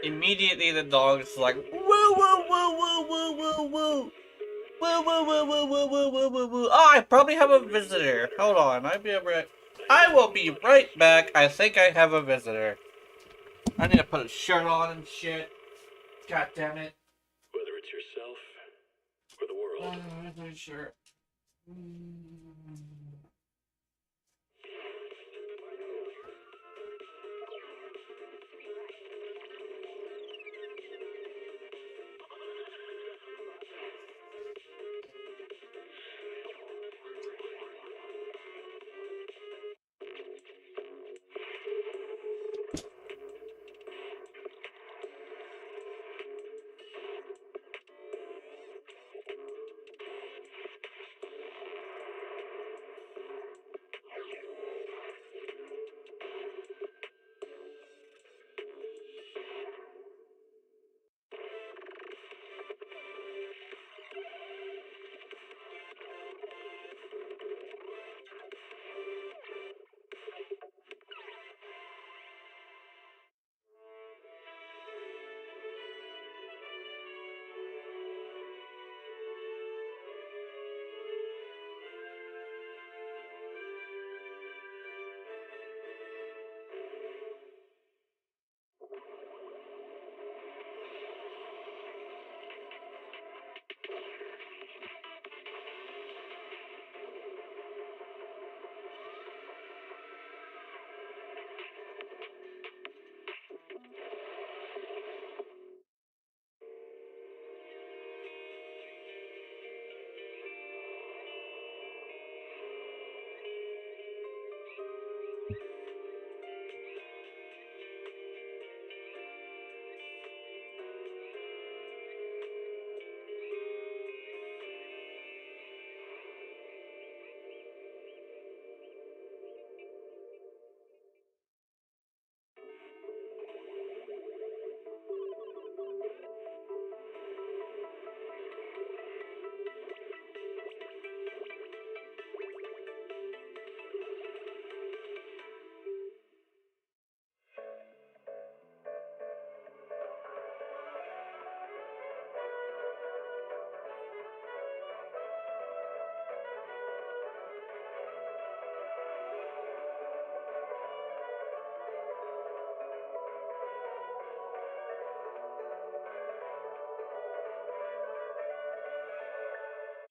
Immediately the dog's like, woo woo woo woo woo woo woo. Woo woo woo woo woo woo woo woo woo. Oh, I probably have a visitor. Hold on, I will be right back. I think I have a visitor. I need to put a shirt on and shit. God damn it. Whether it's yourself or the world. Where's my shirt?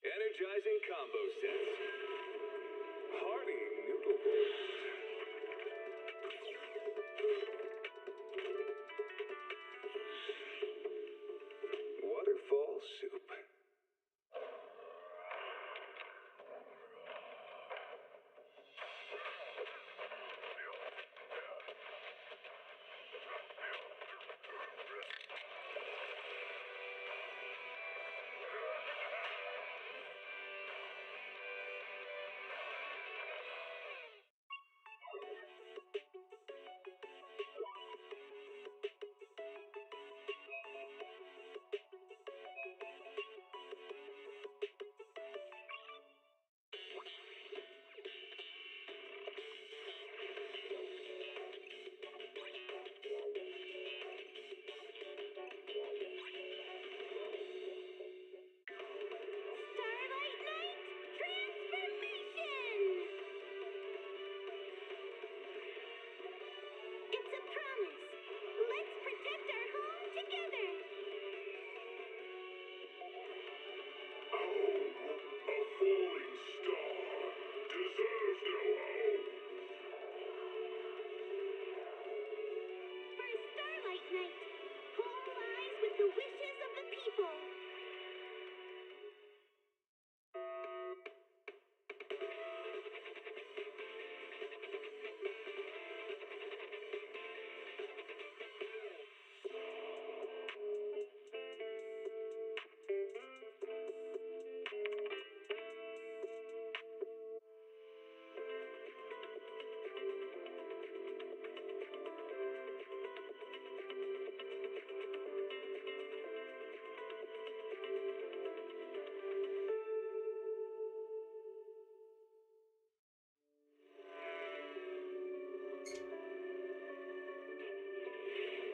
Energizing combo sets. Hearty noodle bowls. Waterfall soup.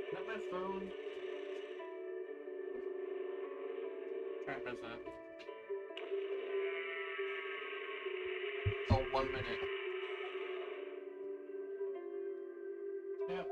Is that my phone? What time is it? Oh, 1 minute. Yeah.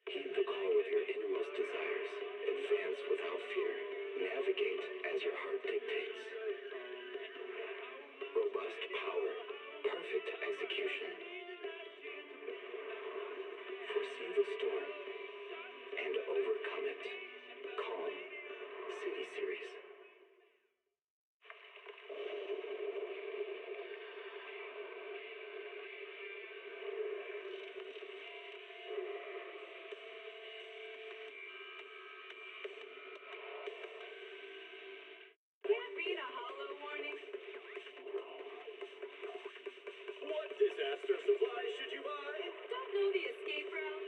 Heed the call of your innermost desires. Advance without fear. Navigate as your heart dictates. Robust power. Perfect execution. Foresee the storm and overcome it. Calm. City Series. Can't beat a hollow warning. What disaster supplies should you buy? Don't know the escape route.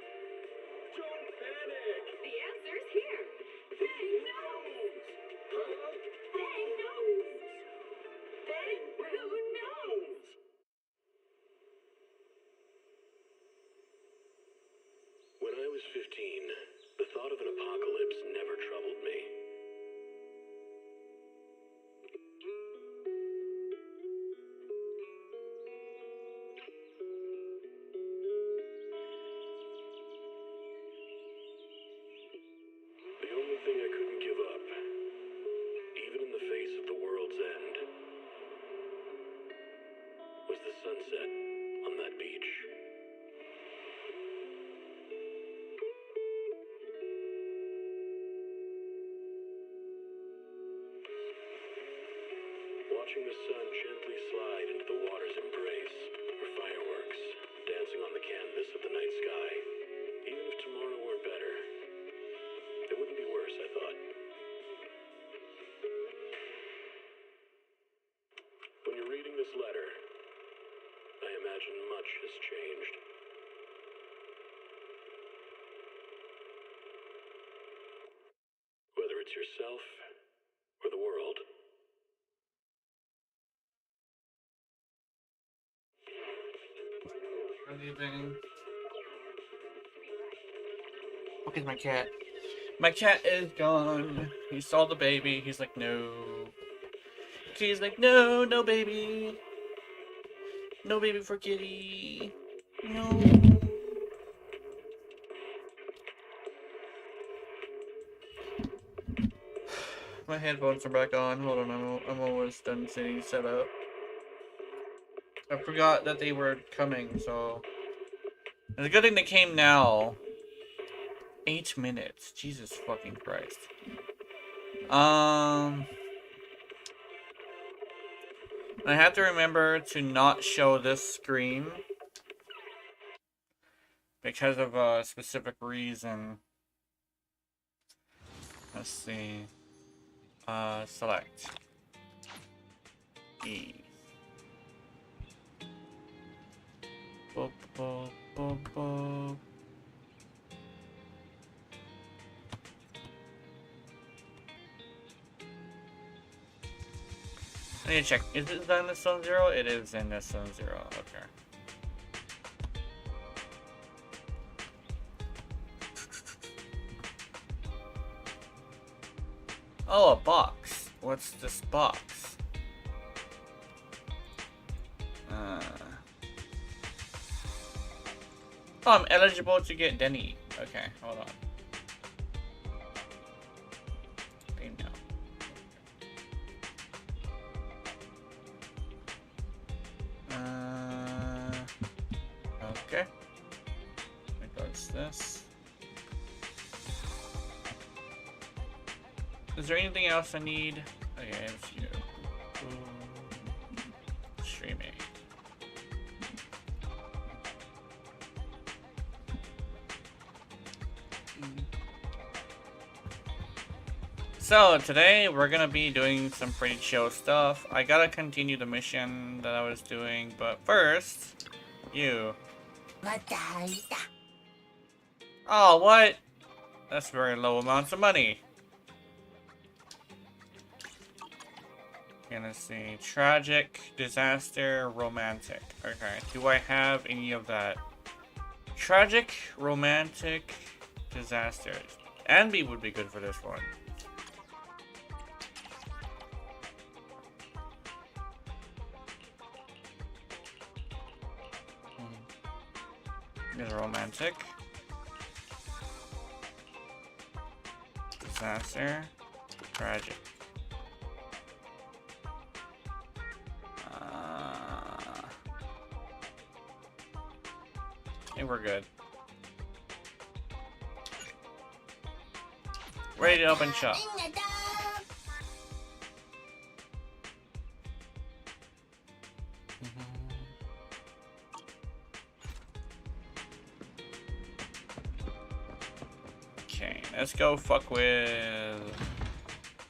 Don't panic. The answer's here. Bang knows. Bang knows. Bang who knows. When I was 15, the thought of an apocalypse never troubled me. The only thing I couldn't give up, even in the face of the world's end, was the sunset on that beach. Watching the sun gently slide into the water's embrace, or fireworks dancing on the canvas of the night sky. Even if tomorrow weren't better, it wouldn't be worse, I thought. When you're reading this letter, I imagine much has changed. Whether it's yourself or the world. We're leaving. Look at my cat. My cat is gone. He saw the baby. He's like, no. He's like, no, no baby. No baby for kitty. No. My headphones are back on. Hold on, I'm almost done getting set up. I forgot that they were coming, so... It's a good thing they came now. 8 minutes. Jesus fucking Christ. I have to remember to not show this screen. Because of a specific reason. Let's see. Select. E. Boop, boop, boop, boop. I need to check. Is it in this Zone 0? It is in this Zone 0. Okay. Oh, a box. What's this box? Oh, I'm eligible to get Denny. Okay, hold on. Email. Okay. Regards this. Is there anything else I need? Okay, it's you. Streaming. So today we're gonna be doing some pretty chill stuff. I gotta continue the mission that I was doing, but first, you. Oh, what? That's very low amounts of money. Gonna see tragic, disaster, romantic. Okay, do I have any of that? Tragic, romantic, disasters. Envy would be good for this one. Is romantic. Disaster. Tragic. I think we're good. Ready to open shop. Okay, let's go fuck with...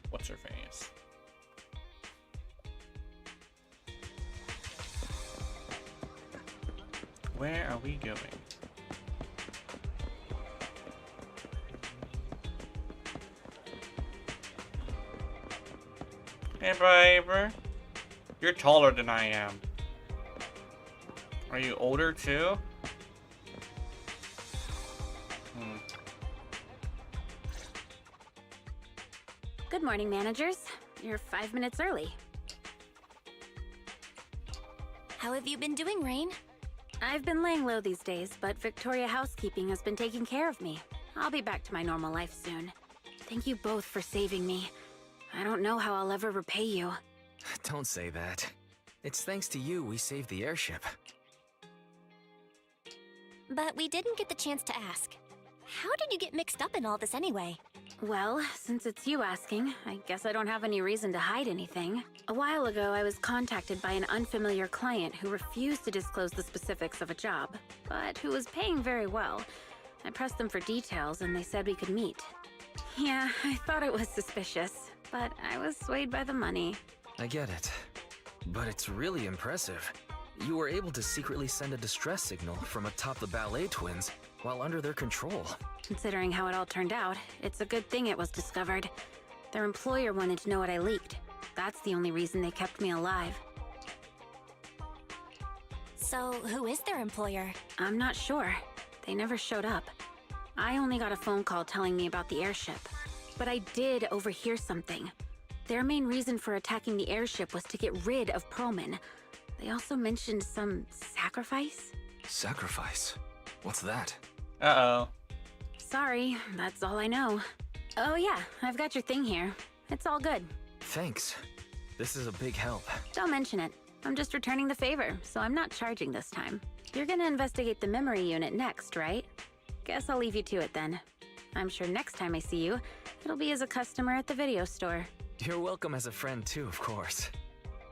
What's her face? Where are we going? Hey, Piper. You're taller than I am. Are you older too? Good morning, managers. You're 5 minutes early. How have you been doing, Rain? I've been laying low these days, but Victoria Housekeeping has been taking care of me. I'll be back to my normal life soon. Thank you both for saving me. I don't know how I'll ever repay you. Don't say that. It's thanks to you we saved the airship. But we didn't get the chance to ask. How did you get mixed up in all this anyway? Well, since it's you asking, I guess I don't have any reason to hide anything. A while ago, I was contacted by an unfamiliar client who refused to disclose the specifics of a job, but who was paying very well. I pressed them for details and they said we could meet. Yeah, I thought it was suspicious, but I was swayed by the money. I get it. But it's really impressive. You were able to secretly send a distress signal from atop the ballet twins while under their control. Considering how it all turned out, it's a good thing it was discovered. Their employer wanted to know what I leaked. That's the only reason they kept me alive. So, who is their employer? I'm not sure. They never showed up. I only got a phone call telling me about the airship. But I did overhear something. Their main reason for attacking the airship was to get rid of Pearlman. They also mentioned some sacrifice? Sacrifice? What's that? Uh-oh. Sorry, that's all I know. Oh yeah, I've got your thing here. It's all good. Thanks. This is a big help. Don't mention it. I'm just returning the favor, so I'm not charging this time. You're gonna investigate the memory unit next, right? Guess I'll leave you to it then. I'm sure next time I see you, it'll be as a customer at the video store. You're welcome as a friend too, of course.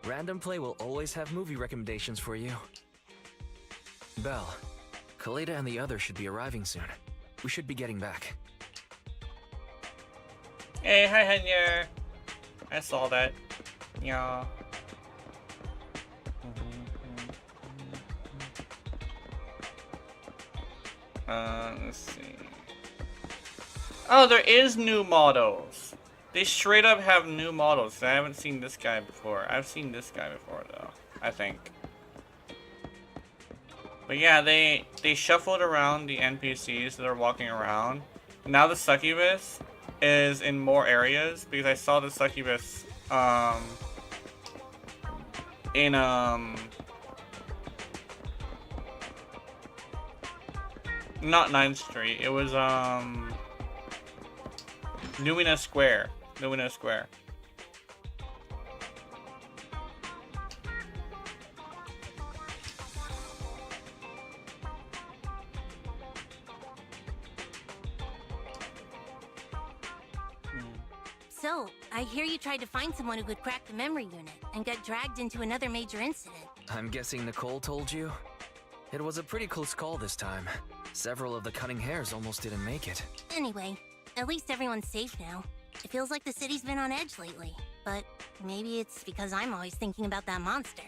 Random Play will always have movie recommendations for you. Belle, Krita and the others should be arriving soon. We should be getting back. Hey, hi, Henya. I saw that. Yeah. Let's see. Oh, there is new models. They straight up have new models. I haven't seen this guy before. I've seen this guy before, though. I think. But yeah, they shuffled around the NPCs that are walking around. Now the succubus is in more areas because I saw the succubus in not 9th Street. It was Lumina Square. Lumina Square. So, I hear you tried to find someone who could crack the memory unit and got dragged into another major incident. I'm guessing Nicole told you? It was a pretty close call this time. Several of the cunning hairs almost didn't make it. Anyway, at least everyone's safe now. It feels like the city's been on edge lately, but maybe it's because I'm always thinking about that monster.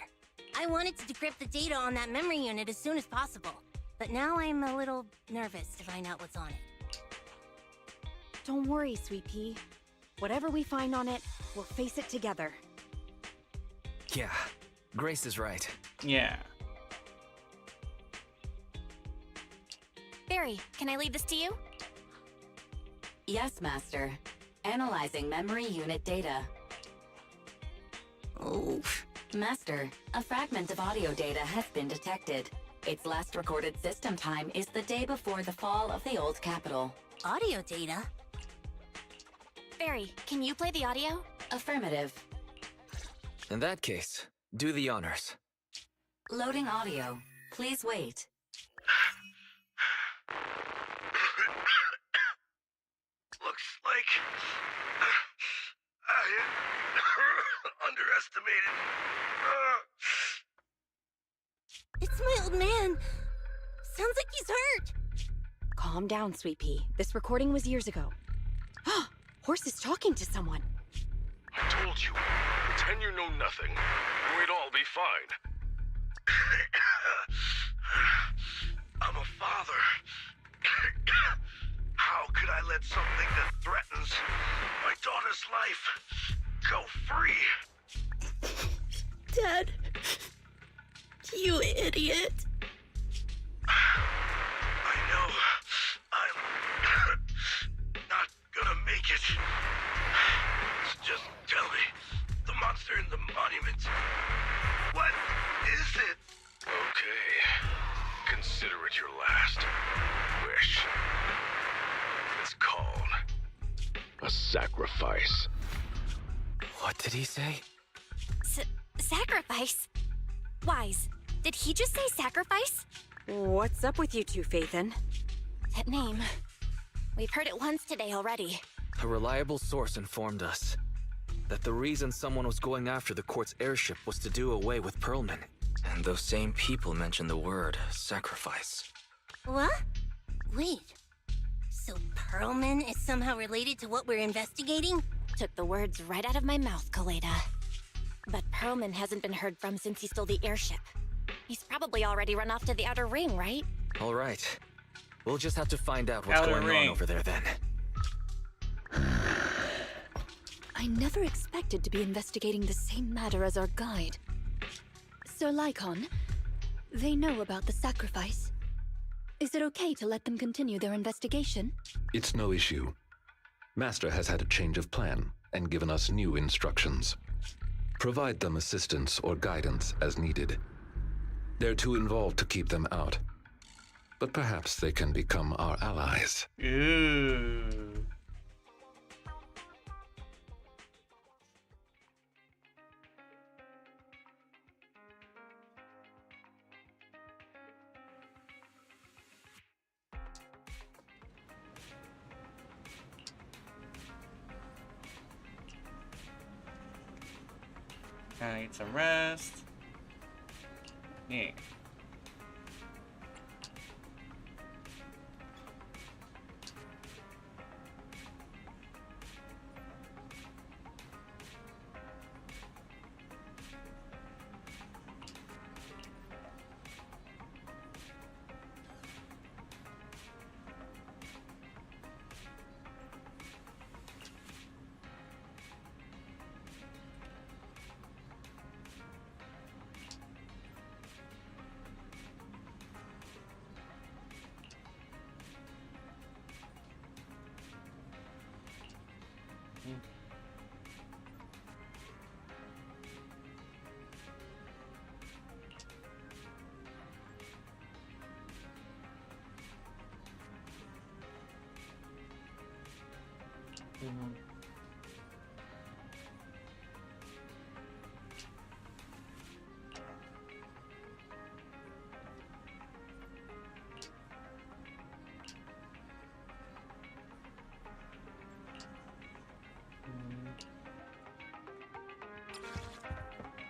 I wanted to decrypt the data on that memory unit as soon as possible, but now I'm a little nervous to find out what's on it. Don't worry, Sweet Pea. Whatever we find on it, we'll face it together. Yeah, Grace is right. Yeah. Barry, can I leave this to you? Yes, Master. Analyzing memory unit data. Oh. Master, a fragment of audio data has been detected. Its last recorded system time is the day before the fall of the old capital. Audio data? Barry, can you play the audio? Affirmative. In that case, do the honors. Loading audio. Please wait. Looks like I underestimated. It's my old man. Sounds like he's hurt. Calm down, Sweet Pea. This recording was years ago. Horse is talking to someone. I told you. Pretend you know nothing, and we'd all be fine. I'm a father. How could I let something that threatens my daughter's life go free? Dad. You idiot. I know I'm not gonna make it. Just tell me, the monster in the monument, what is it? Okay. Consider it your last wish. It's called a sacrifice. What did he say? Sacrifice? Wise, did he just say sacrifice? What's up with you two, Faithin? That name. We've heard it once today already. A reliable source informed us that the reason someone was going after the court's airship was to do away with Pearlman. And those same people mentioned the word sacrifice. What? Wait. So Pearlman is somehow related to what we're investigating? Took the words right out of my mouth, Kaleda. But Pearlman hasn't been heard from since he stole the airship. He's probably already run off to the Outer Ring, right? All right. We'll just have to find out what's Outer going Ring. on over there then. I never expected to be investigating the same matter as our guide. Sir Lycon, they know about the sacrifice. Is it okay to let them continue their investigation? It's no issue. Master has had a change of plan and given us new instructions. Provide them assistance or guidance as needed. They're too involved to keep them out. But perhaps they can become our allies. Ooh. I need some rest. Yeah.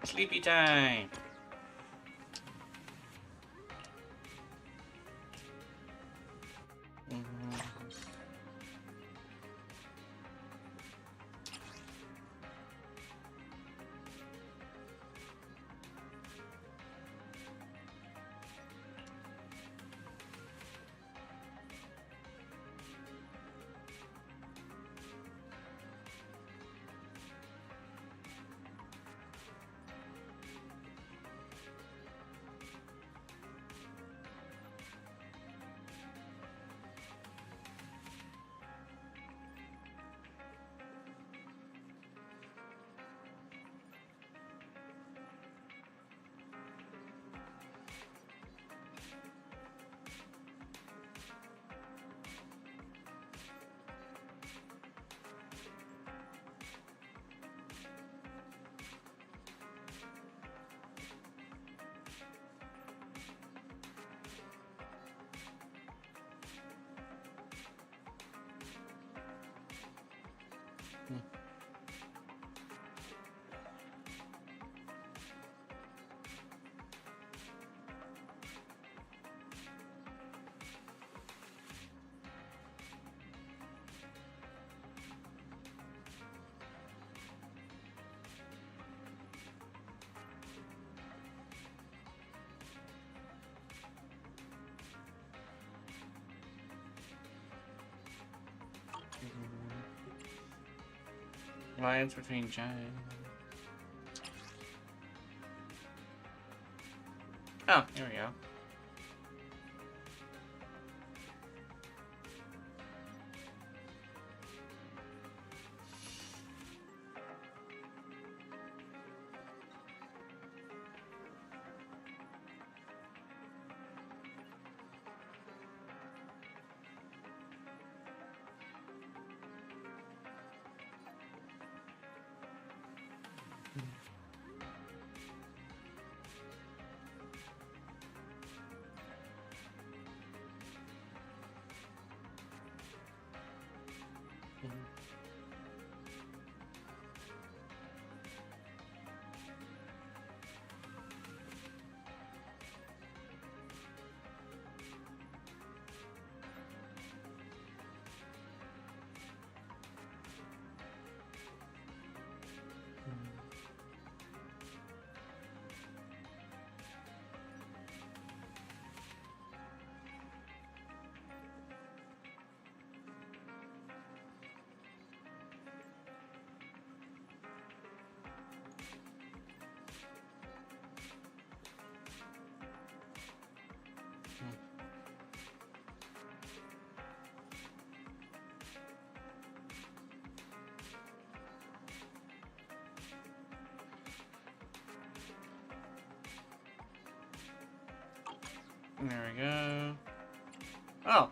Sleepy time. Alliance between giants. Oh, here we go. There we go. Oh.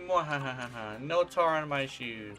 Mwahahaha. No tar on my shoes.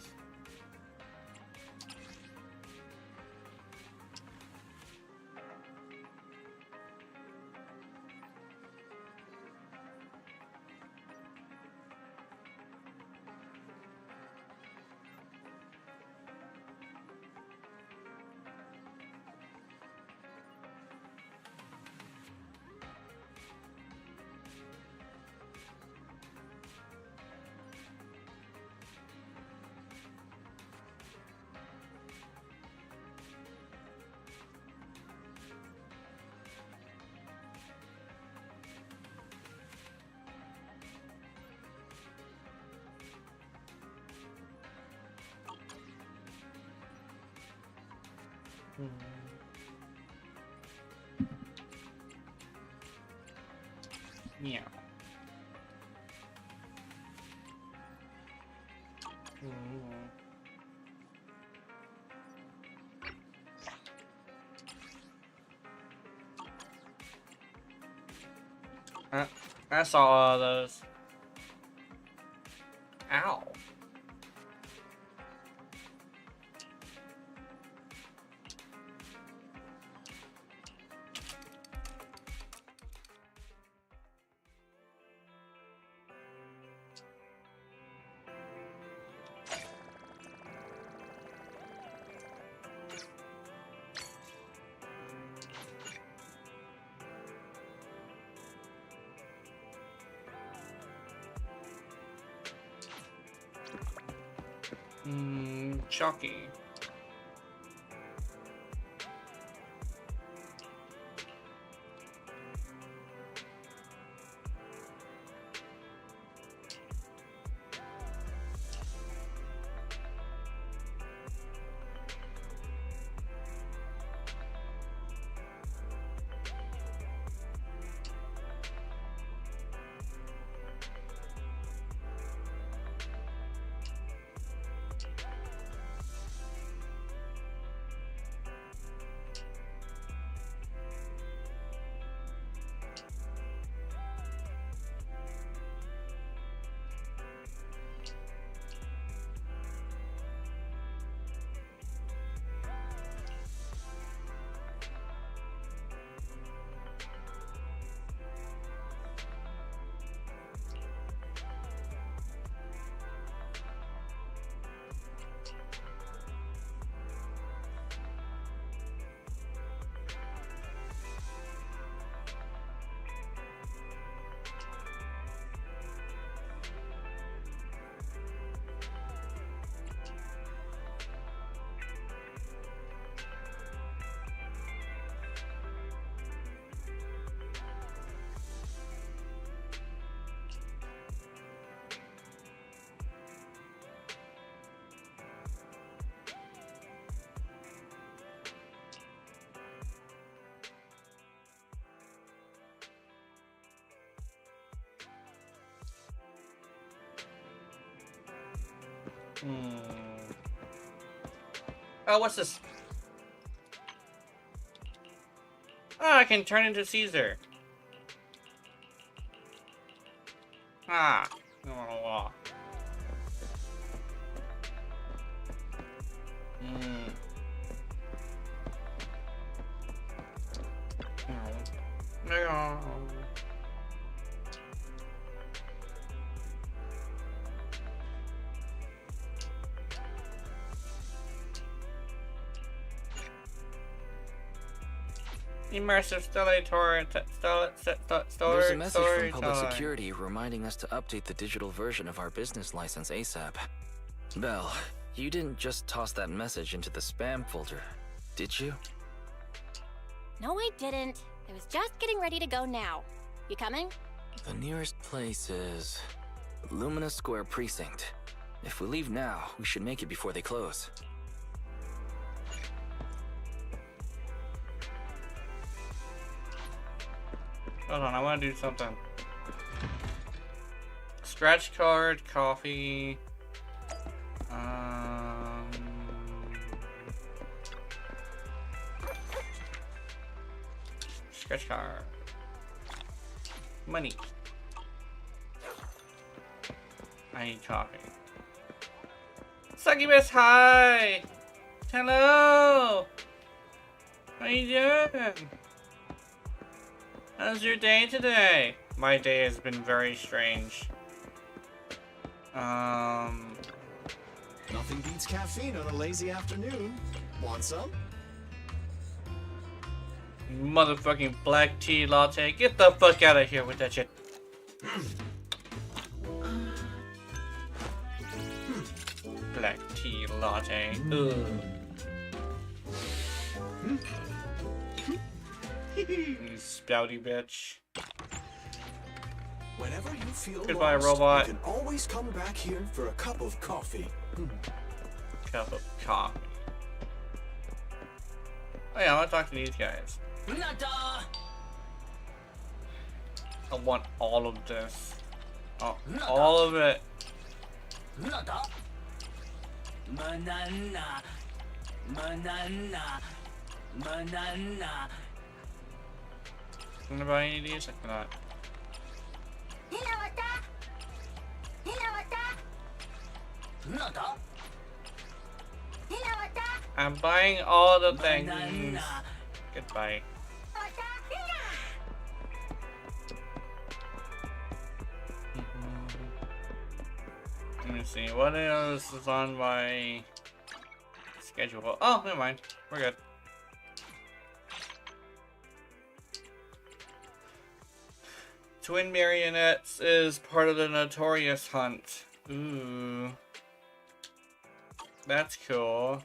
Yeah. I saw all those. Ow. Chalky. Oh, what's this? Oh, I can turn into Caesar. Ah. Oh. No. Immersive storytelling. There's a message from Public Security reminding us to update the digital version of our business license ASAP. Belle, you didn't just toss that message into the spam folder, did you? No, I didn't. I was just getting ready to go now. You coming? The nearest place is Lumina Square Precinct. If we leave now, we should make it before they close. Hold on, I want to do something. Scratch card, coffee. Scratch card. Money. I need coffee. Succubus, hi! Hello! How you doing? How's your day today? My day has been very strange. Nothing beats caffeine on a lazy afternoon. Want some? Motherfucking black tea latte. Get the fuck out of here with that shit. Black tea latte. Ugh. You spouty bitch. Whenever you feel Goodbye, lost, robot. you can always come back here for a cup of coffee. Cup of coffee. Oh yeah, I want to talk to these guys. I want all of this. Oh, all of it. Can I buy any of these? I cannot. I'm buying all the things. Goodbye. Let me see. What else is on my schedule? Oh, never mind. We're good. Twin marionettes is part of the Notorious Hunt. Ooh. That's cool.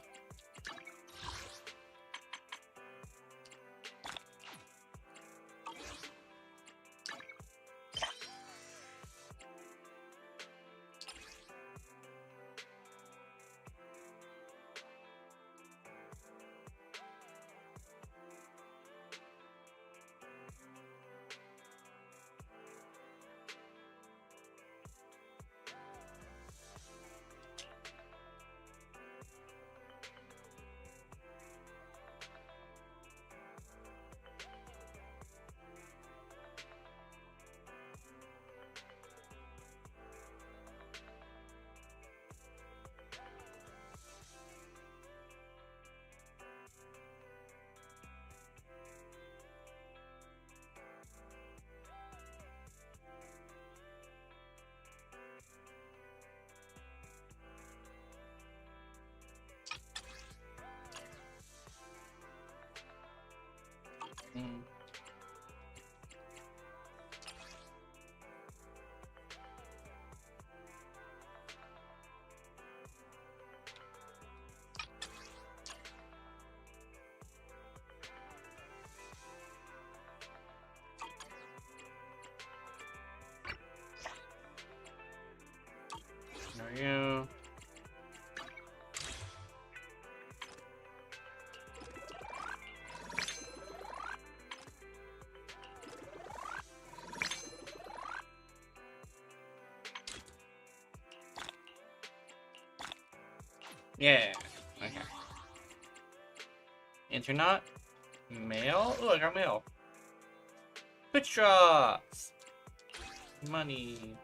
There you. Yeah. Okay. Internet. Mail. Oh, I got mail. Pictures. Money.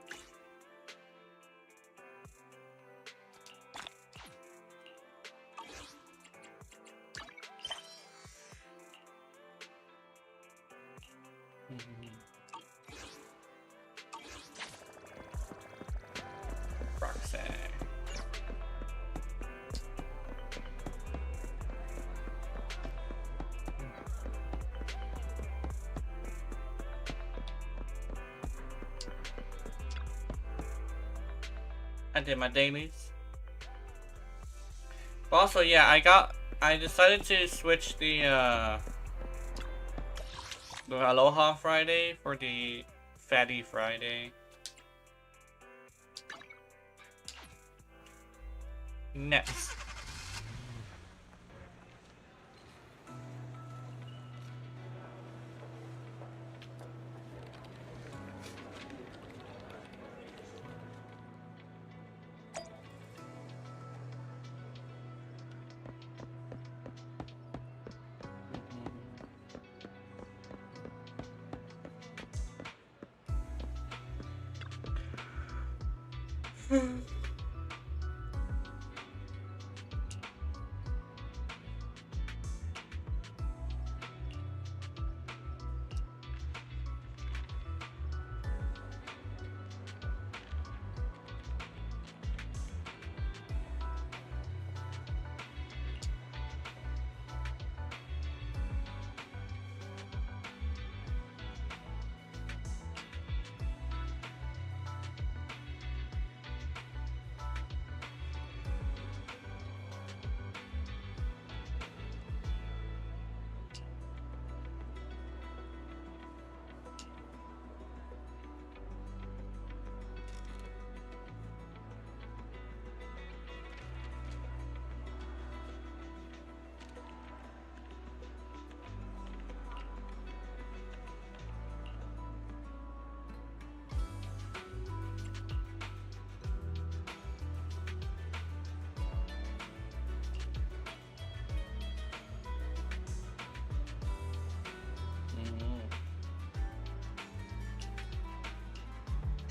Roxanne. I did my dailies. But also, yeah, I decided to switch the Aloha Friday for the Fatty Friday. Next.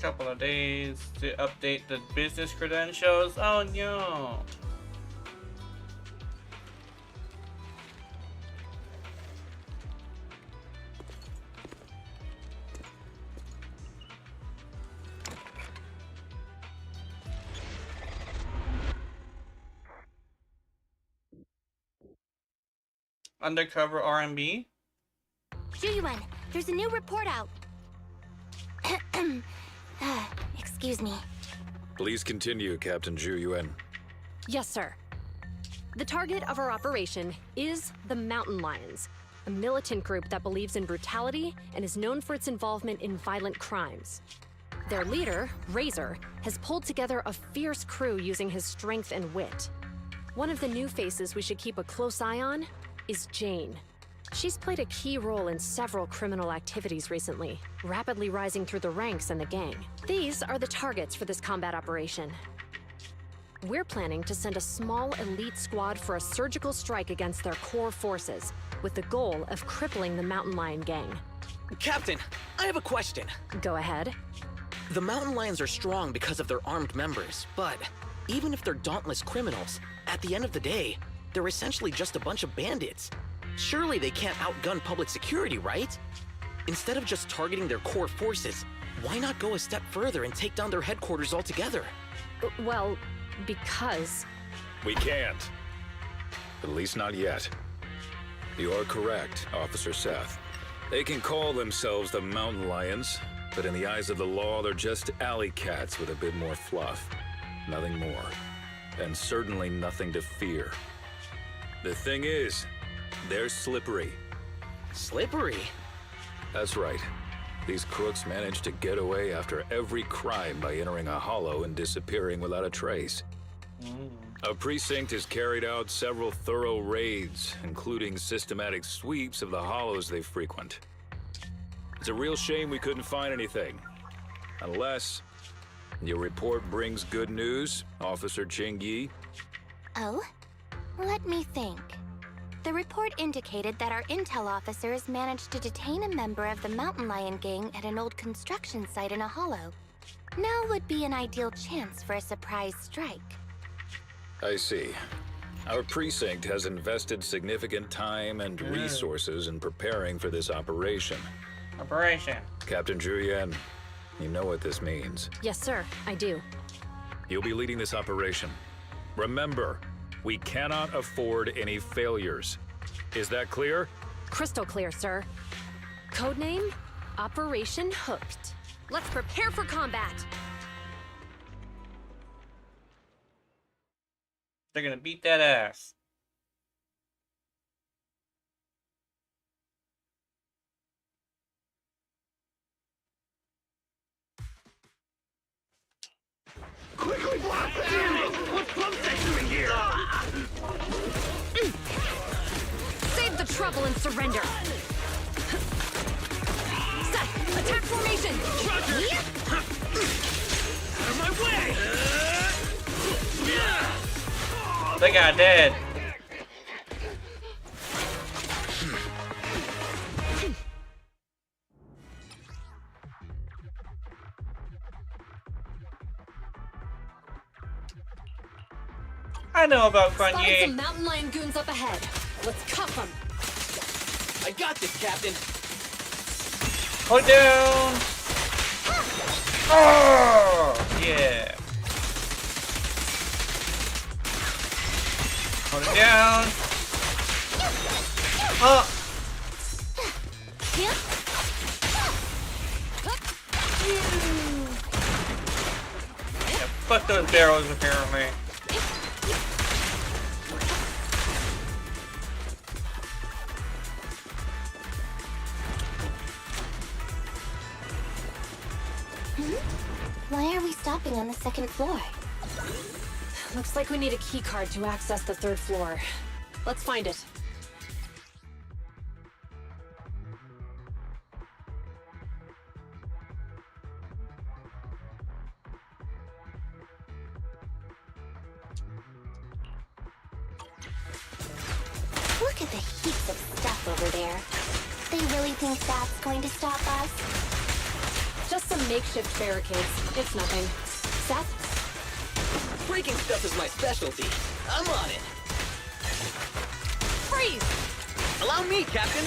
Couple of days to update the business credentials. Oh no. Undercover R&B. Zhuyuan, there's a new report out. Excuse me. Please continue, Captain Zhu Yuan. Yes, sir. The target of our operation is the Mountain Lions, a militant group that believes in brutality and is known for its involvement in violent crimes. Their leader, Razor, has pulled together a fierce crew using his strength and wit. One of the new faces we should keep a close eye on is Jane. She's played a key role in several criminal activities recently, rapidly rising through the ranks in the gang. These are the targets for this combat operation. We're planning to send a small elite squad for a surgical strike against their core forces, with the goal of crippling the Mountain Lion gang. Captain, I have a question. Go ahead. The Mountain Lions are strong because of their armed members, but even if they're dauntless criminals, at the end of the day, they're essentially just a bunch of bandits. Surely they can't outgun public security, right? Instead of just targeting their core forces, why not go a step further and take down their headquarters altogether? Well, because... We can't. At least not yet. You are correct, Officer Seth. They can call themselves the Mountain Lions, but in the eyes of the law, they're just alley cats with a bit more fluff. Nothing more. And certainly nothing to fear. The thing is, they're slippery. Slippery? That's right. These crooks manage to get away after every crime by entering a hollow and disappearing without a trace. A precinct has carried out several thorough raids, including systematic sweeps of the hollows they frequent. It's a real shame we couldn't find anything. Unless your report brings good news, Officer Ching Yi. Oh? Let me think. The report indicated that our intel officers managed to detain a member of the Mountain Lion gang at an old construction site in a hollow. Now would be an ideal chance for a surprise strike. I see. Our precinct has invested significant time and resources in preparing for this operation. Captain Julian, you know what this means. Yes, sir, I do. You'll be leading this operation. Remember, we cannot afford any failures. Is that clear? Crystal clear, sir. Codename, Operation Hooked. Let's prepare for combat! They're gonna beat that ass. Quickly block that! What pump section in here? Save the trouble and surrender! Set! Attack formation! Roger! Out of my way! They got dead. I know about Spotted Grenier. some mountain lion goons up ahead. Let's cuff them. I got this, Captain. Hold down. Oh, yeah. Hold it down. Oh. Yeah, fuck those barrels, apparently. Why are we stopping on the second floor? Looks like we need a key card to access the third floor. Let's find it. Look at the heaps of stuff over there. They really think that's going to stop us? Just some makeshift barricades. It's nothing. Seth? Breaking stuff is my specialty. I'm on it. Freeze! Allow me, Captain.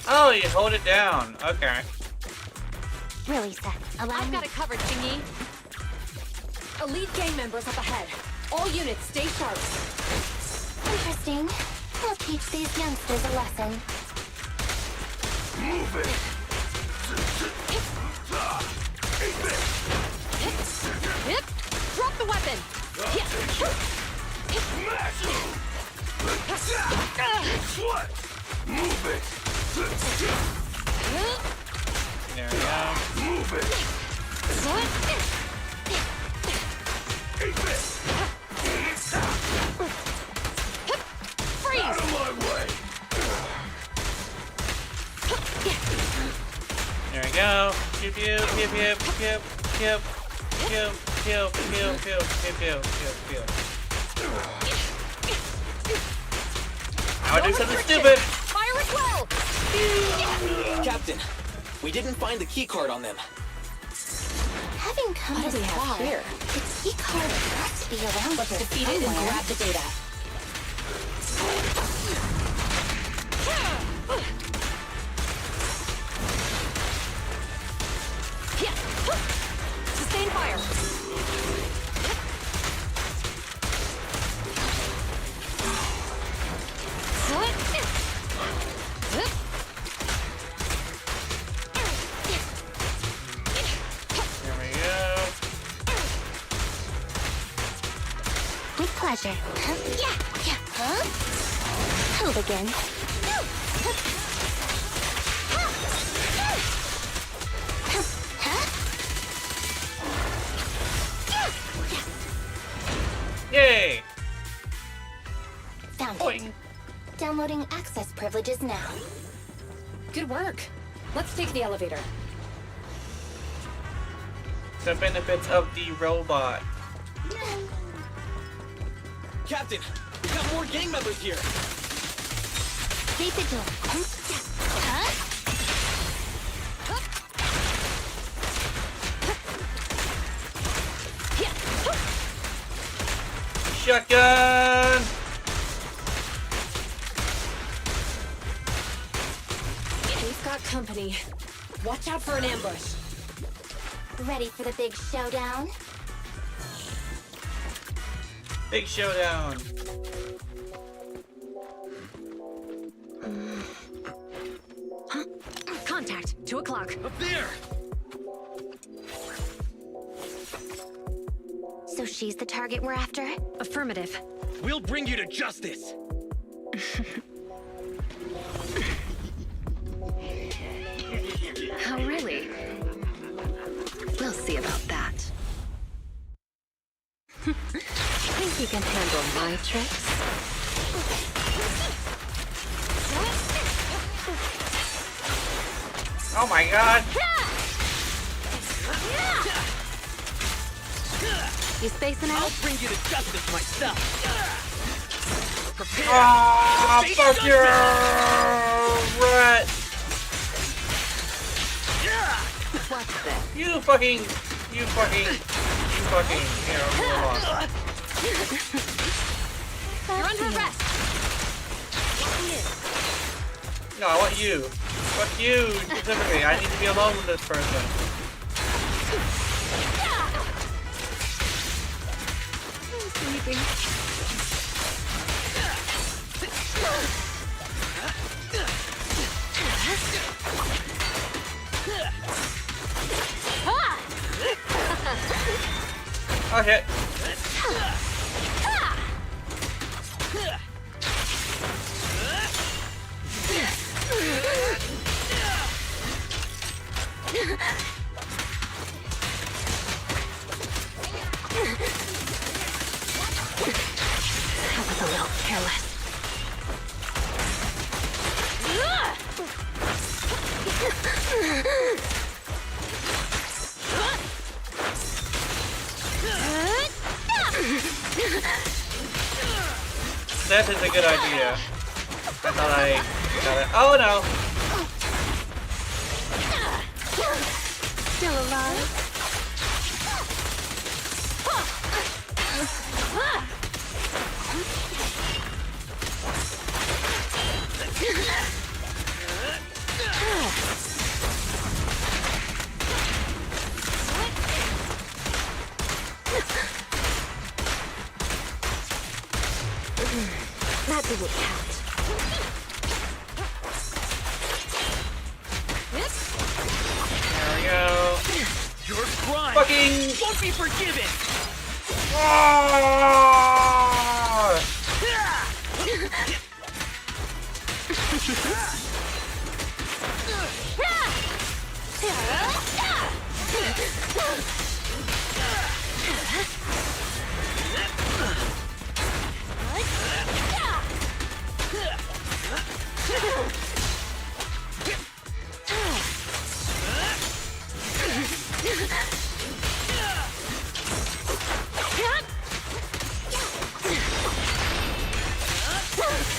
Oh, you hold it down. Okay. Really, Seth, allow I've me. got it covered, Chingy. Elite gang members up ahead. All units, stay sharp. Interesting. I'll teach these youngsters a lesson. Move it! Hip! Drop the weapon! What? Move it! There we go. Move it! Freeze! Out of my way! There we go. Pew pew pew pew pew pew pew pew pew pew pew pew pew. Now I do something stupid. Fire as well! Captain, we didn't find the key card on them. Having come What do this we have far, here? the key card must be around Let's here defeat it and somewhere. grab the data. Sustain fire! There we go. With pleasure. Huh? Yeah. Huh? Hold again. Huh? Found it. Downloading access privileges now. Good work. Let's take the elevator. The benefits of the robot. Captain, we got more gang members here. Stay vigilant. Shotgun! We've got company. Watch out for an ambush. Ready for the big showdown? Big showdown. Contact. 2 o'clock. Up there! So she's the target we're after? Affirmative. We'll bring you to justice. Oh, really? We'll see about that. Think you can handle my tricks? Oh my god! You spacing out? I'll bring you to justice myself. Prepare. Ah, fuck you! Rat! What's this? You fucking... Here, hold on. You're under arrest. No, I want you. Fuck you, specifically. I need to be alone with this person. Sleeping. Oh shit. That was a little careless. That is a good idea. I thought I got it. Oh no! Still alive? That didn't count. There we go. Your crime Fucking... won't be forgiven. Ah!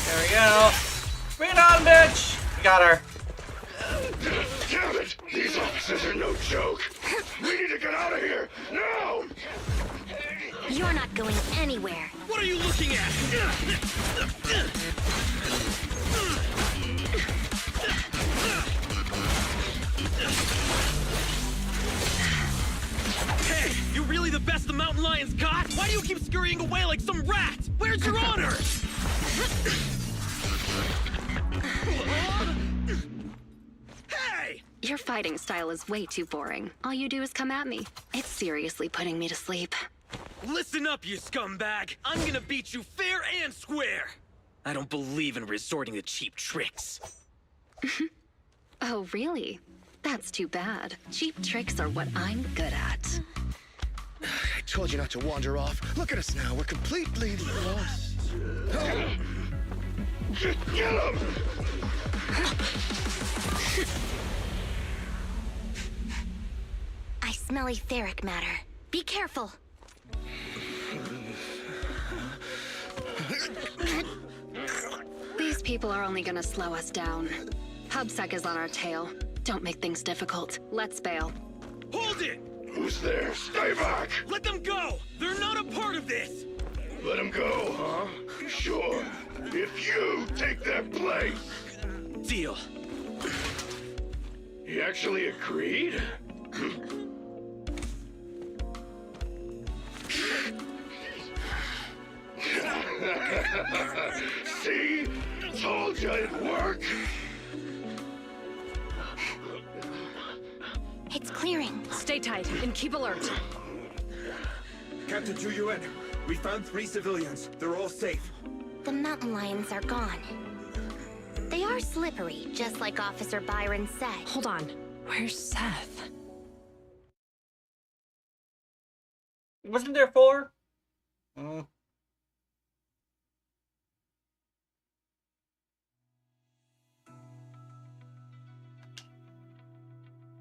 There we go. Bring it on, bitch! Got her. Damn it! These officers are no joke. We need to get out of here now. You're not going anywhere. What are you looking at? Hey, you really the best the mountain lions got? Why do you keep scurrying away like some rat? Where's your honor? Hey! Your fighting style is way too boring. All you do is come at me. It's seriously putting me to sleep. Listen up, you scumbag! I'm gonna beat you fair and square! I don't believe in resorting to cheap tricks. Oh, really? That's too bad. Cheap tricks are what I'm good at. I told you not to wander off. Look at us now. We're completely lost. Just get him! I smell etheric matter. Be careful. These people are only gonna slow us down. PubSec is on our tail. Don't make things difficult. Let's bail. Hold it! Who's there? Stay back! Let them go! They're not a part of this! Let him go, huh? Sure. If you take their place. Deal. He actually agreed? See? Told you it'd work. It's clearing. Stay tight and keep alert. Captain Julian, we found 3 civilians. They're all safe. The mountain lions are gone. They are slippery, just like Officer Byron said. Hold on. Where's Seth? Wasn't there 4?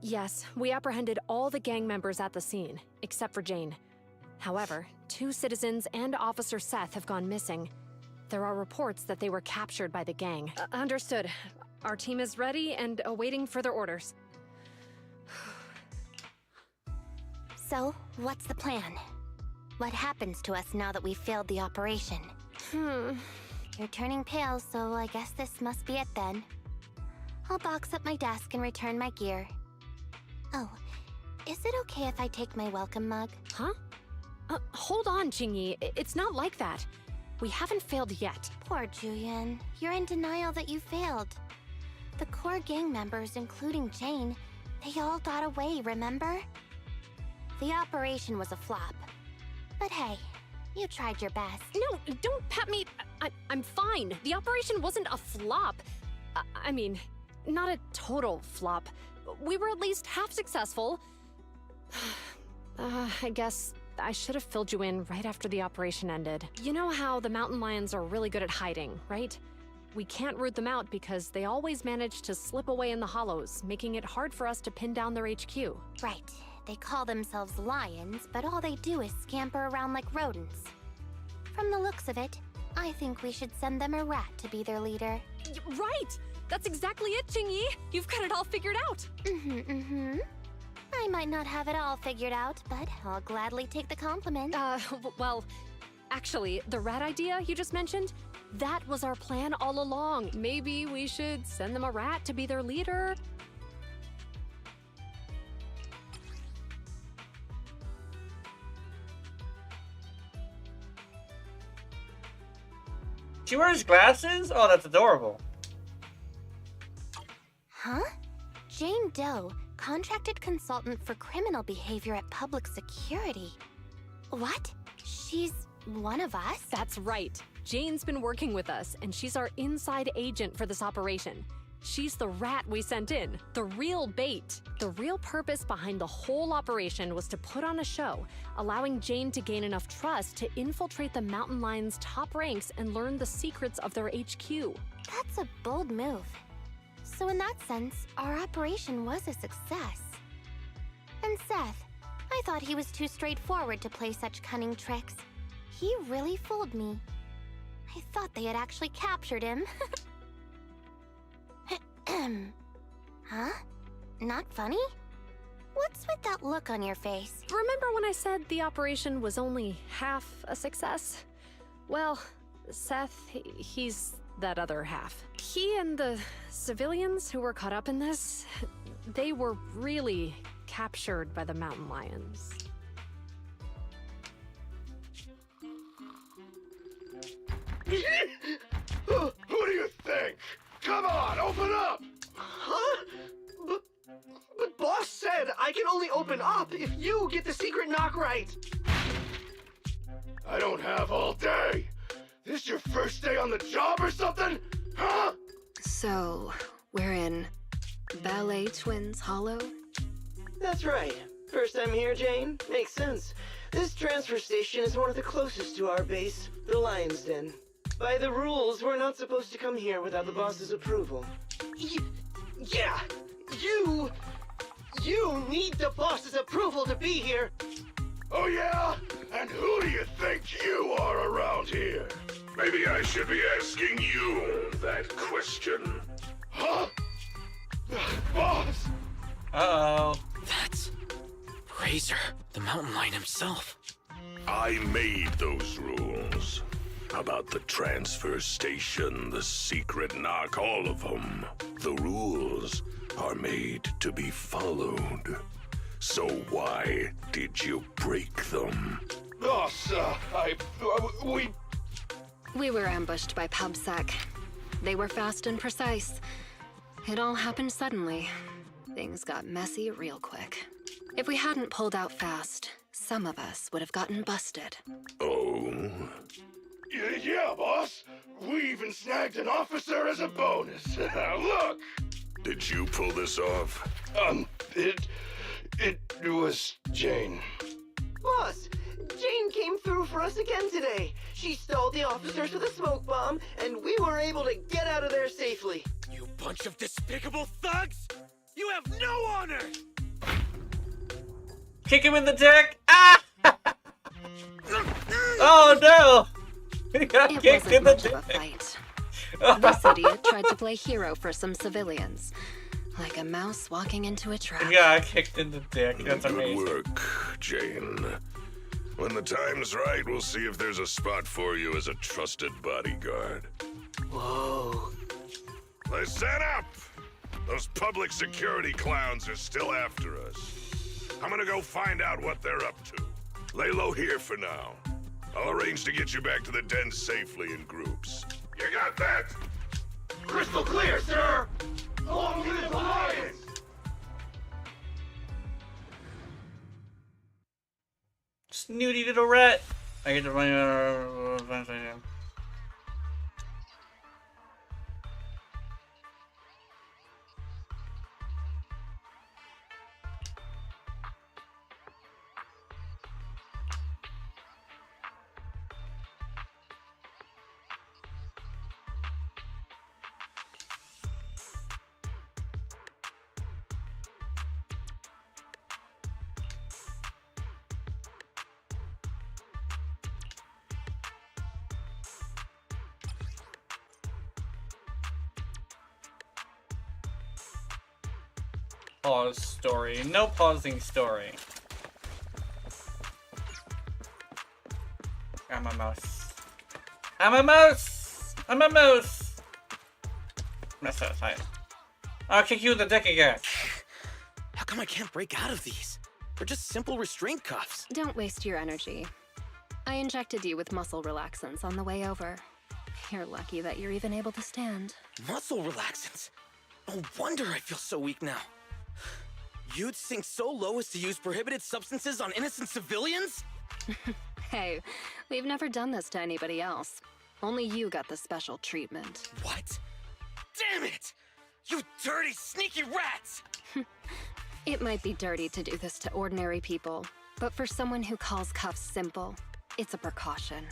Yes, we apprehended all the gang members at the scene, except for Jane. However, 2 citizens and Officer Seth have gone missing. There are reports that they were captured by the gang. Understood. Our team is ready and awaiting further orders. So, what's the plan? What happens to us now that we've failed the operation? You're turning pale, so I guess this must be it then. I'll box up my desk and return my gear. Oh, is it okay if I take my welcome mug? Huh? Hold on, Jingyi. It's not like that. We haven't failed yet. Poor Julian. You're in denial that you failed. The core gang members, including Jane, they all got away, remember? The operation was a flop. But hey, you tried your best. No, don't pat me. I'm fine. The operation wasn't a flop. I mean, not a total flop. We were at least half successful. I guess I should have filled you in right after the operation ended. You know how the mountain lions are really good at hiding, right? We can't root them out because they always manage to slip away in the hollows, making it hard for us to pin down their HQ. Right. They call themselves lions, but all they do is scamper around like rodents. From the looks of it, I think we should send them a rat to be their leader. Right! That's exactly it, Jingyi! You've got it all figured out! I might not have it all figured out, but I'll gladly take the compliment. Well, actually, the rat idea you just mentioned, that was our plan all along. Maybe we should send them a rat to be their leader. She wears glasses? Oh, that's adorable. Huh? Jane Doe, contracted consultant for criminal behavior at Public Security. What? She's one of us? That's right. Jane's been working with us, and she's our inside agent for this operation. She's the rat we sent in, the real bait. The real purpose behind the whole operation was to put on a show, allowing Jane to gain enough trust to infiltrate the mountain lions' top ranks and learn the secrets of their HQ. That's a bold move. So in that sense, our operation was a success. And Seth, I thought he was too straightforward to play such cunning tricks. He really fooled me. I thought they had actually captured him. Huh? Not funny? What's with that look on your face? Remember when I said the operation was only half a success? Well, Seth, he's that other half. He and the civilians who were caught up in this, they were really captured by the mountain lions. Who do you think? Come on, open up! Huh? But boss said I can only open up if you get the secret knock right. I don't have all day. This your first day on the job or something? Huh? So, we're in Ballet Twins Hollow? That's right. First time here, Jane? Makes sense. This transfer station is one of the closest to our base, the Lion's Den. By the rules, we're not supposed to come here without the boss's approval. Yeah! You need the boss's approval to be here! Oh yeah? And who do you think you are around here? Maybe I should be asking you that question. Huh? Boss! Uh-oh. That's Razor, the mountain lion himself. I made those rules. About the transfer station, the secret knock, all of them. The rules are made to be followed. So why did you break them? Boss, We were ambushed by PubSec. They were fast and precise. It all happened suddenly. Things got messy real quick. If we hadn't pulled out fast, some of us would have gotten busted. Oh? Yeah, boss. We even snagged an officer as a bonus. Look! Did you pull this off? It was Jane. Boss, Jane came through for us again today. She stalled the officers with a smoke bomb, and we were able to get out of there safely. You bunch of despicable thugs! You have no honor! Kick him in the dick! Ah! Oh no! He got It kicked in wasn't the much of a dick. fight. This idiot tried to play hero for some civilians. Like a mouse walking into a trap. He got kicked in the dick. That's Good amazing. work, Jane. When the time's right, we'll see if there's a spot for you as a trusted bodyguard. Whoa. Listen up! Those public security clowns are still after us. I'm gonna go find out what they're up to. Lay low here for now. I'll arrange to get you back to the den safely in groups. You got that? Crystal clear, sir! Long live the Lions! Snooty little rat. I get to run. Pause story. No pausing story. I'm a mouse. I'm a mouse! I'm a mouse! Mess that aside. I'll kick you in the dick again. How come I can't break out of these? They're just simple restraint cuffs. Don't waste your energy. I injected you with muscle relaxants on the way over. You're lucky that you're even able to stand. Muscle relaxants? No wonder I feel so weak now. You'd sink so low as to use prohibited substances on innocent civilians? Hey, we've never done this to anybody else. Only you got the special treatment. What? Damn it! You dirty, sneaky rats! It might be dirty to do this to ordinary people, but for someone who calls cuffs simple, it's a precaution.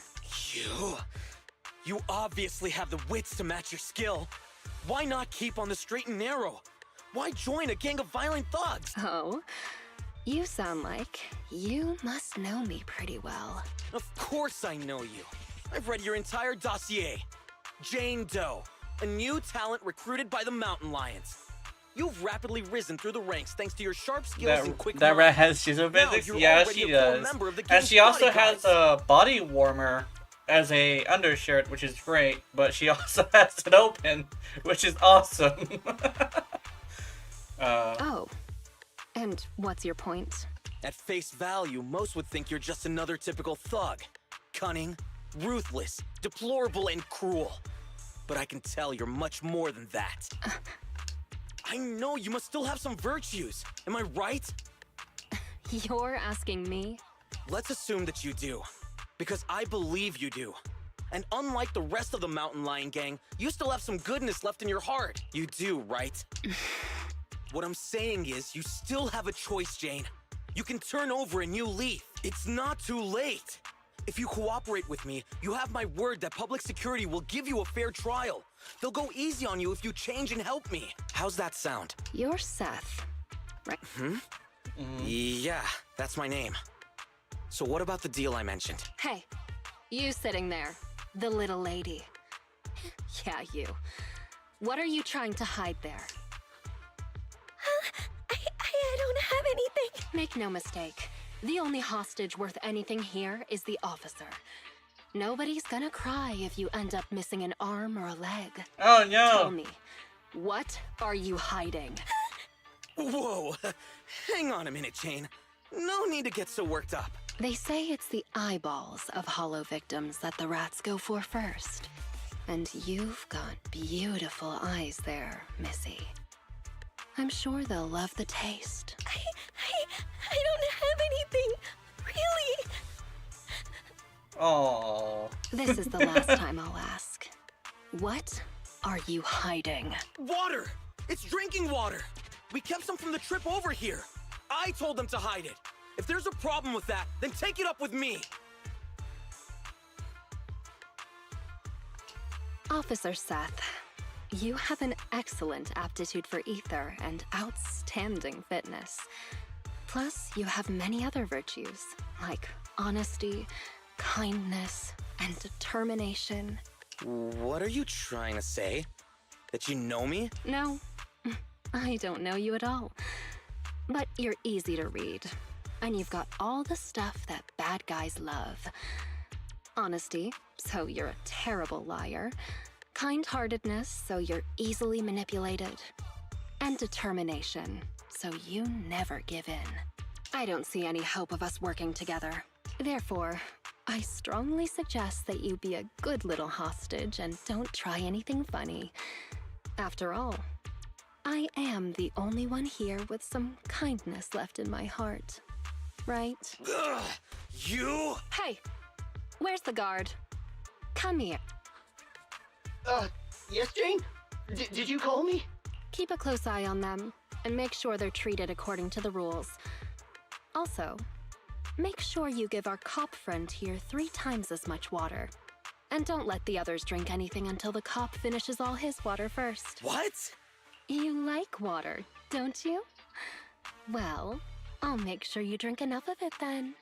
You obviously have the wits to match your skill. Why not keep on the straight and narrow? Why join a gang of violent thugs? Oh, you sound like you must know me pretty well. Of course I know you. I've read your entire dossier. Jane Doe, a new talent recruited by the Mountain Lions. You've rapidly risen through the ranks thanks to your sharp skills and quick That mind. rat has season physics? Yeah, she does. And she also has a body warmer as a undershirt, which is great, but she also has it open, which is awesome. Oh. And what's your point? At face value, most would think you're just another typical thug. Cunning, ruthless, deplorable, and cruel. But I can tell you're much more than that. I know you must still have some virtues. Am I right? You're asking me? Let's assume that you do. Because I believe you do. And unlike the rest of the Mountain Lion gang, you still have some goodness left in your heart. You do, right? What I'm saying is, you still have a choice, Jane. You can turn over a new leaf. It's not too late. If you cooperate with me, you have my word that public security will give you a fair trial. They'll go easy on you if you change and help me. How's that sound? You're Seth, right? Yeah, that's my name. So what about the deal I mentioned? Hey, you sitting there, the little lady. Yeah, you. What are you trying to hide there? I don't have anything. Make no mistake. The only hostage worth anything here is the officer. Nobody's gonna cry if you end up missing an arm or a leg. Oh no! Tell me, what are you hiding? Whoa! Hang on a minute, Jane. No need to get so worked up. They say it's the eyeballs of hollow victims that the rats go for first. And you've got beautiful eyes there, Missy. I'm sure they'll love the taste. I don't have anything. Really? Oh. This is the last time I'll ask. What are you hiding? Water! It's drinking water! We kept some from the trip over here. I told them to hide it. If there's a problem with that, then take it up with me. Officer Seth, you have an excellent aptitude for ether and outstanding fitness. Plus, you have many other virtues, like honesty, kindness, and determination. What are you trying to say? That you know me? No, I don't know you at all. But you're easy to read, and you've got all the stuff that bad guys love. Honesty, so you're a terrible liar. Kind-heartedness, so you're easily manipulated. And determination, so you never give in. I don't see any hope of us working together. Therefore, I strongly suggest that you be a good little hostage and don't try anything funny. After all, I am the only one here with some kindness left in my heart. Right? Ugh, you? Hey! Where's the guard? Come here. Yes, Jane? Did you call me? Keep a close eye on them, and make sure they're treated according to the rules. Also, make sure you give our cop friend here 3 times as much water. And don't let the others drink anything until the cop finishes all his water first. What? You like water, don't you? Well, I'll make sure you drink enough of it then.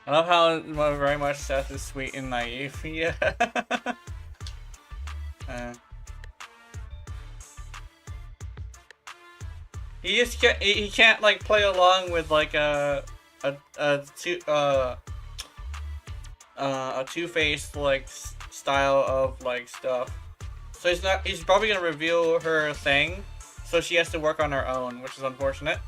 I love how very much Seth is sweet and naive. Yeah. He just can't. He can't like play along with like a two-faced like style of like stuff. So he's not. He's probably gonna reveal her thing, so she has to work on her own, which is unfortunate.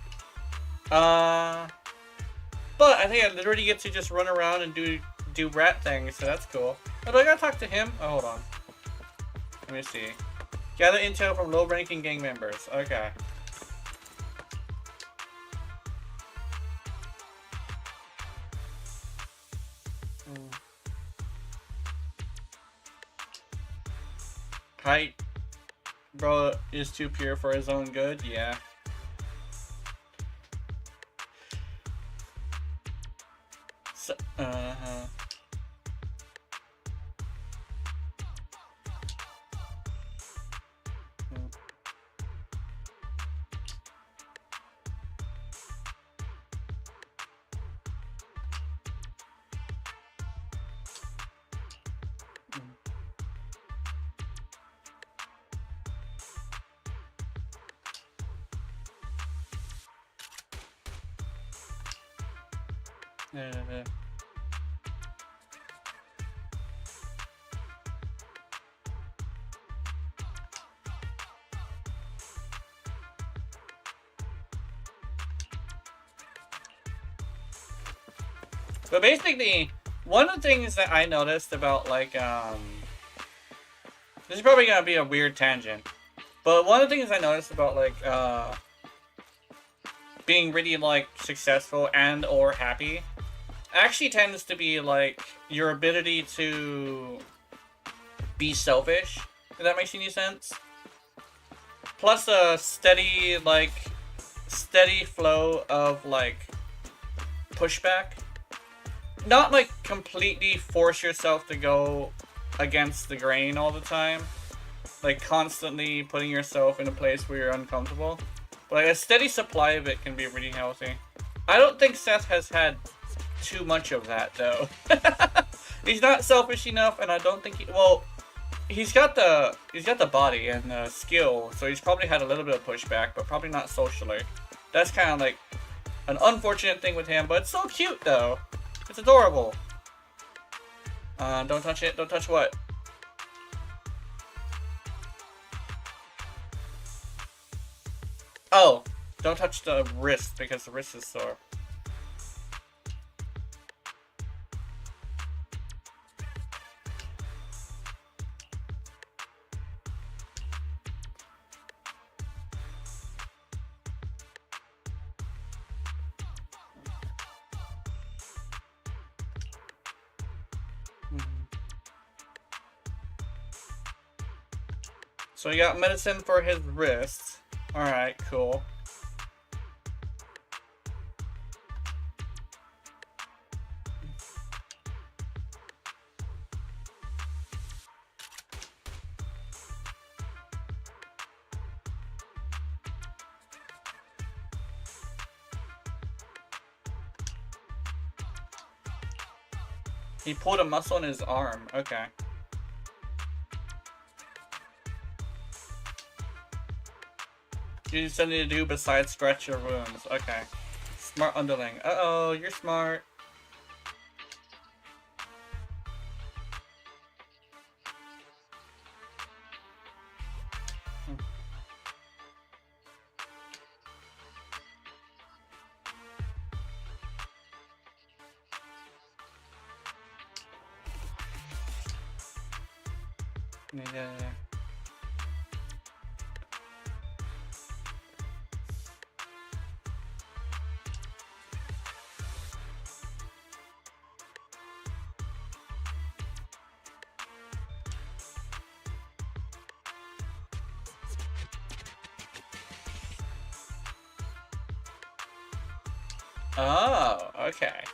But I think I literally get to just run around and do rat things, so that's cool. Oh, do I gotta talk to him? Oh, hold on. Let me see. Gather intel from low-ranking gang members. Okay. Height. Bro is too pure for his own good? Yeah. So, But basically, one of the things that I noticed about, like, this is probably gonna be a weird tangent, but one of the things I noticed about, like, being really, like, successful and or happy actually tends to be, like, your ability to be selfish. If that makes any sense. Plus a steady, like, steady flow of, like, pushback. Not, like, completely force yourself to go against the grain all the time. Like, constantly putting yourself in a place where you're uncomfortable. But like, a steady supply of it can be really healthy. I don't think Seth has had too much of that, though. He's not selfish enough, and I don't think he... Well, he's got the body and the skill, so he's probably had a little bit of pushback, but probably not socially. That's kind of like an unfortunate thing with him, but it's so cute, though. It's adorable. Don't touch it. Don't touch what? Oh, don't touch the wrist, because the wrist is sore. So you got medicine for his wrist. Alright, cool. He pulled a muscle in his arm. Okay. You need something to do besides scratch your wounds. Okay. Smart underling. Uh-oh, you're smart. Yeah. Oh, okay.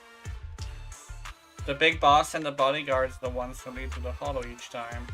The big boss and the bodyguards are the ones who lead to the hollow each time.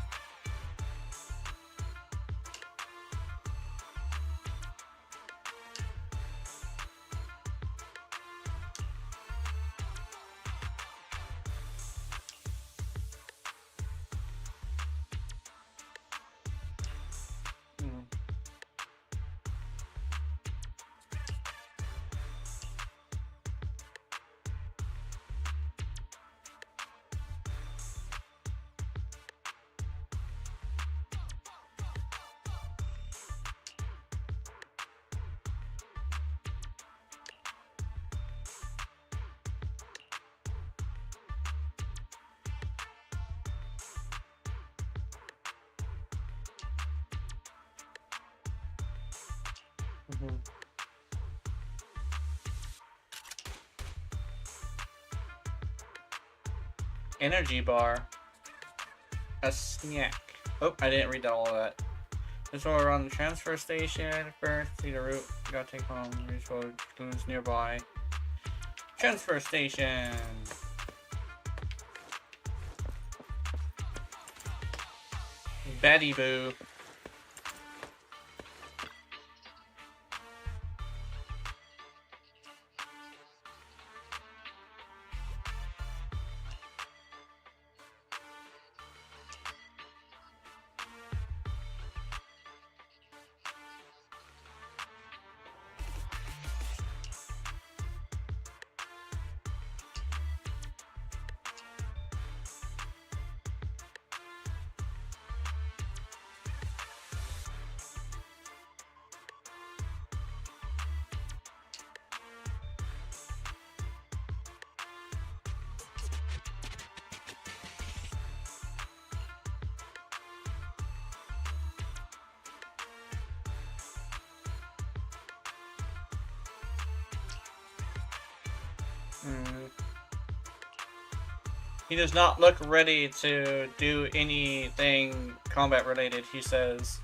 Energy bar. A snack. Oh, I didn't read all of that. This will around the transfer station. First, see the route. You gotta take home. Reach road clues nearby. Transfer station. Betty Boo. He does not look ready to do anything combat related, he says.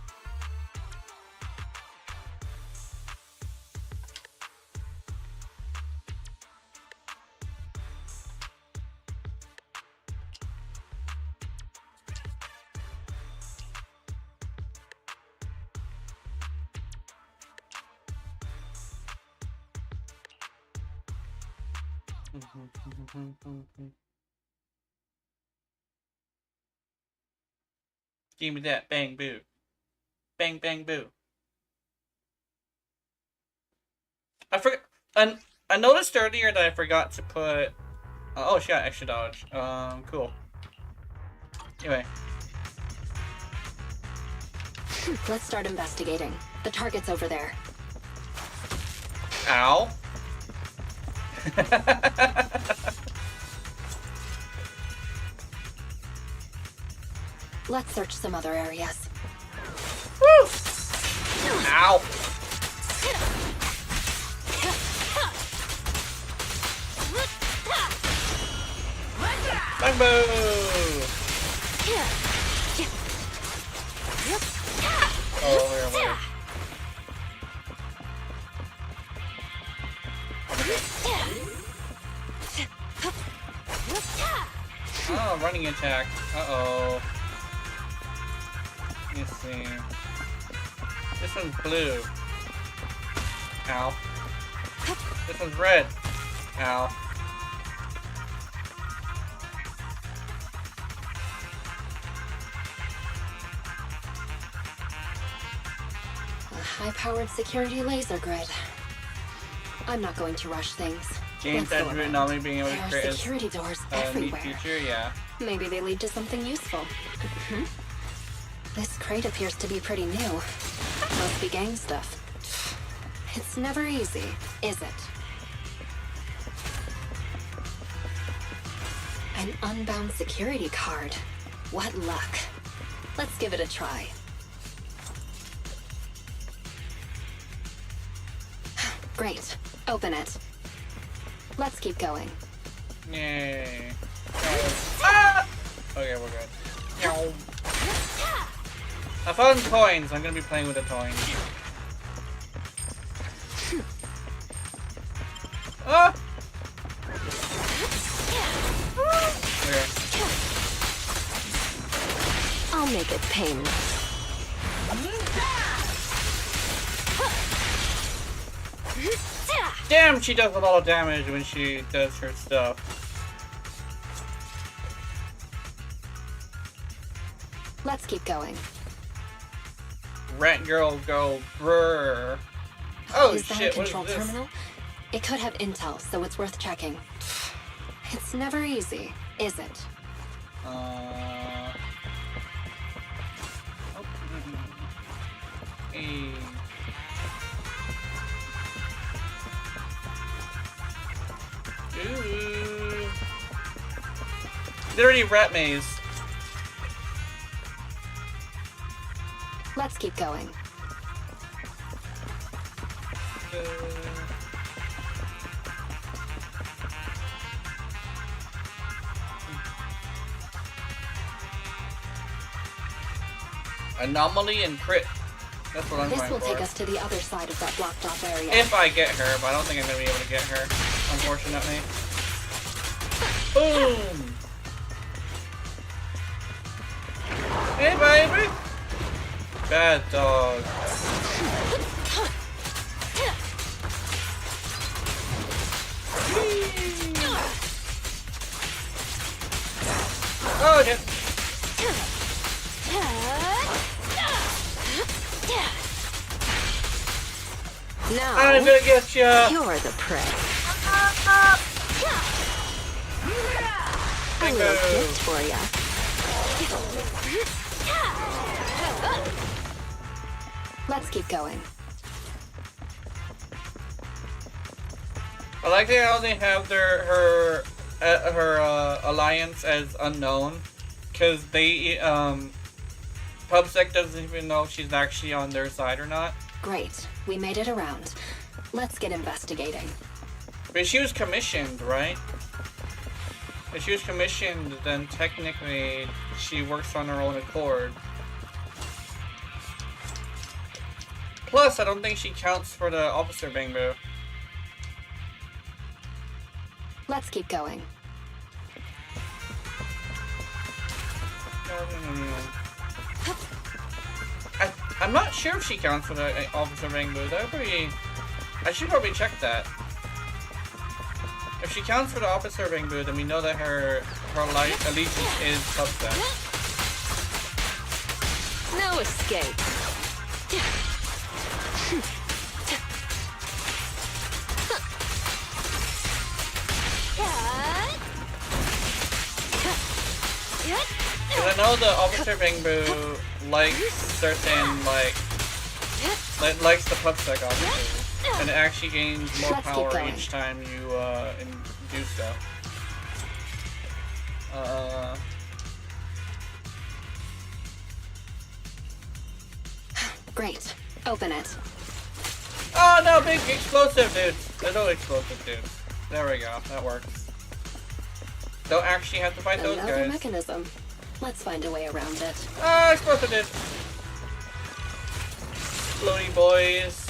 Give me that bang boo. Bang bang boo. I forgot. I noticed earlier that I forgot to put. Oh, she got extra dodge. Cool. Anyway. Let's start investigating. The target's over there. Ow. Let's search some other areas. Woo! Ow. Bang boo! Oh, here. Oh, running attack. Uh-oh. Let me see. This one's blue. Ow. This one's red. Ow. A high-powered security laser grid. I'm not going to rush things. Games that not only being able to create security doors a neat everywhere. feature, yeah. Maybe they lead to something useful. This crate appears to be pretty new. Must be gang stuff. It's never easy, is it? An unbound security card. What luck. Let's give it a try. Great. Open it. Let's keep going. Yay. Ah! Okay, we're good. I found coins. I'm gonna be playing with the coins. Ah! Okay. I'll make it painless. Damn, she does a lot of damage when she does her stuff. Let's keep going. Rat girl go brr. Oh Is that shit, a what is control this? terminal? It could have intel, so it's worth checking. It's never easy, is it? Hey. Ooh. Literally rat maze. Let's keep going. Anomaly and crit. That's what I'm This going will for. take us to the other side of that blocked off area. If I get her, but I don't think I'm gonna be able to get her, unfortunately. Boom! Hey, baby! Bad dog. Oh, okay. Now, I'm gonna get ya! You're the prey. A Bingo. little gift for ya. Let's keep going. I like how they have her alliance as unknown, because they PubSec doesn't even know if she's actually on their side or not. Great. We made it around. Let's get investigating. But she was commissioned, right? If she was commissioned, then technically she works on her own accord. Plus, I don't think she counts for the officer bangbo. Let's keep going. No. I'm not sure if she counts for the officer bangbo. I should probably check that. If she counts for the officer bangbo, then we know that her allegiance is subset. No escape. Because I know the officer bangbo likes certain likes the pubsec obviously, and it actually gains more power each time you do stuff. Great. Open it. Oh no, big explosive dudes. Little explosive dudes. There we go. That works. Don't actually have to fight those Another guys. mechanism. Let's find a way around it. Ah, explosive dude. Floaty boys.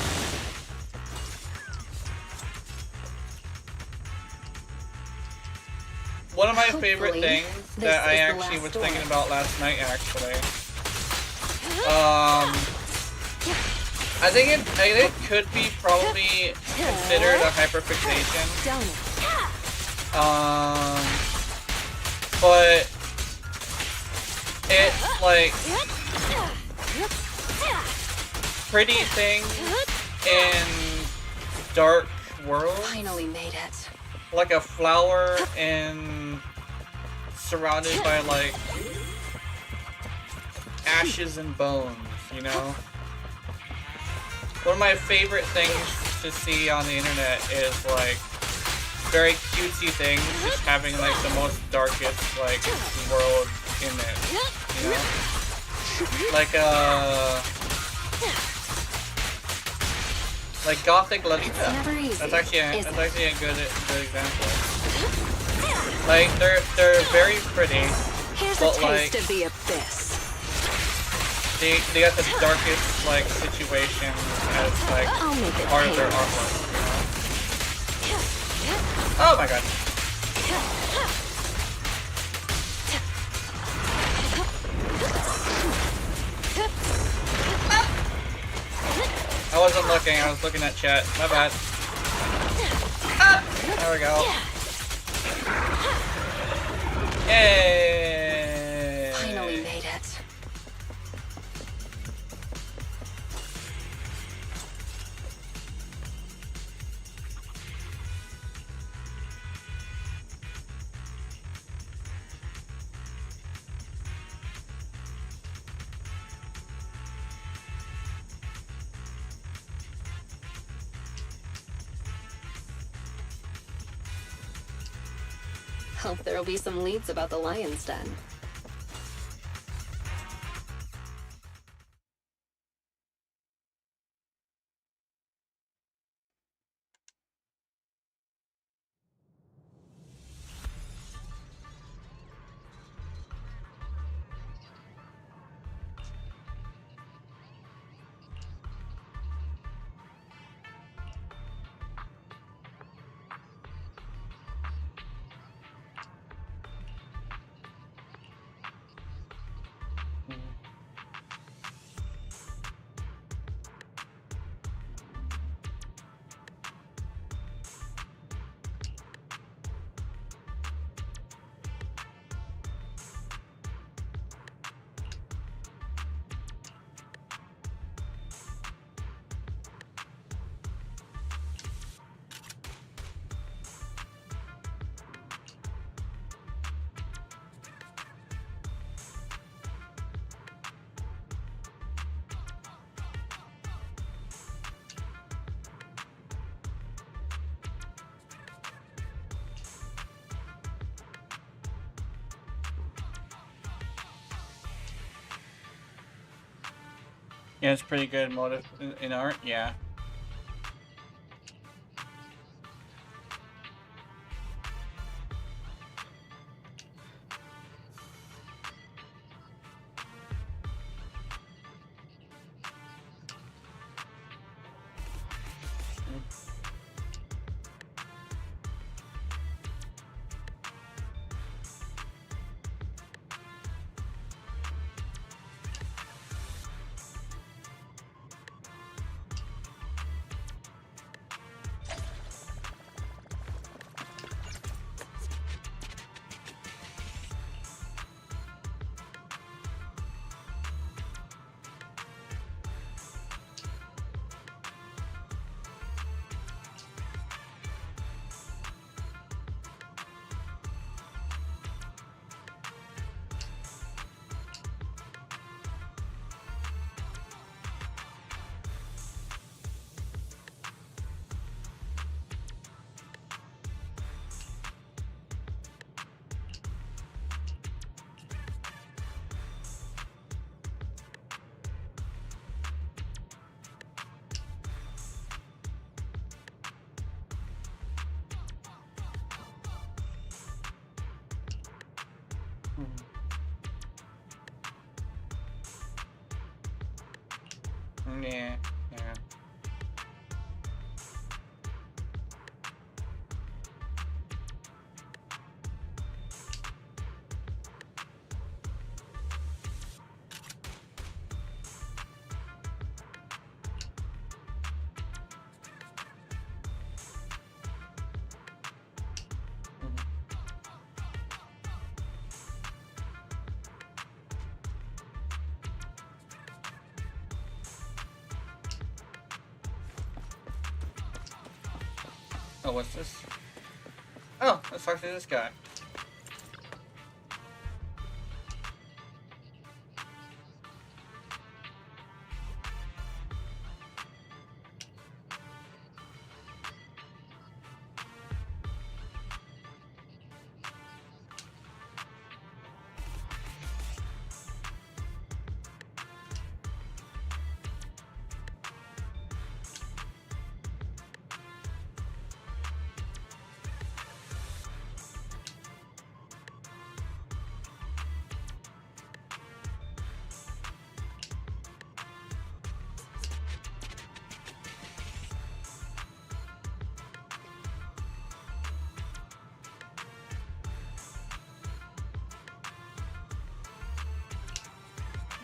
One of my favorite things that I actually was thinking about last night, actually. I think it could be probably considered a hyperfixation. But it's like pretty things in dark world. Finally made it. Like a flower and surrounded by like ashes and bones, you know? One of my favorite things to see on the internet is like very cutesy things just having like the most darkest like world in it, you know? Like Gothic Lalita. That's actually a good example. Like they're very pretty, but like of the abyss. They got the darkest like situation as like part of their artwork, you know? Oh my god. I wasn't looking, I was looking at chat. My bad. Ah! There we go. Yay! Finally made it. Hope there'll be some leads about the lion's den. Yeah, it's pretty good motive in art, yeah. Yeah. Yeah. Oh, what's this? Oh, let's talk to this guy.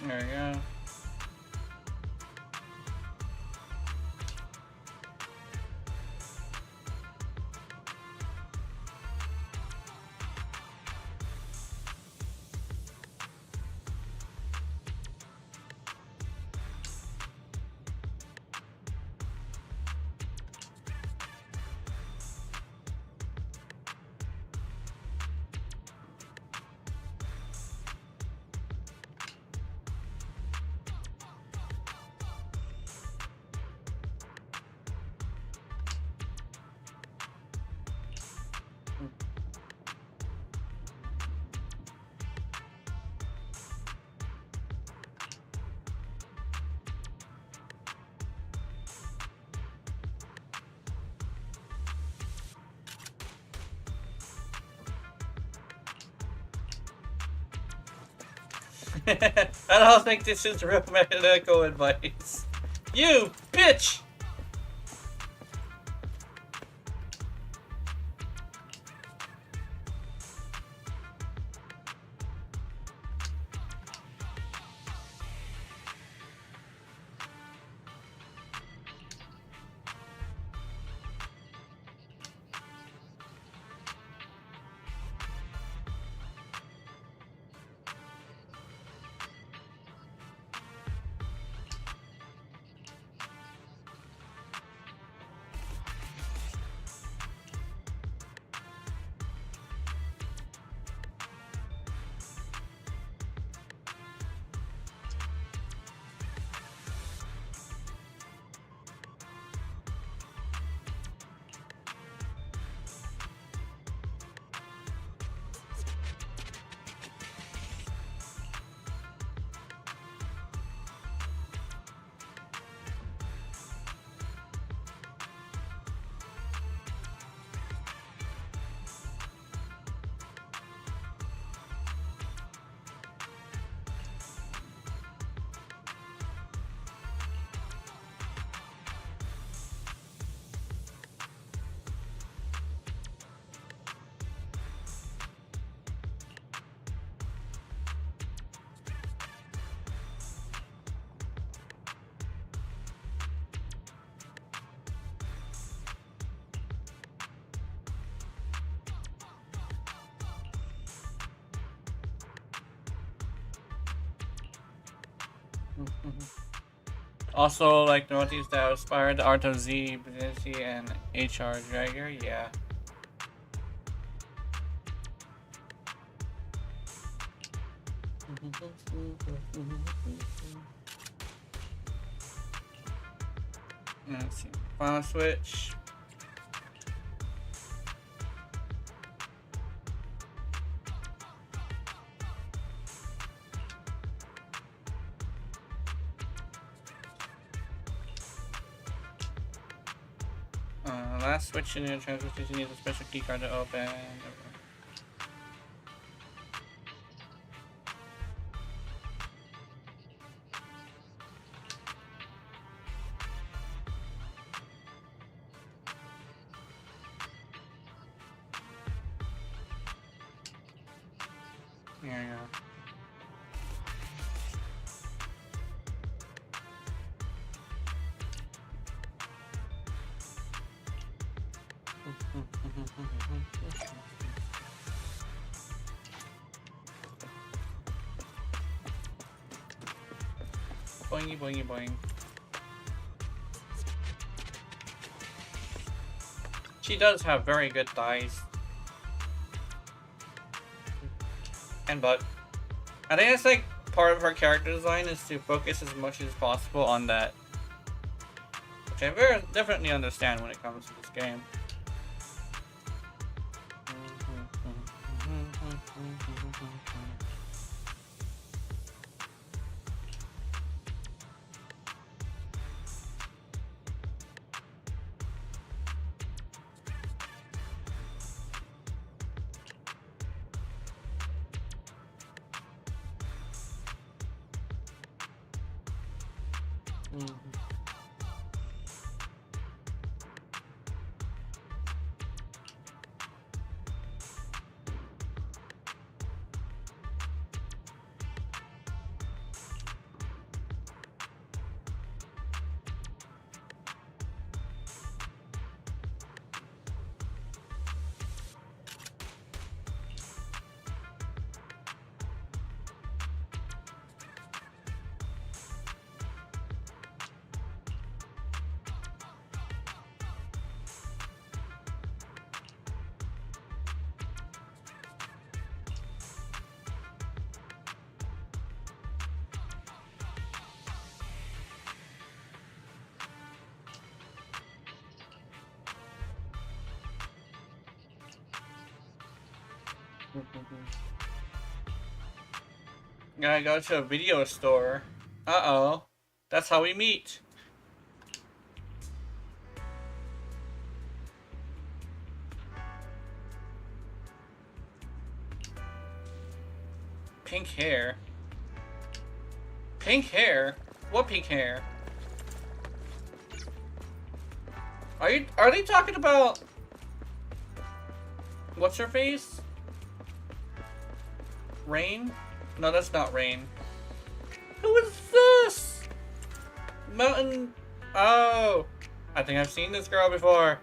There we go. I don't think this is real medical advice. You bitch! Also, like notice that inspired the art of Z, Benesi, and HR Dragger, yeah. Let's see. Final switch. Last switch in the transfer station needs a special key card to open. Yeah. Boingy, boingy, boing. She does have very good thighs. And butt. I think that's like part of her character design is to focus as much as possible on that. Which I very definitely understand when it comes to this game. Gotta go to a video store. Uh-oh. That's how we meet. Pink hair. Pink hair? What pink hair? Are they talking about what's her face? Rain? No, that's not Rain. Who is this? Mountain. Oh, I think I've seen this girl before.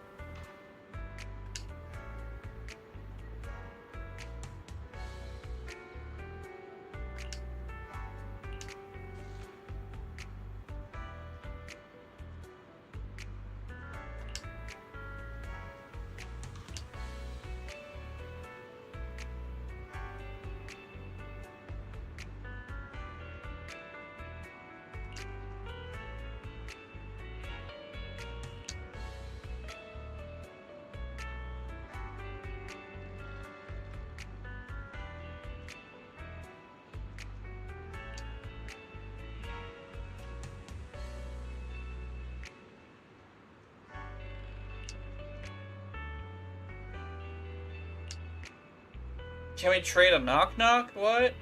Can we trade a knock-knock? What?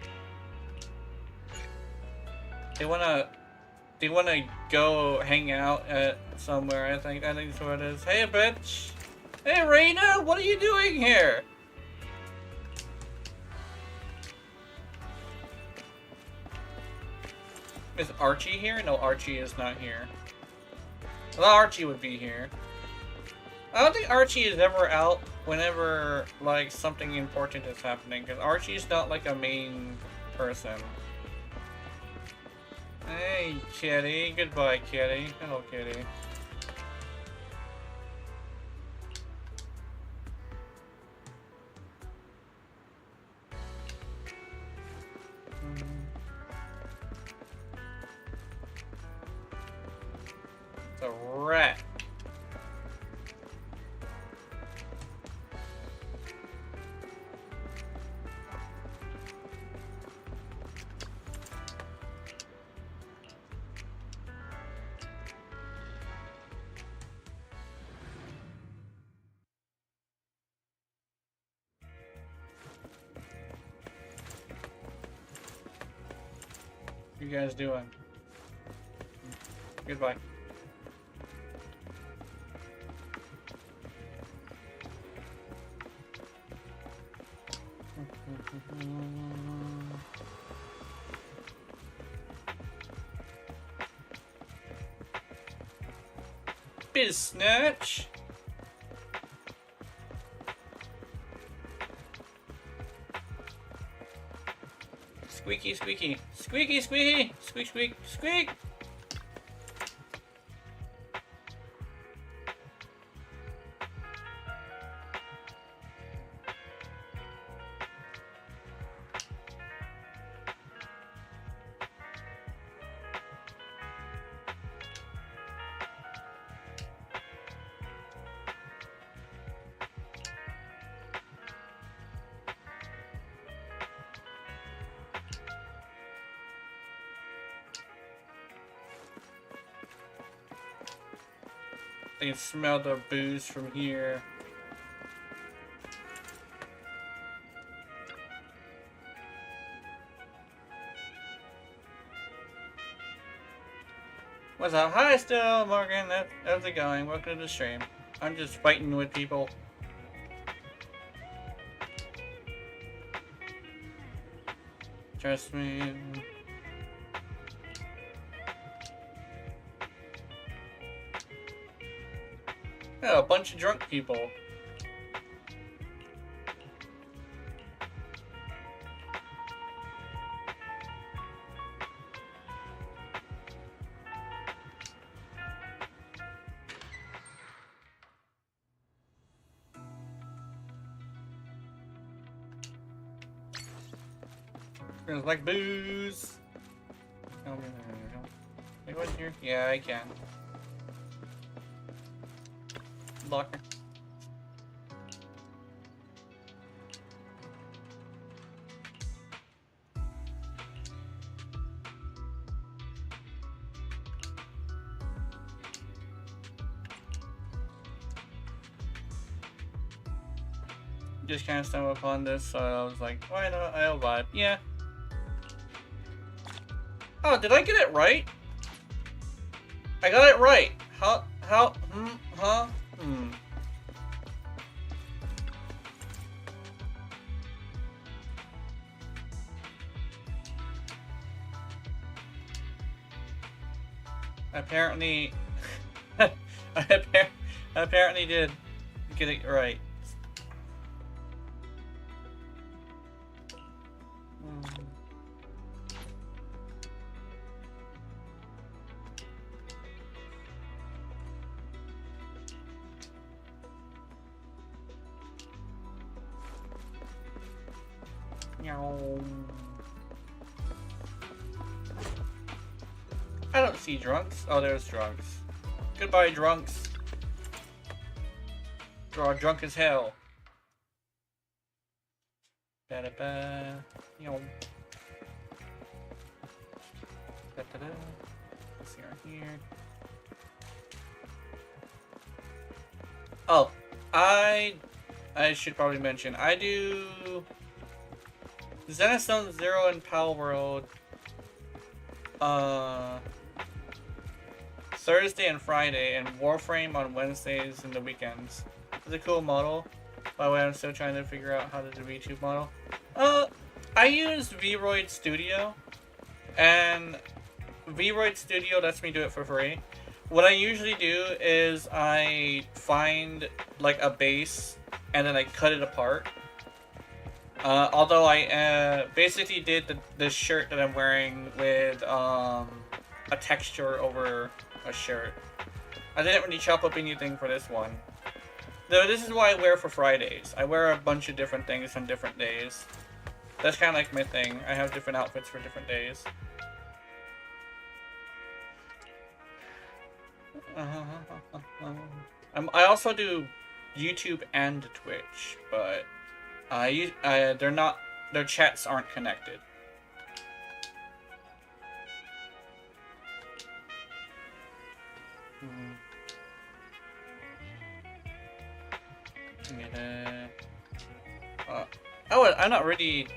They wanna go hang out at somewhere, I think that's what it is. Hey, bitch! Hey, Raina! What are you doing here? Is Archie here? No, Archie is not here. Well, Archie would be here. I don't think Archie is ever out whenever, like, something important is happening, because Archie's not, like, a main person. Hey, kitty. Goodbye, kitty. Hello, kitty. It's a rat. What you guys doing? Goodbye. Biznatch. Squeaky, squeaky, squeaky, squeaky, squeak, squeak, squeak. They can smell the booze from here. What's up? Hi, still Morgan. How's it going? Welcome to the stream. I'm just fighting with people. Trust me. Yeah, a bunch of drunk people. Smells like booze. Oh, can I go in here? Yeah, I can. Locker. Just kind of stumbled upon this, so I was like, why not? I'll vibe. Yeah. Oh, did I get it right? I got it right. Huh? Apparently, I apparently did get it right. I don't see drunks. Oh, there's drunks. Goodbye, drunks. You're all drunk as hell. Da-da-ba. Let's see right here. Oh, I should probably mention, I do Zenless Zero and Palworld Thursday and Friday, and Warframe on Wednesdays and the weekends. It's a cool model. By the way, I'm still trying to figure out how to do the VTube model. I use Vroid Studio, and Vroid Studio lets me do it for free. What I usually do is I find like a base and then I cut it apart. Although I basically did the shirt that I'm wearing with a texture over a shirt. I didn't really chop up anything for this one. Though this is what I wear for Fridays. I wear a bunch of different things on different days. That's kind of like my thing. I have different outfits for different days. I also do YouTube and Twitch, but they're not. Their chats aren't connected. I'm not really.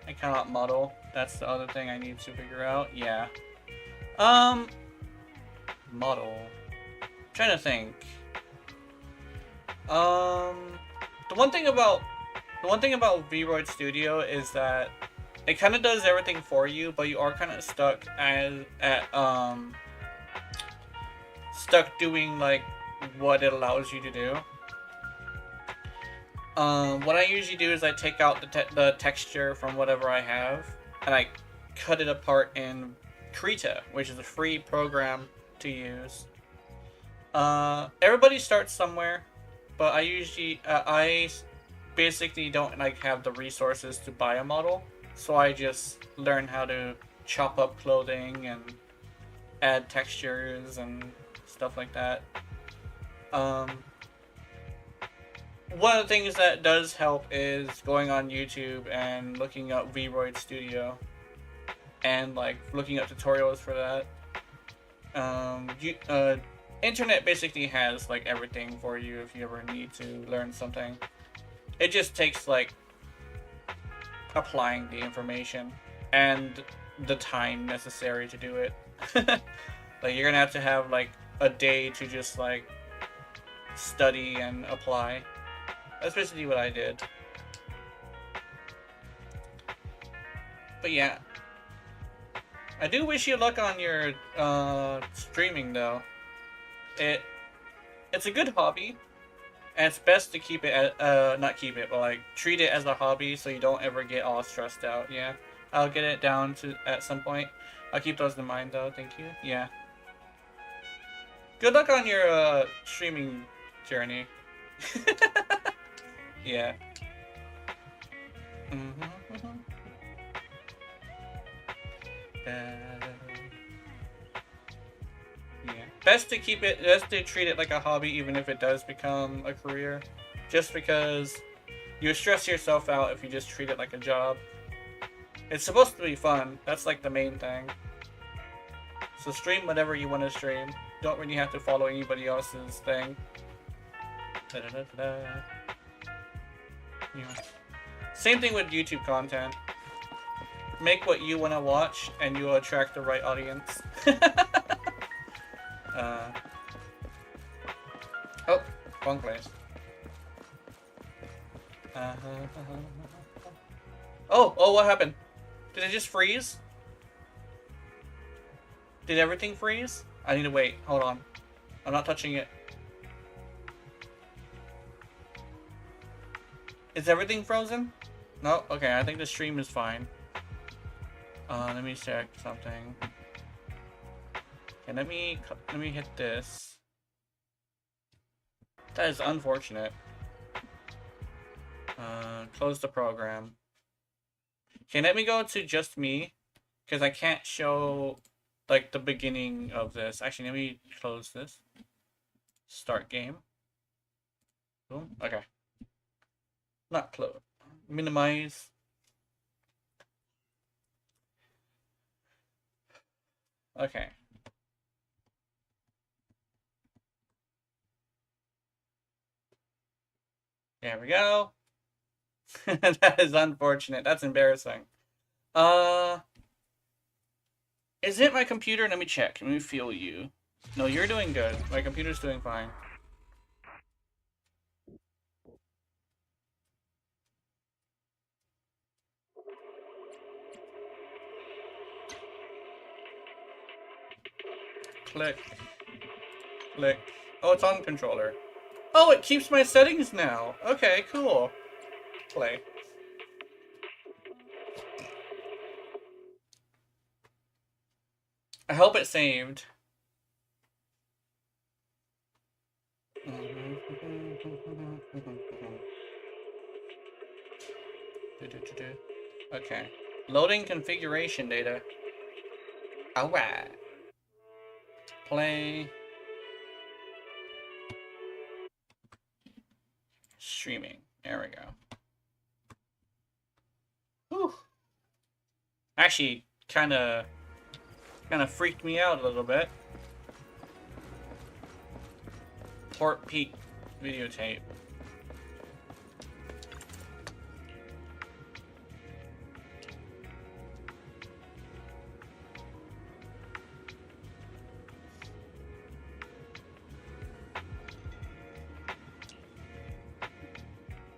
I cannot model. That's the other thing I need to figure out. Yeah. Model. I'm trying to think. The one thing about Vroid Studio is that it kind of does everything for you, but you are kind of stuck stuck doing like what it allows you to do. What I usually do is I take out the texture from whatever I have, and I cut it apart in Krita, which is a free program to use. Everybody starts somewhere, but I usually I basically don't like have the resources to buy a model, so I just learn how to chop up clothing and add textures and stuff like that. One of the things that does help is going on YouTube and looking up Vroid Studio and like looking up tutorials for that. Internet basically has like everything for you if you ever need to learn something. It just takes like applying the information and the time necessary to do it. Like you're gonna have like a day to just like study and apply. That's basically what I did. But yeah, I do wish you luck on your streaming though. It's a good hobby, and it's best to keep it not keep it, but like treat it as a hobby so you don't ever get all stressed out. Yeah, I'll get it down to at some point. I'll keep those in mind though. Thank you. Yeah. Good luck on your streaming journey. Yeah. Yeah. Best to treat it like a hobby, even if it does become a career. Just because you stress yourself out if you just treat it like a job. It's supposed to be fun. That's like the main thing. So stream whatever you want to stream. Don't really have to follow anybody else's thing. Yeah. Same thing with YouTube content. Make what you want to watch and you'll attract the right audience. Oh, wrong place. Oh, what happened? Did it just freeze? Did everything freeze? I need to wait. Hold on. I'm not touching it. Is everything frozen? No? Okay, I think the stream is fine. Let me check something. Okay, let me hit this. That is unfortunate. Close the program. Okay, let me go to just me, because I can't show like the beginning of this. Actually, let me close this. Start game. Boom. Okay. Not close. Minimize. Okay. There we go. That is unfortunate. That's embarrassing. Is it my computer? Let me check. Let me feel you. No, you're doing good. My computer's doing fine. Click. Click. Oh, it's on controller. Oh, it keeps my settings now. Okay, cool. Play. I hope it saved. Okay. Loading configuration data. Alright. Play. Streaming. There we go. Whew. Actually, kind of freaked me out a little bit. Port Peak videotape.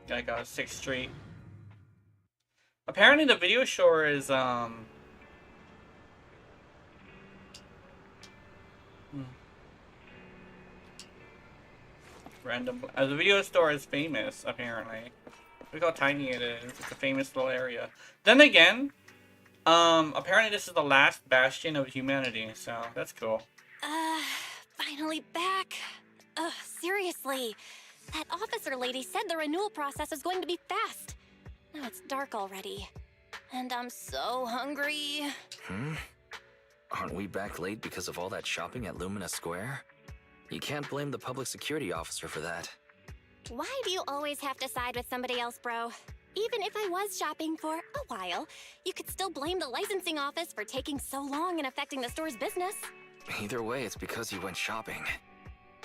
Gotta go 6th Street. Apparently the video store is, random. The video store is famous, apparently. Look how tiny it is. It's a famous little area. Then again, apparently this is the last bastion of humanity, so that's cool. Finally back. Ugh, seriously. That officer lady said the renewal process is going to be fast. Now it's dark already. And I'm so hungry. Aren't we back late because of all that shopping at Lumina Square? You can't blame the public security officer for that. Why do you always have to side with somebody else, bro? Even if I was shopping for a while, you could still blame the licensing office for taking so long and affecting the store's business. Either way, it's because you went shopping.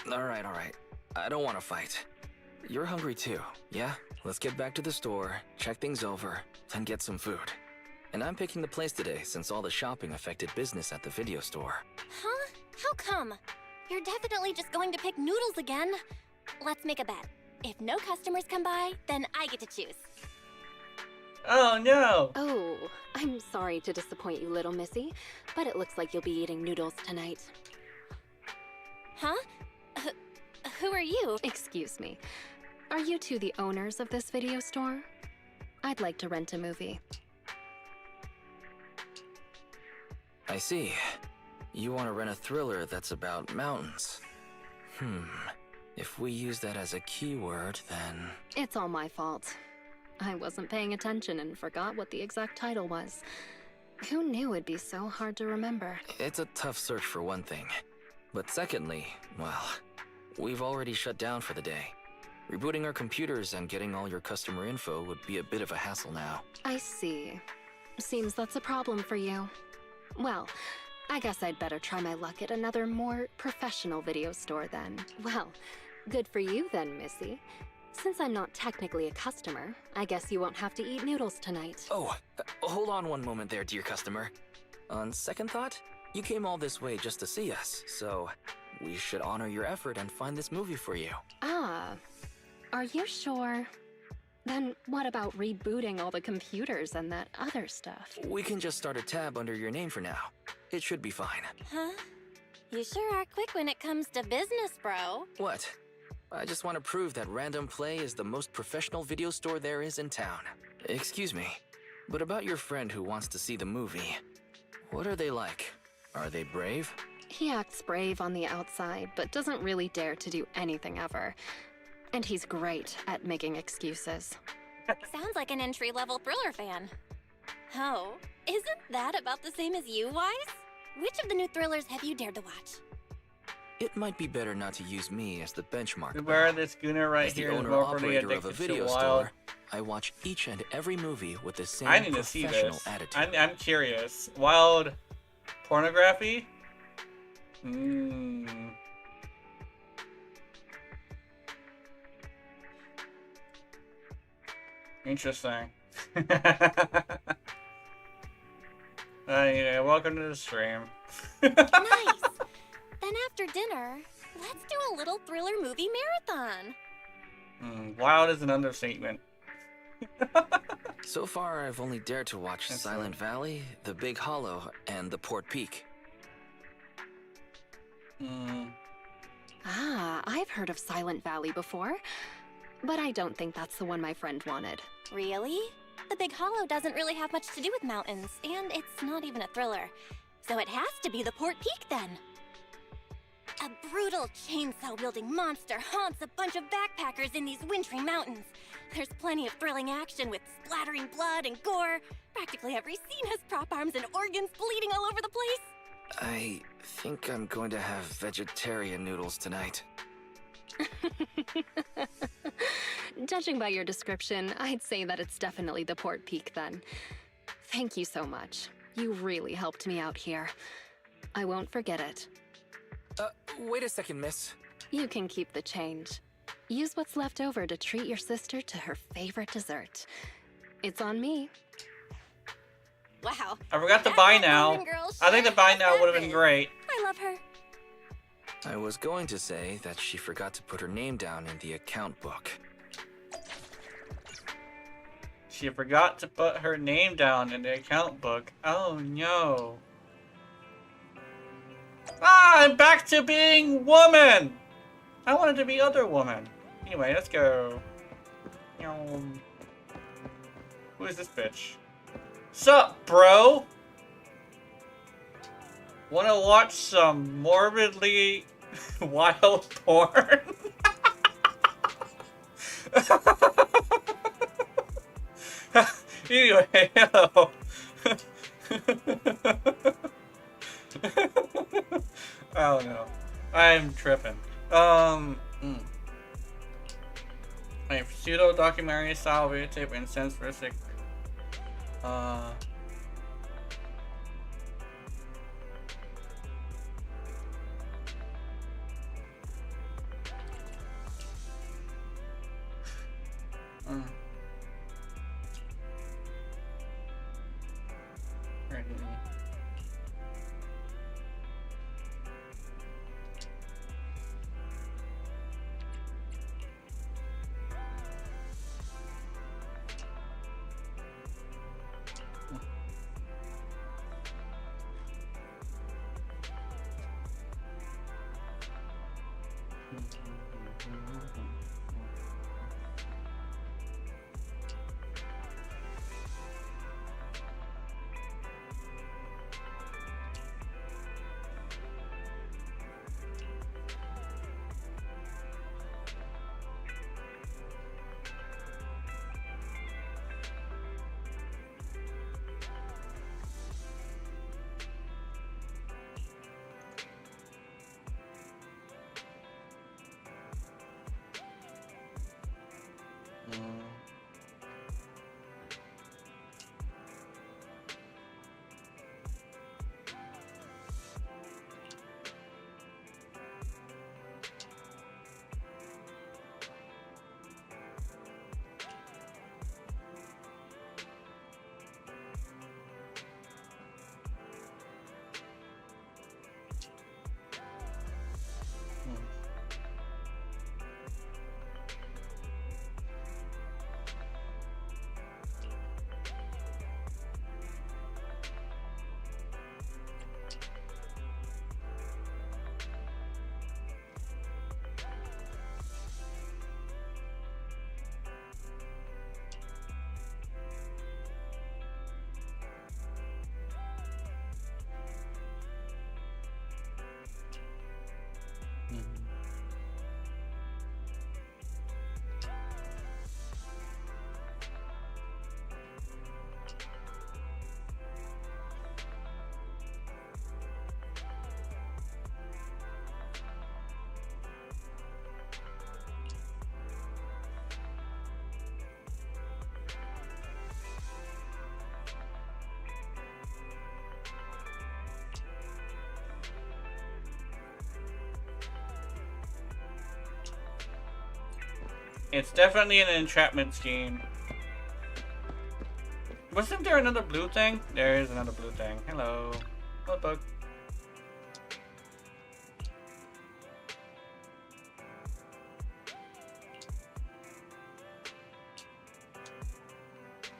Alright. I don't want to fight. You're hungry too, yeah? Let's get back to the store, check things over, then get some food. And I'm picking the place today since all the shopping affected business at the video store. Huh? How come? You're definitely just going to pick noodles again. Let's make a bet. If no customers come by, then I get to choose. Oh no! Oh, I'm sorry to disappoint you, little missy, but it looks like you'll be eating noodles tonight. Huh? Who are you? Excuse me. Are you two the owners of this video store? I'd like to rent a movie. I see. You want to rent a thriller that's about mountains. If we use that as a keyword, then... It's all my fault. I wasn't paying attention and forgot what the exact title was. Who knew it'd be so hard to remember? It's a tough search for one thing. But secondly, well, we've already shut down for the day. Rebooting our computers and getting all your customer info would be a bit of a hassle now. I see. Seems that's a problem for you. Well, I guess I'd better try my luck at another more professional video store then. Well, good for you then, Missy. Since I'm not technically a customer, I guess you won't have to eat noodles tonight. Oh, hold on one moment there, dear customer. On second thought, you came all this way just to see us, so we should honor your effort and find this movie for you. Ah, are you sure? Then what about rebooting all the computers and that other stuff? We can just start a tab under your name for now. It should be fine. Huh? You sure are quick when it comes to business, bro. What? I just want to prove that Random Play is the most professional video store there is in town. Excuse me, but about your friend who wants to see the movie, what are they like? Are they brave? He acts brave on the outside, but doesn't really dare to do anything ever. And he's great at making excuses. Sounds like an entry-level thriller fan. Oh, isn't that about the same as you, Wise? Which of the new thrillers have you dared to watch? It might be better not to use me as the benchmark. Where this schooner right as here the is owner-operator of a addicted video to Wild. store, I watch each and every movie with the same I need to see professional this. attitude. I'm curious. Wild pornography? Interesting. Yeah, welcome to the stream. Nice! Then after dinner, let's do a little thriller movie marathon. Wild is an understatement. So far, I've only dared to watch Silent Valley, The Big Hollow, and The Port Peak. Ah, I've heard of Silent Valley before, but I don't think that's the one my friend wanted. Really? The Big Hollow doesn't really have much to do with mountains, and it's not even a thriller. So it has to be the Port Peak then. A brutal chainsaw-wielding monster haunts a bunch of backpackers in these wintry mountains. There's plenty of thrilling action with splattering blood and gore. Practically every scene has prop arms and organs bleeding all over the place. I think I'm going to have vegetarian noodles tonight. Judging by your description, I'd say that it's definitely the Port Peak then. Thank you so much. You really helped me out here. I won't forget it. Wait a second, miss. You can keep the change. Use what's left over to treat your sister to her favorite dessert. It's on me. Wow. I forgot to buy now. I think the buy now would have been great. I love her. I was going to say that she forgot to put her name down in the account book. She forgot to put her name down in the account book. Oh no. Ah, I'm back to being woman! I wanted to be other woman. Anyway, let's go. Who is this bitch? Sup, bro? Wanna watch some morbidly wild porn? Anyway, hello. I don't know. I'm tripping. A pseudo documentary style videotape and sense for a sick. It's definitely an entrapment scheme. Wasn't there another blue thing? There is another blue thing. Hello. Notebook.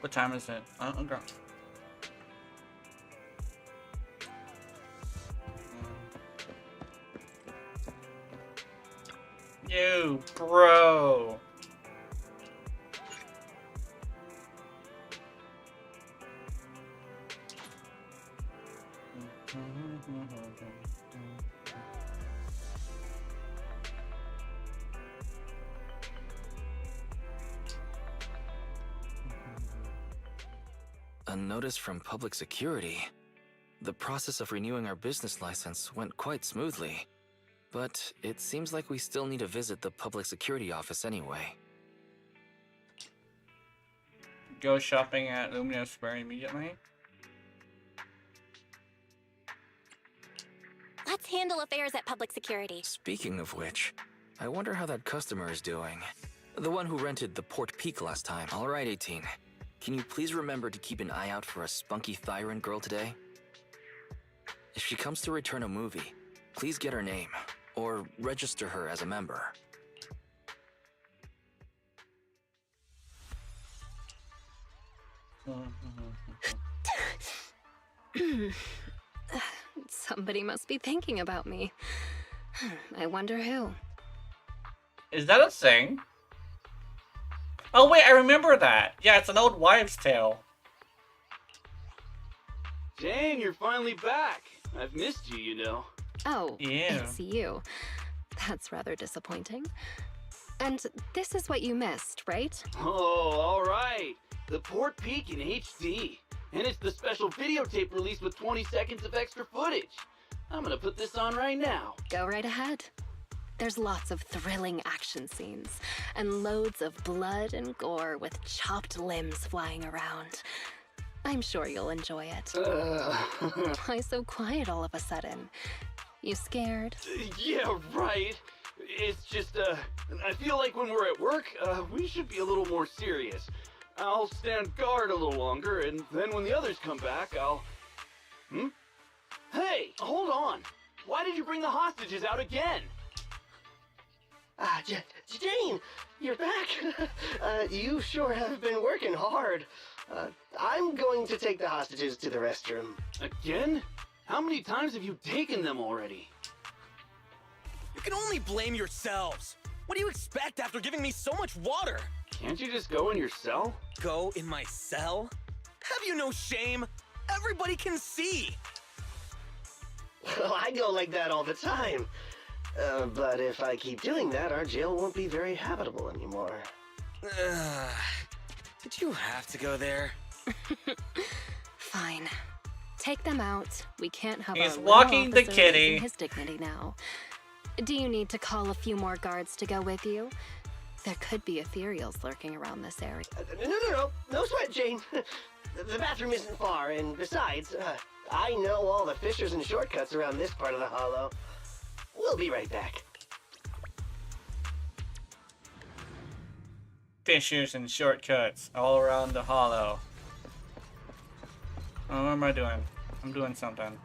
What time is it? Oh, girl. You, bro. A notice from public security. The process of renewing our business license went quite smoothly, but it seems like we still need to visit the public security office anyway. Go shopping at Lumina Square immediately. Let's handle affairs at public security. Speaking of which, I wonder how that customer is doing. The one who rented the Port Peak last time. All right, 18. Can you please remember to keep an eye out for a spunky Thyran girl today? If she comes to return a movie, please get her name, or register her as a member. Somebody must be thinking about me. I wonder who. Is that a thing? Oh wait, I remember that. Yeah, it's an old wives' tale. Jane, you're finally back. I've missed you, you know. Oh, yeah. It's you. That's rather disappointing. And this is what you missed, right? Oh, all right. The Port Peak in HD. And it's the special videotape release with 20 seconds of extra footage. I'm gonna put this on right now. Go right ahead. There's lots of thrilling action scenes, and loads of blood and gore with chopped limbs flying around. I'm sure you'll enjoy it. Why so quiet all of a sudden? You scared? Yeah, right. It's just, I feel like when we're at work, we should be a little more serious. I'll stand guard a little longer, and then when the others come back, I'll... Hey, hold on. Why did you bring the hostages out again? Jane, you're back. You sure have been working hard. I'm going to take the hostages to the restroom. Again? How many times have you taken them already? You can only blame yourselves. What do you expect after giving me so much water? Can't you just go in your cell? Go in my cell? Have you no shame? Everybody can see. Well, I go like that all the time. But if I keep doing that, our jail won't be very habitable anymore. Did you have to go there? Fine. Take them out. We can't have He's our walking the officer kitty. losing his dignity now. Do you need to call a few more guards to go with you? There could be ethereals lurking around this area. No sweat, Jane. The bathroom isn't far, and besides, I know all the fissures and shortcuts around this part of the hollow. We'll be right back. Fissures and shortcuts all around the hollow. Oh, what am I doing? I'm doing something.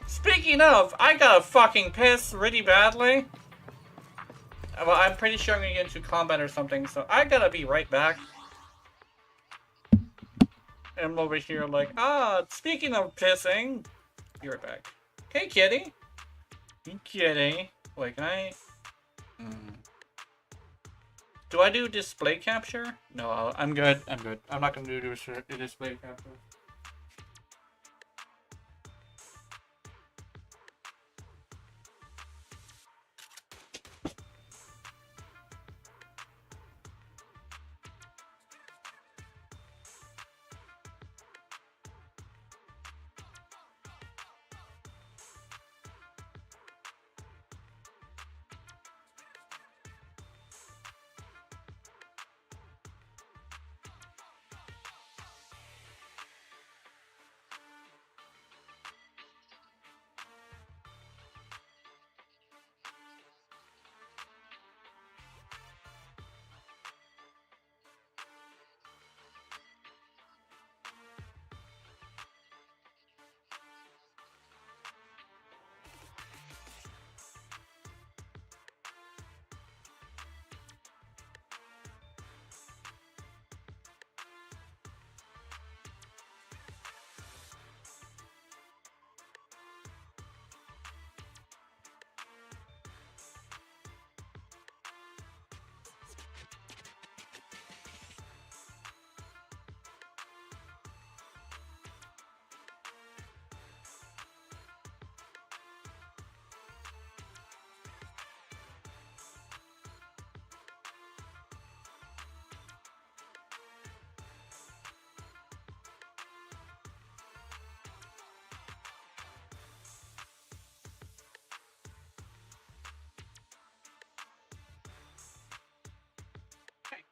Speaking of, I got fucking pissed really badly. Well, I'm pretty sure I'm gonna get into combat or something, so I gotta be right back. I'm over here like, speaking of pissing. Be right back. Hey, kitty. Hey, kitty. Wait, can I... Do I do display capture? No, I'm good. I'm good. I'm not gonna do display capture.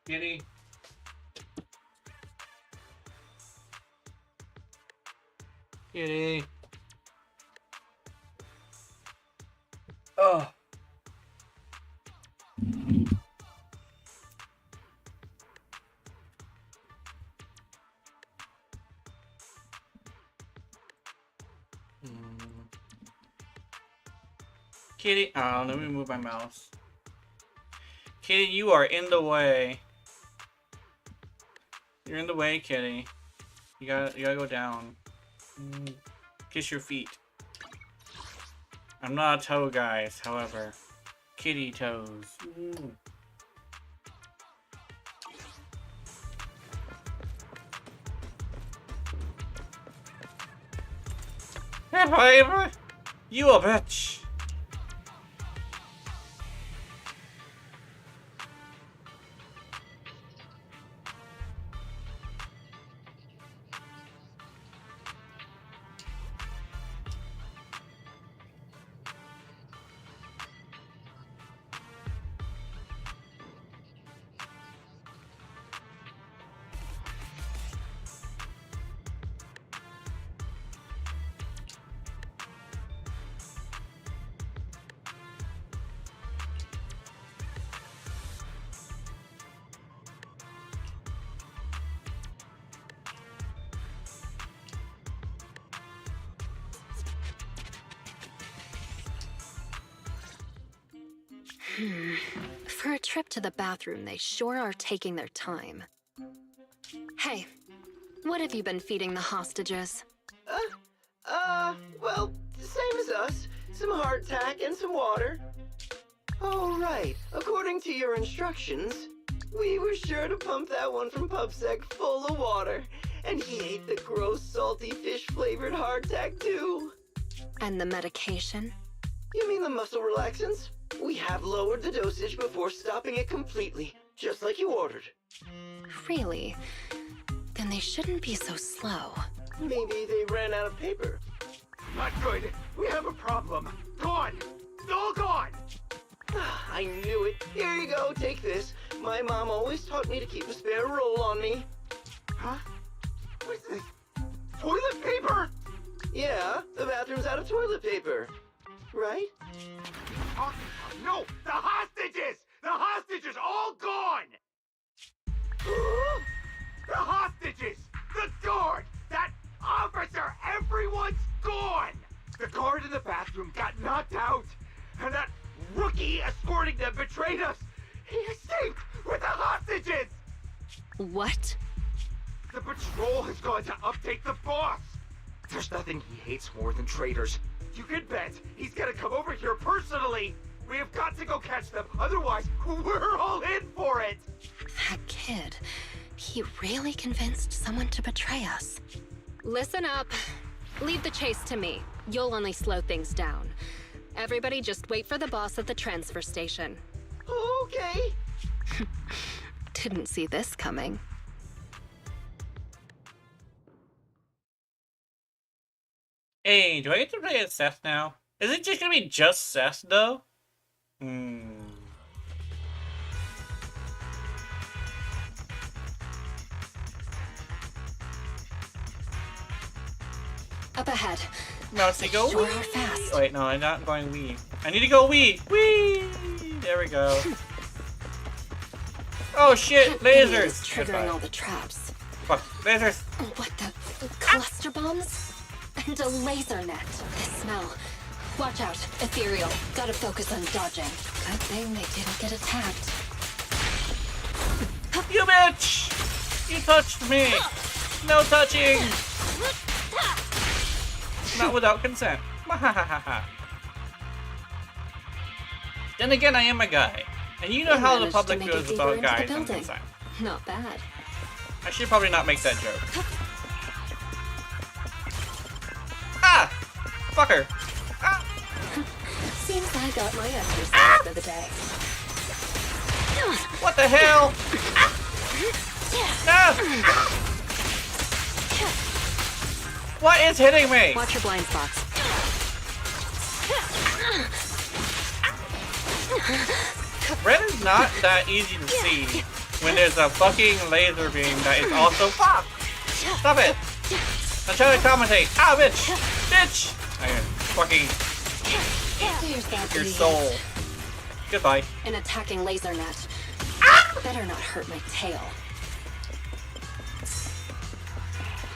Kitty. Kitty. Oh. Kitty, let me move my mouse. Kitty, you are in the way. You're in the way, kitty. You gotta go down. Kiss your feet. I'm not a toe, guys. However, kitty toes. Hey, baby! You a bitch! For a trip to the bathroom, they sure are taking their time. Hey, what have you been feeding the hostages? Well, same as us. Some hardtack and some water. Oh, right. According to your instructions, we were sure to pump that one from PubSec full of water. And he ate the gross, salty, fish-flavored hardtack, too. And the medication? You mean the muscle relaxants? We have lowered the dosage before stopping it completely, just like you ordered. Really? Then they shouldn't be so slow. Maybe they ran out of paper. Not good. We have a problem. Gone. All gone. I knew it. Here you go, take this. My mom always taught me to keep a spare roll on me. Huh? What's this? Toilet paper? Yeah, the bathroom's out of toilet paper. Right? No! The hostages! The hostages all gone! The hostages! The guard! That officer! Everyone's gone! The guard in the bathroom got knocked out, and that rookie escorting them betrayed us! He escaped with the hostages! What? The patrol has gone to update the boss! There's nothing he hates more than traitors. You can bet he's gonna come over here personally! We have got to go catch them, otherwise we're all in for it! That kid, he really convinced someone to betray us. Listen up. Leave the chase to me. You'll only slow things down. Everybody just wait for the boss at the transfer station. Okay. Didn't see this coming. Hey, do I get to play as Seth now? Is it just gonna be just Seth, though? Up ahead. No, so go Sure wee. are fast. Wait, no, I'm not going wee. I need to go wee. Wee! There we go. Oh shit, lasers! It's triggering all the traps. Fuck, lasers! What the? Cluster bombs? And a laser net. This smell. Watch out. Ethereal. Gotta focus on dodging. Good thing they didn't get attacked. You bitch! You touched me! No touching! Not without consent. Then again, I am a guy. And you know how the public feels about guys and consent. Not bad. I should probably not make that joke. Ah! Fucker! Ah! Seems I got my exercise for the day. What the hell? No! What is hitting me? Watch your blind spots. Red is not that easy to see when there's a fucking laser beam that is also fuck. Stop it! I'm trying to commentate. Ah, bitch! Bitch! I fucking There's that your idiot. soul. Goodbye. An attacking laser net. Better not hurt my tail.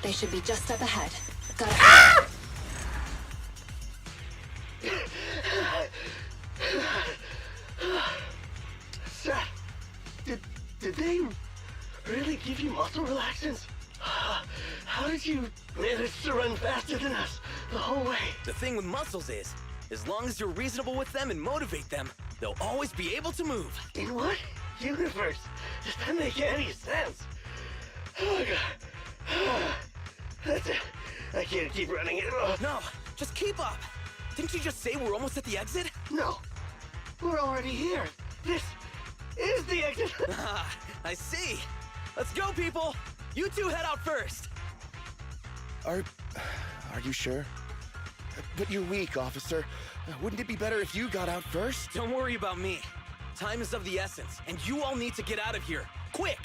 They should be just up ahead. Gotta. Seth, did they really give you muscle some relaxants. How did you manage to run faster than us the whole way? The thing with muscles is, as long as you're reasonable with them and motivate them, they'll always be able to move. In what universe does that make any sense? Oh god. That's it. I can't keep running it. No, just keep up. Didn't you just say we're almost at the exit? No. We're already here. This is the exit. I see. Let's go, people. You two head out first. Are you sure? But you're weak, officer. Wouldn't it be better if you got out first? Don't worry about me. Time is of the essence, and you all need to get out of here. Quick!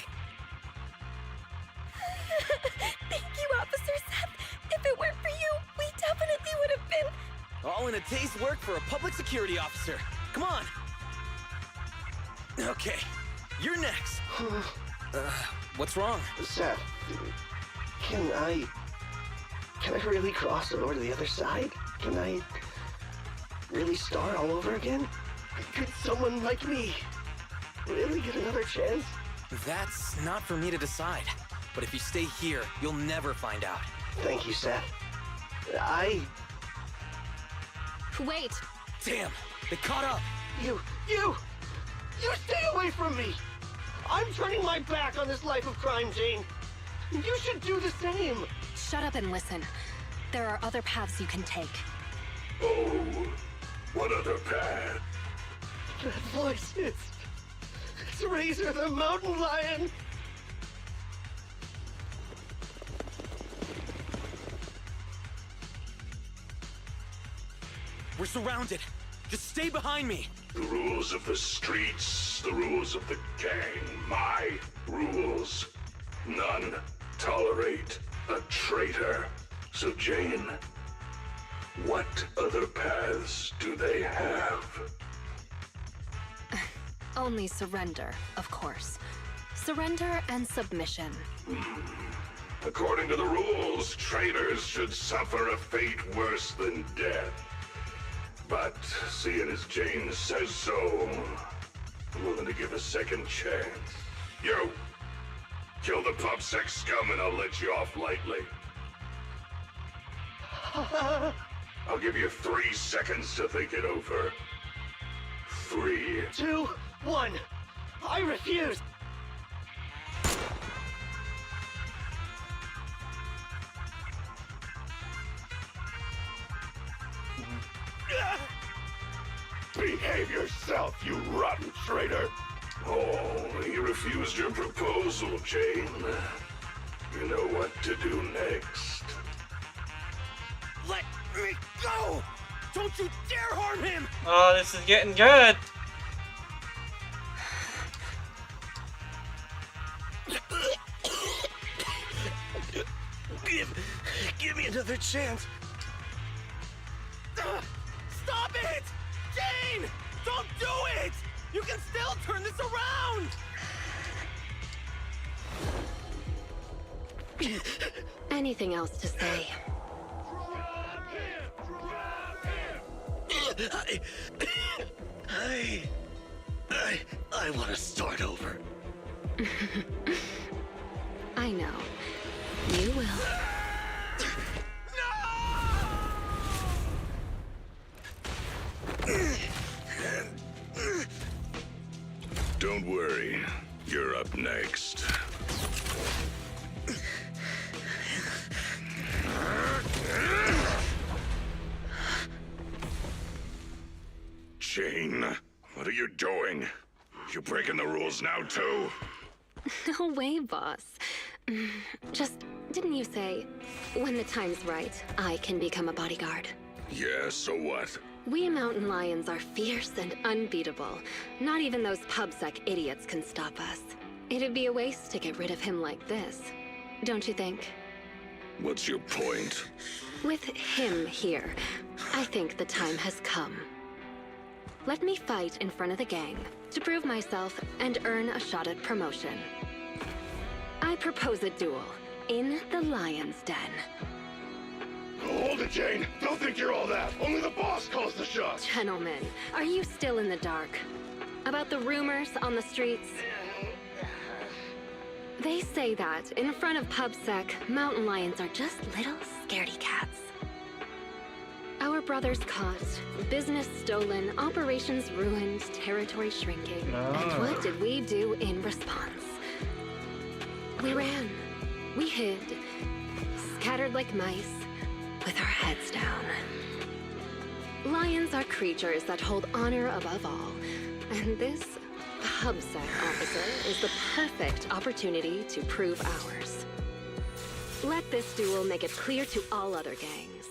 Thank you, Officer Seth. If it weren't for you, we definitely would have been... All in a day's work for a public security officer. Come on. Okay, you're next. What's wrong? Seth, can I really cross over to the other side? Can I really start all over again? Could someone like me really get another chance? That's not for me to decide. But if you stay here, you'll never find out. Thank you, Seth. Wait! Damn, they caught up! You stay away from me! I'm turning my back on this life of crime, Jane. You should do the same. Shut up and listen. There are other paths you can take. Oh, what other path? That voice, it's Razor the Mountain Lion. We're surrounded. Just stay behind me. The rules of the streets, the rules of the gang, my rules. None tolerate a traitor. So Jane, what other paths do they have? Only surrender, of course. Surrender and submission. According to the rules, traitors should suffer a fate worse than death. But seeing as Jane says so, I'm willing to give a second chance. You! Kill the PubSec scum and I'll let you off lightly. I'll give you 3 seconds to think it over. 3, 2, 1. I refuse. Behave yourself, you rotten traitor! Oh, you refused your proposal, Jane. You know what to do next. Let me go! Don't you dare harm him! Oh, this is getting good. Give me another chance. Stop it! Jane! Don't do it! You can still turn this around! Anything else to say? I want to start over. I know. You will. Don't worry, you're up next. Jane, what are you doing? You breaking the rules now, too? No way, boss. Just, didn't you say, when the time's right, I can become a bodyguard? Yeah, so what? We mountain lions are fierce and unbeatable. Not even those PubSec idiots can stop us. It'd be a waste to get rid of him like this, don't you think? What's your point? With him here, I think the time has come. Let me fight in front of the gang to prove myself and earn a shot at promotion. I propose a duel in the Lion's Den. Hold it, Jane! Don't think you're all that! Only the boss calls the shots! Gentlemen, are you still in the dark? About the rumors on the streets? They say that in front of PubSec, mountain lions are just little scaredy cats. Our brothers caught, business stolen, operations ruined, territory shrinking. And what did we do in response? We ran. We hid. Scattered like mice, with our heads down. Lions are creatures that hold honor above all. And this PubSec officer is the perfect opportunity to prove ours. Let this duel make it clear to all other gangs.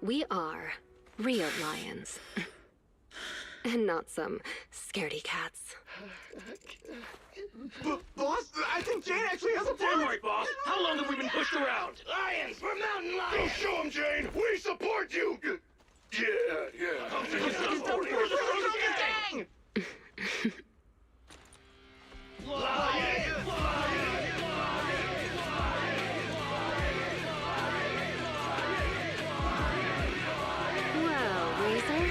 We are real lions. And not some scaredy cats. Boss, I think Jane actually has a point. Damn right, boss. How long have we been pushed around? Lions, we're mountain lions. Go show them, Jane. We support you. Yeah. Well, Razor,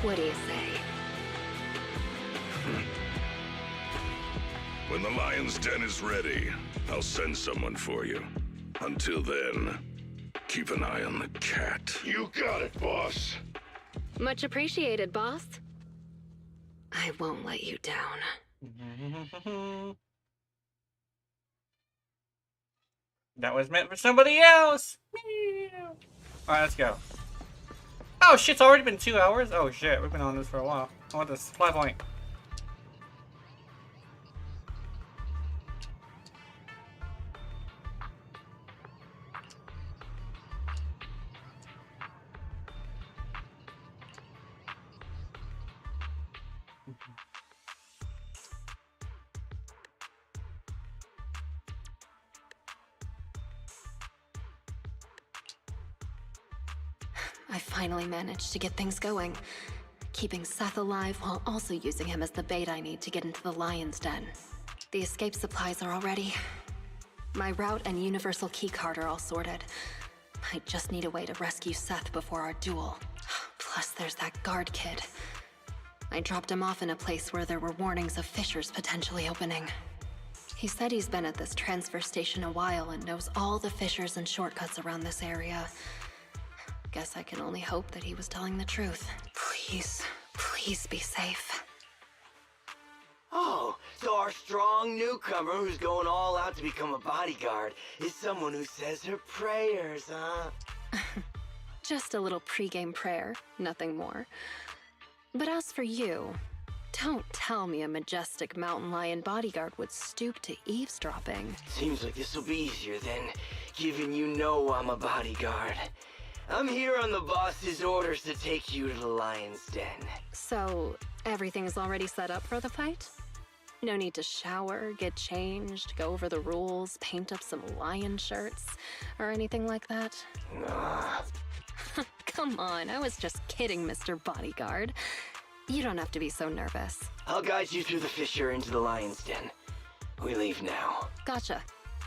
what do you say? When the lion's den is ready, I'll send someone for you. Until then, keep an eye on the cat. You got it, boss. Much appreciated, boss. I won't let you down. That was meant for somebody else. Alright, let's go. Oh shit, it's already been 2 hours? Oh shit, we've been on this for a while. I want the supply point. I finally managed to get things going, keeping Seth alive while also using him as the bait I need to get into the lion's den. The escape supplies are all ready. My route and universal keycard are all sorted. I just need a way to rescue Seth before our duel. Plus, there's that guard kid. I dropped him off in a place where there were warnings of fissures potentially opening. He said he's been at this transfer station a while and knows all the fissures and shortcuts around this area. Guess I can only hope that he was telling the truth. Please be safe. Oh, so our strong newcomer who's going all out to become a bodyguard is someone who says her prayers, huh? Just a little pregame prayer, nothing more. But as for you, don't tell me a majestic mountain lion bodyguard would stoop to eavesdropping. Seems like this will be easier then, given you know I'm a bodyguard. I'm here on the boss's orders to take you to the lion's den. So, everything's already set up for the fight? No need to shower, get changed, go over the rules, paint up some lion shirts, or anything like that? Nah. Come on, I was just kidding, Mr. Bodyguard. You don't have to be so nervous. I'll guide you through the fissure into the lion's den. We leave now. Gotcha.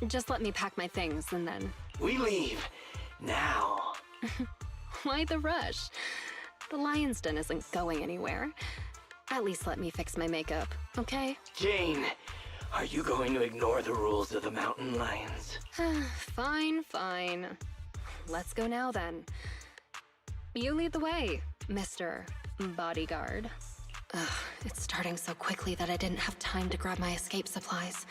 Just let me pack my things and then... We leave now. Why the rush? The lion's den isn't going anywhere. At least let me fix my makeup, okay? Jane, are you going to ignore the rules of the mountain lions? Fine. Let's go now then. You lead the way, Mr. Bodyguard. Ugh, it's starting so quickly that I didn't have time to grab my escape supplies.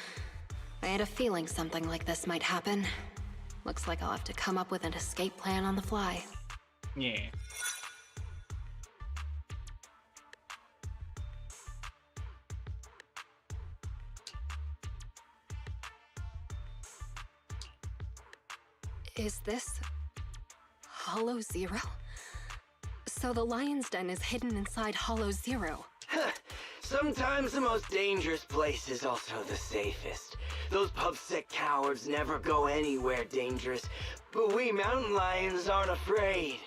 I had a feeling something like this might happen. Looks like I'll have to come up with an escape plan on the fly. Yeah. Is this Hollow Zero? So the lion's den is hidden inside Hollow Zero. Sometimes the most dangerous place is also the safest. Those PubSec cowards never go anywhere dangerous, but we mountain lions aren't afraid.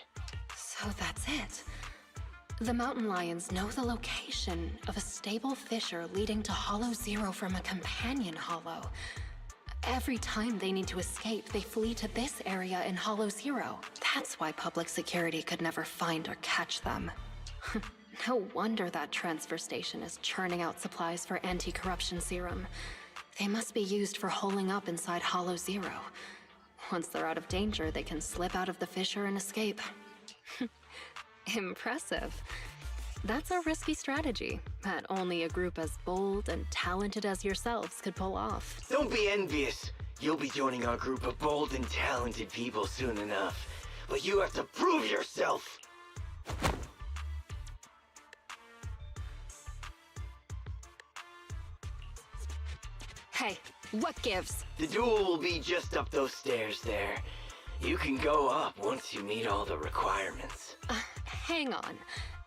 So that's it. The mountain lions know the location of a stable fissure leading to Hollow Zero from a companion hollow. Every time they need to escape, they flee to this area in Hollow Zero. That's why public security could never find or catch them. No wonder that transfer station is churning out supplies for anti-corruption serum. They must be used for holing up inside Hollow Zero. Once they're out of danger, they can slip out of the fissure and escape. Impressive. That's a risky strategy that only a group as bold and talented as yourselves could pull off. Don't be envious. You'll be joining our group of bold and talented people soon enough. But you have to prove yourself! Hey, what gives? The duel will be just up those stairs there. You can go up once you meet all the requirements. Hang on.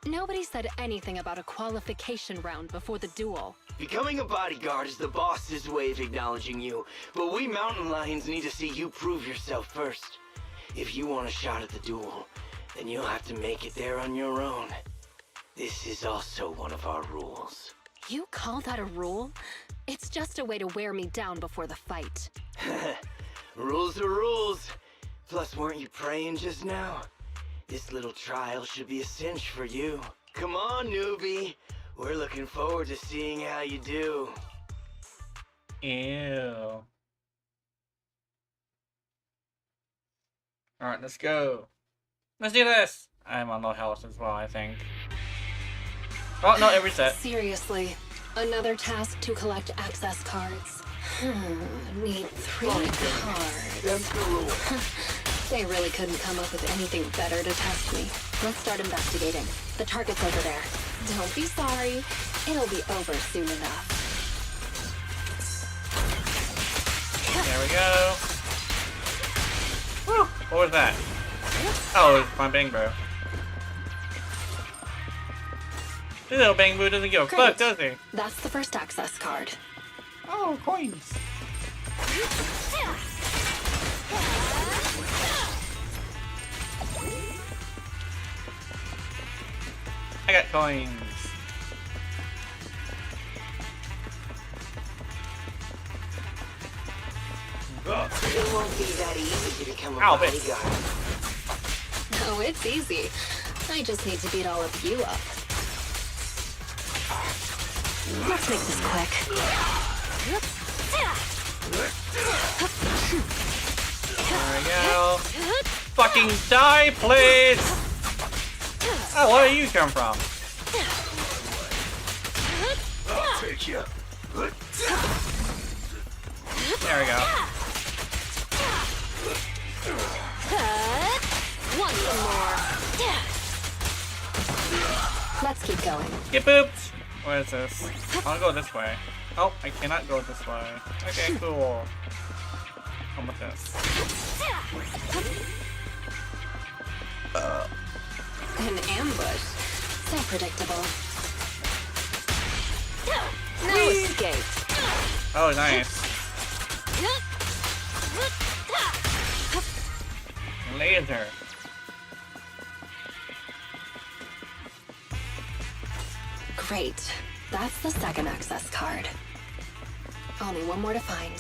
Nobody said anything about a qualification round before the duel. Becoming a bodyguard is the boss's way of acknowledging you, but we mountain lions need to see you prove yourself first. If you want a shot at the duel, then you'll have to make it there on your own. This is also one of our rules. You call that a rule? It's just a way to wear me down before the fight. Rules are rules. Plus, weren't you praying just now? This little trial should be a cinch for you. Come on, newbie. We're looking forward to seeing how you do. Ew. Alright, let's go. Let's do this! I'm on low health as well, I think. Oh, no, it reset. Seriously, another task to collect access cards. Need 3 cards. That's the rule. They really couldn't come up with anything better to test me. Let's start investigating. The target's over there. Don't be sorry. It'll be over soon enough. There we go. Woo! What was that? Oh, it's my Bang Bro. This little Bang Boo doesn't give a fuck, does he? That's the first access card. Oh, coins. I got coins. It won't be that easy to become a Ow, bodyguard. Oh, it's easy. I just need to beat all of you up. Let's make this quick. There we go. Fucking die, please! Oh, where do you come from? I'll take you. There we go. Want some more? Let's keep going. Get booped! What is this? I'll go this way. Oh, I cannot go this way. Okay, cool. Come with this. An ambush. So predictable. No escape. Oh, nice. Laser. Great. That's the second access card. Only one more to find.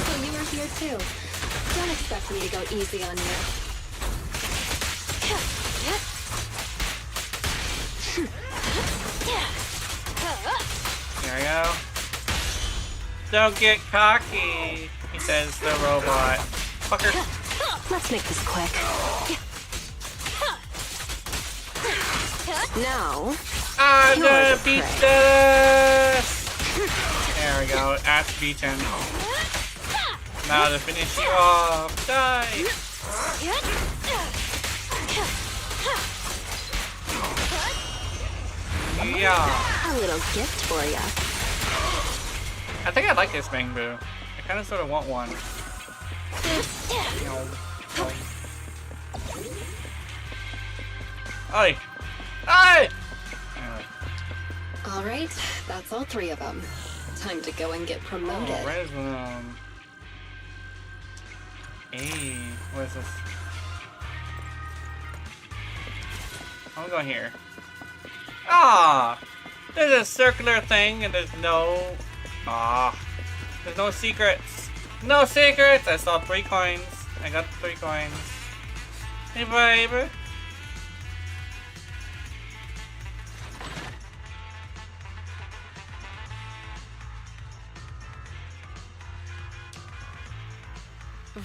So you were here too. Don't expect me to go easy on you. There we go. Don't get cocky, he says the robot. Fucker. Let's make this quick. Now, I'm you're gonna the beat prey. this! There we go, ass beaten. Now to finish you off. Die! Yeah. A little gift for ya. I think I like this Bang Boo. I kinda sorta want one. Oi! Oi! Anyway. All right, that's all 3 of them. Time to go and get promoted. Oh, res room. Hey, what is this? I'm going here. Ah! There's a circular thing and there's no... Ah. There's no secrets. No secrets! I saw 3 coins. I got 3 coins. Hey, baby.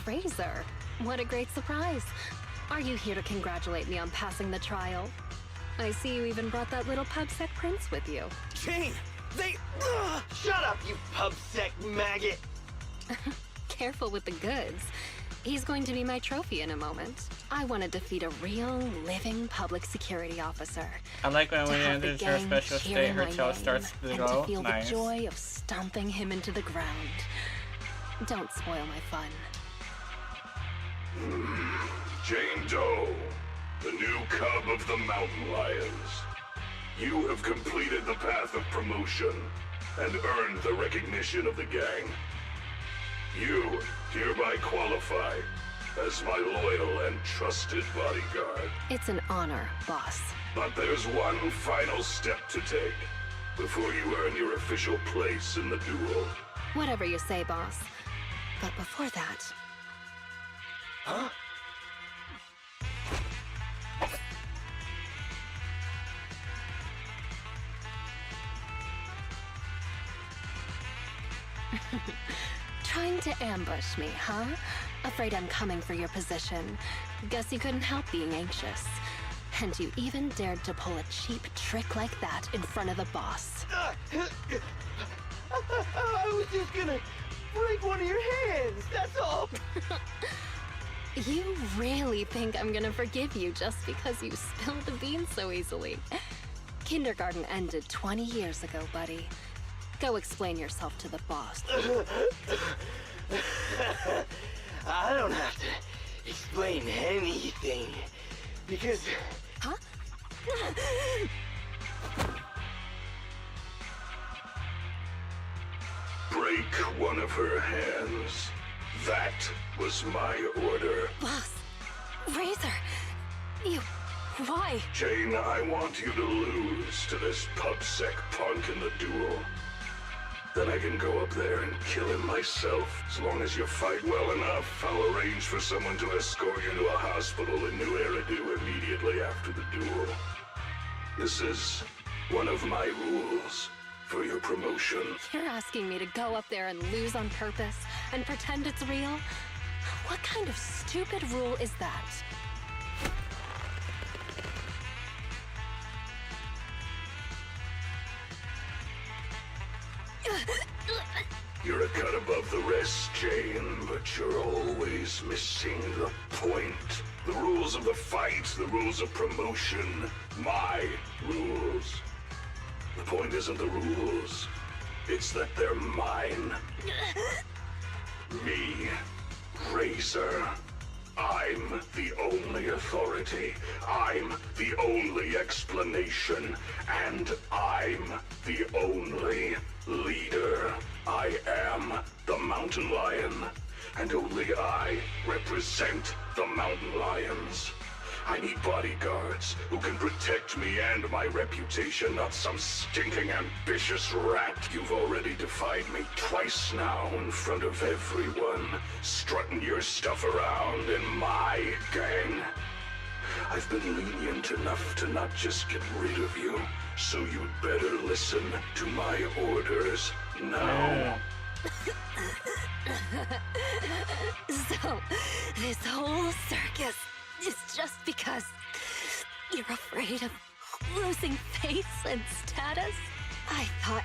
Razor, what a great surprise. Are you here to congratulate me on passing the trial? I see you even brought that little pubsec prince with you. Jane, they... Shut up, you pubsec maggot! Careful with the goods. He's going to be my trophy in a moment. I want to defeat a real, living public security officer. I like when To we have the enter her gang special state, cheering her my tail name, starts to and go. to feel Nice. the joy of stomping him into the ground. Don't spoil my fun. Jane Doe, the new cub of the Mountain Lions. You have completed the path of promotion and earned the recognition of the gang. You hereby qualify as my loyal and trusted bodyguard. It's an honor, boss. But there's one final step to take before you earn your official place in the duel. Whatever you say, boss. But before that... Huh? Trying to ambush me, huh? Afraid I'm coming for your position. Guess you couldn't help being anxious. And you even dared to pull a cheap trick like that in front of the boss. I was just gonna break one of your hands, that's all! You really think I'm gonna forgive you just because you spilled the beans so easily? Kindergarten ended 20 years ago, buddy. Go explain yourself to the boss. I don't have to explain anything, because... Huh? Break one of her hands. That was my order. Boss! Razor! You... why? Jane, I want you to lose to this pubsec punk in the duel. Then I can go up there and kill him myself. As long as you fight well enough, I'll arrange for someone to escort you to a hospital in New Eridu immediately after the duel. This is one of my rules for your promotion. You're asking me to go up there and lose on purpose and pretend it's real? What kind of stupid rule is that? You're a cut above the rest, Jane, but you're always missing the point. The rules of the fight, the rules of promotion, my rules. The point isn't the rules, it's that they're mine. Me, Razor. I'm the only authority. I'm the only explanation. And I'm the only leader. I am the Mountain Lion. And only I represent the Mountain Lions. I need bodyguards who can protect me and my reputation, not some stinking ambitious rat. You've already defied me twice now in front of everyone, strutting your stuff around in my gang. I've been lenient enough to not just get rid of you, so you'd better listen to my orders now. So, this whole circus is just because you're afraid of losing face and status? I thought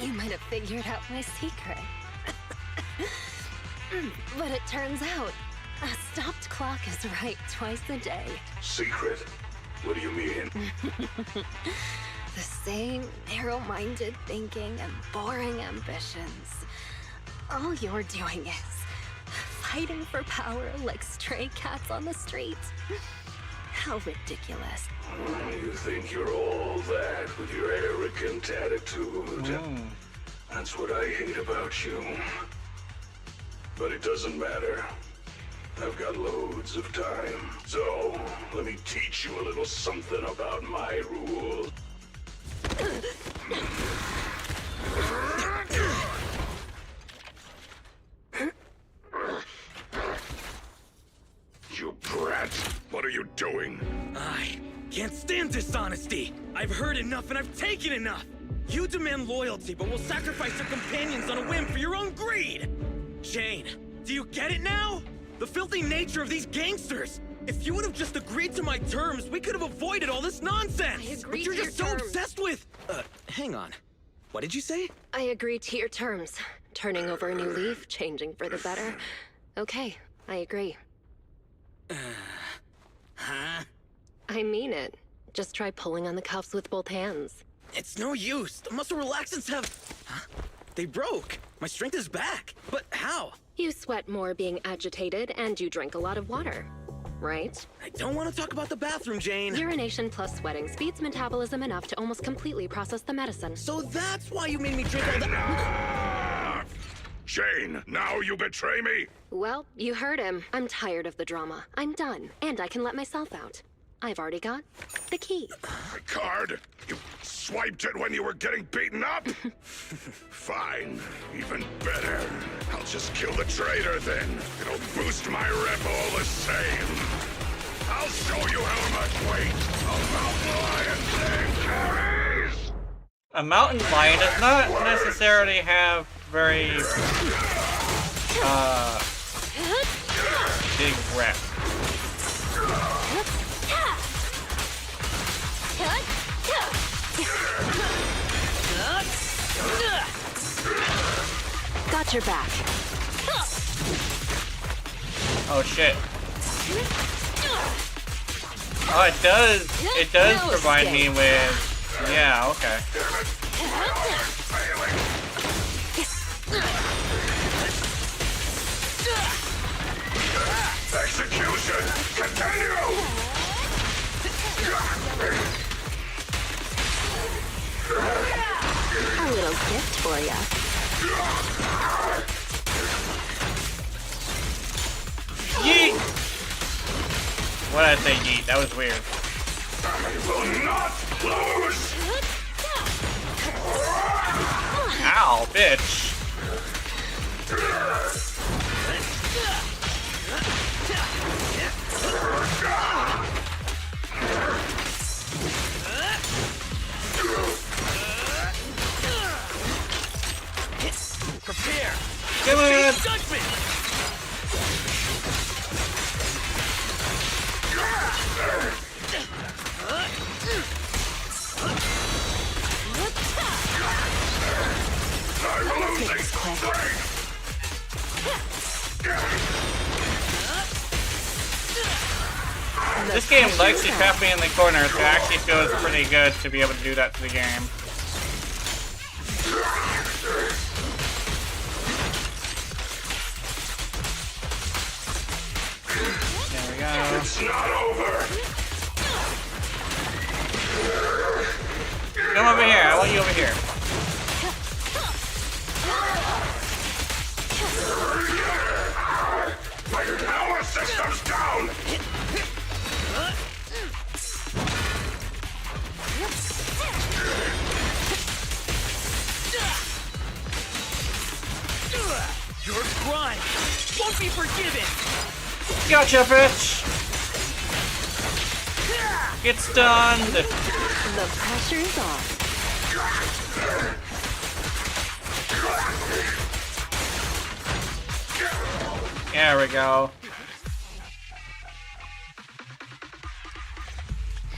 you might have figured out my secret. But it turns out, a stopped clock is right twice a day. Secret? What do you mean? The same narrow-minded thinking and boring ambitions. All you're doing is fighting for power like stray cats on the street. How ridiculous. You think you're all that with your arrogant attitude. That's what I hate about you. But it doesn't matter. I've got loads of time. So, let me teach you a little something about my rules. You brat! What are you doing? I can't stand dishonesty! I've heard enough and I've taken enough! You demand loyalty, but will sacrifice your companions on a whim for your own greed! Jane, Do you get it now? The filthy nature of these gangsters! If you would have just agreed to my terms, we could have avoided all this nonsense! I agree But you're to just your so terms. obsessed with... hang on. What did you say? I agree to your terms. Turning over a new leaf, changing for the better. Okay, I agree. Huh? I mean it. Just try pulling on the cuffs with both hands. It's no use. The muscle relaxants have... Huh? They broke. My strength is back. But how? You sweat more being agitated, and you drink a lot of water. Right? I don't want to talk about the bathroom, Jane. Urination plus sweating speeds metabolism enough to almost completely process the medicine. So that's why you made me drink all that... Jane, now you betray me? Well, you heard him. I'm tired of the drama. I'm done, and I can let myself out. I've already got the key. The card? You swiped it when you were getting beaten up? Fine. Even better. I'll just kill the traitor then. It'll boost my rep all the same. I'll show you how much weight a mountain lion thing carries! A mountain lion does not necessarily have very, big rep. Got your back. Oh shit. Oh, it does provide me with, yeah, okay. Execution! Continue! A little gift for ya. Yeet! What did I say, yeet? That was weird. I will not lose! Ow, bitch. Prepare! Come on! Judgment! I'm losing strength! This game likes to trap me in the corner, so it actually feels pretty good to be able to do that to the game. There we go. It's not over! Come over here, I want you over here. My power system's down! Your crime won't be forgiven! Gotcha, bitch! Get stunned! The pressure's on. There we go.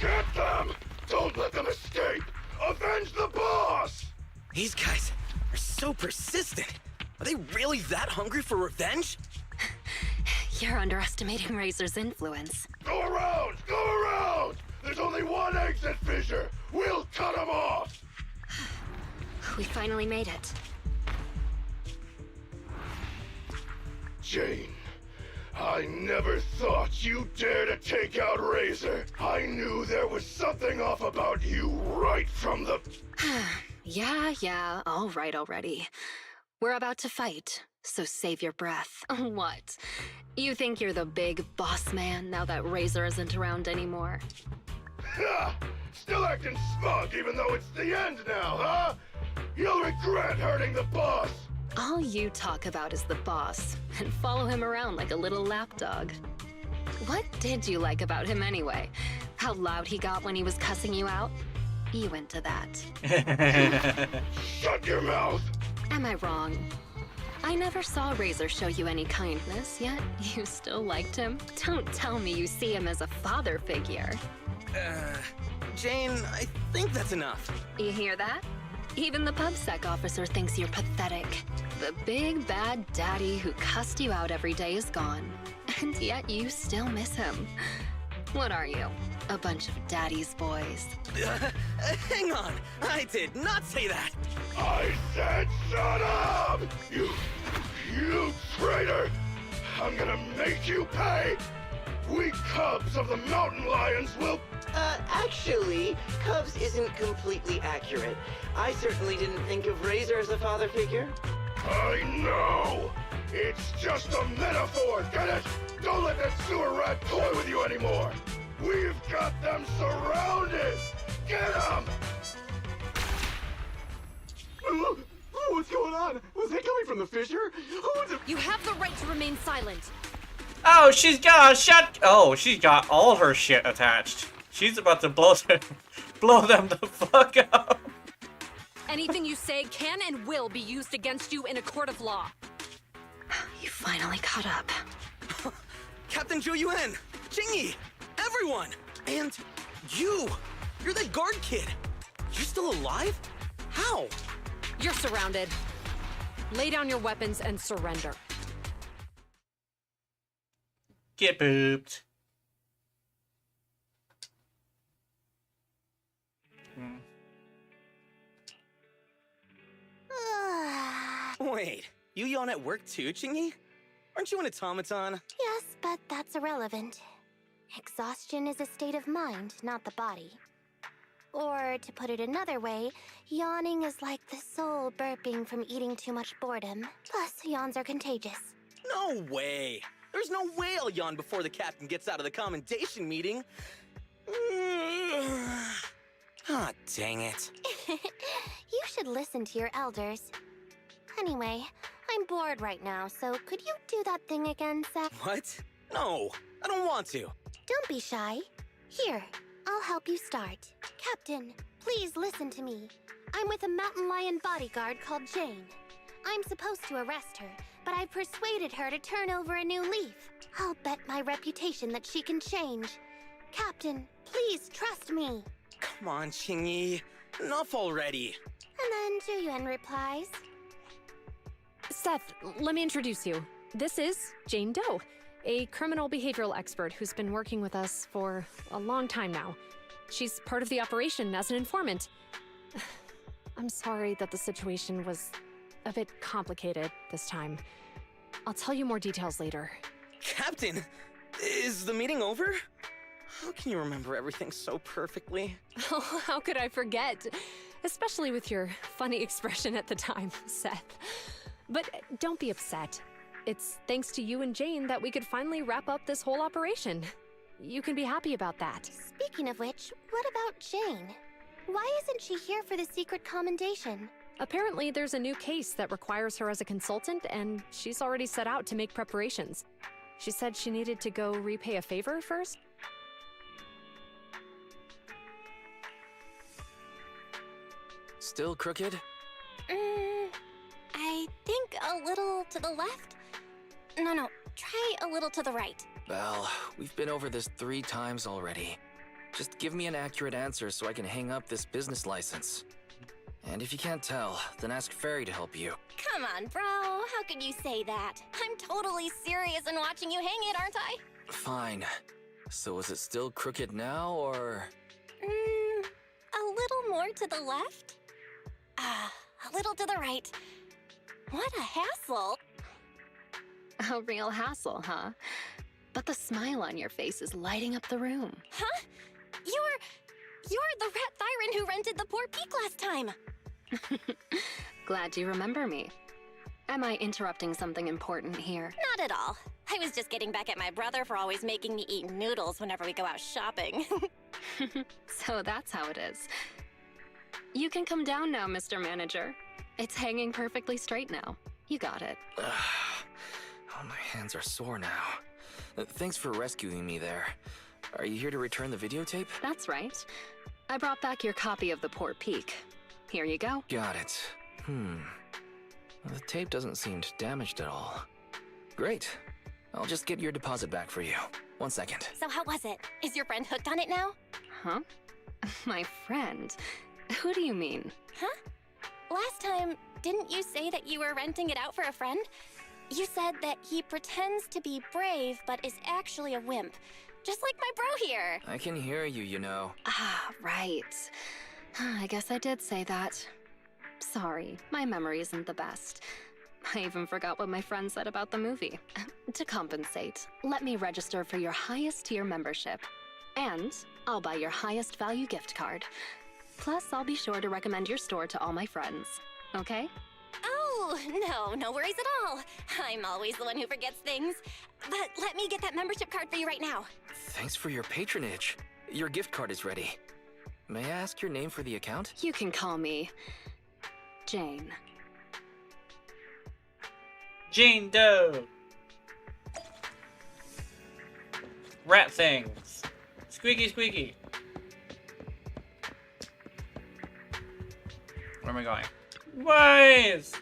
Get them! Don't let them escape! Avenge the boss! These guys are so persistent. Are they really that hungry for revenge? You're underestimating Razor's influence. Go around! Go around! There's only one exit fissure! We'll cut them off! We finally made it. Jane, I never thought you'd dare to take out Razor. I knew there was something off about you right from the... Yeah, all right already. We're about to fight, so save your breath. What? You think you're the big boss man now that Razor isn't around anymore? Ha! Still acting smug even though it's the end now, huh? You'll regret hurting the boss! All you talk about is the boss, and follow him around like a little lapdog. What did you like about him anyway? How loud he got when he was cussing you out? You into that. Shut your mouth! Am I wrong? I never saw Razor show you any kindness, yet you still liked him. Don't tell me you see him as a father figure. Jane, I think that's enough. You hear that? Even the PubSec officer thinks you're pathetic. The big bad daddy who cussed you out every day is gone, and yet you still miss him. What are you? A bunch of daddy's boys. Hang on, I did not say that. I said shut up! You traitor! I'm gonna make you pay! We cubs of the mountain lions will... Actually, Cubs isn't completely accurate. I certainly didn't think of Razor as a father figure. I know! It's just a metaphor, get it? Don't let that sewer rat toy with you anymore! We've got them surrounded! Get them! What's going on? Was that coming from the fissure? You have the right to remain silent. Oh, she's got a shot. Oh, she's got all her shit attached. She's about to blow them the fuck up. Anything you say can and will be used against you in a court of law. You finally caught up. Captain Zhou Yuan, Jingyi, everyone, and you. You're that guard kid. You're still alive? How? You're surrounded. Lay down your weapons and surrender. Get booped. Wait, you yawn at work too, Jingyi? Aren't you an automaton? Yes, but that's irrelevant. Exhaustion is a state of mind, not the body. Or, to put it another way, yawning is like the soul burping from eating too much boredom. Plus, yawns are contagious. No way! There's no way I'll yawn before the captain gets out of the commendation meeting. Ah, dang it. You should listen to your elders. Anyway, I'm bored right now, so could you do that thing again, Seth? What? No, I don't want to. Don't be shy. Here, I'll help you start. Captain, please listen to me. I'm with a mountain lion bodyguard called Jane. I'm supposed to arrest her, but I've persuaded her to turn over a new leaf. I'll bet my reputation that she can change. Captain, please trust me. Come on, Jingyi. Enough already. And then Zhou Yuan replies, Seth, let me introduce you. This is Jane Doe, a criminal behavioral expert who's been working with us for a long time now. She's part of the operation as an informant. I'm sorry that the situation was a bit complicated this time. I'll tell you more details later. Captain, is the meeting over? How can you remember everything so perfectly? Oh, how could I forget? Especially with your funny expression at the time, Seth. But don't be upset. It's thanks to you and Jane that we could finally wrap up this whole operation. You can be happy about that. Speaking of which, what about Jane? Why isn't she here for the secret commendation? Apparently, there's a new case that requires her as a consultant, and she's already set out to make preparations. She said she needed to go repay a favor first. Still crooked? I think a little to the left. No, try a little to the right. Belle, we've been over this 3 times already. Just give me an accurate answer so I can hang up this business license. And if you can't tell, then ask Fairy to help you. Come on, bro. How could you say that? I'm totally serious in watching you hang it, aren't I? Fine. So is it still crooked now, or...? A little more to the left? A little to the right. What a hassle. A real hassle, huh? But the smile on your face is lighting up the room. Huh? You're the rat Thyron who rented the poor peak last time. Glad you remember me. Am I interrupting something important here? Not at all. I was just getting back at my brother for always making me eat noodles whenever we go out shopping. So that's how it is. You can come down now, Mr. Manager. It's hanging perfectly straight now. You got it. Oh, my hands are sore now. Thanks for rescuing me there. Are you here to return the videotape? That's right. I brought back your copy of The Port Peak. Here you go. Got it. The tape doesn't seem damaged at all. Great. I'll just get your deposit back for you. 1 second. So how was it? Is your friend hooked on it now? Huh? My friend? Who do you mean? Huh? Last time, didn't you say that you were renting it out for a friend? You said that he pretends to be brave, but is actually a wimp. Just like my bro here. I can hear you, you know. Ah, right. I guess I did say that. Sorry, my memory isn't the best. I even forgot what my friend said about the movie. To compensate, let me register for your highest tier membership. And I'll buy your highest value gift card. Plus, I'll be sure to recommend your store to all my friends. Okay? Oh, no worries at all. I'm always the one who forgets things. But let me get that membership card for you right now. Thanks for your patronage. Your gift card is ready. May I ask your name for the account? You can call me Jane. Jane Doe. Rat things. Squeaky, squeaky. Where am I going? Ways!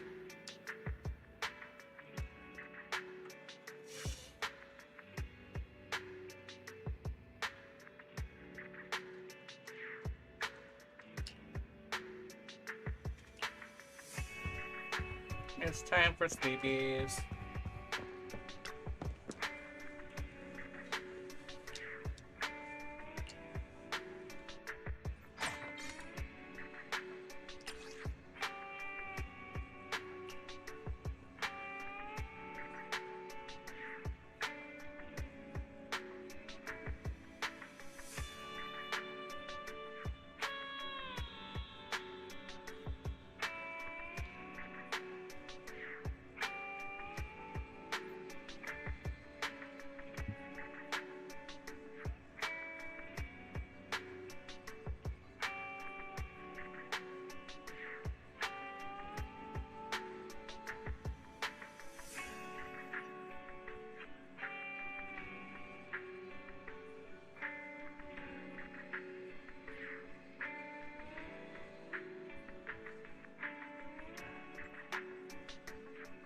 It's time for sleepies.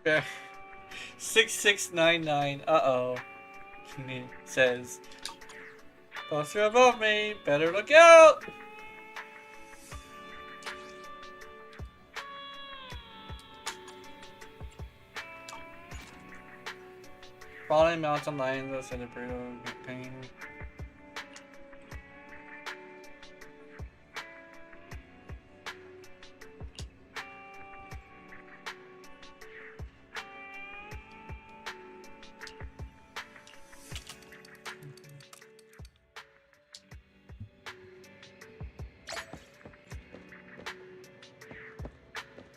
Yeah. 6699. Uh-oh. He says, poster above me. Better look out. Falling mountain lions and a brutal pain.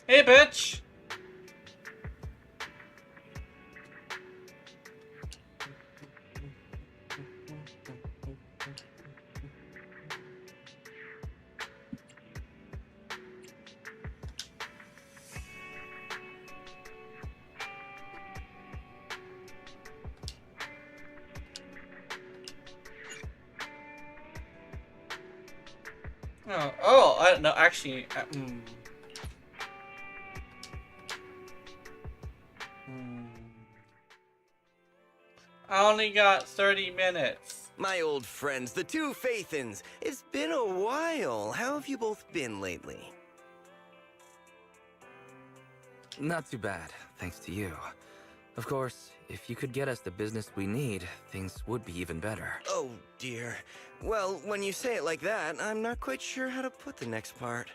Hey, bitch! Oh, I don't know, actually, I only got 30 minutes. My old friends, the two Faithins. It's been a while. How have you both been lately? Not too bad, thanks to you. Of course, if you could get us the business we need, things would be even better. Oh, dear. Well, when you say it like that, I'm not quite sure how to put the next part.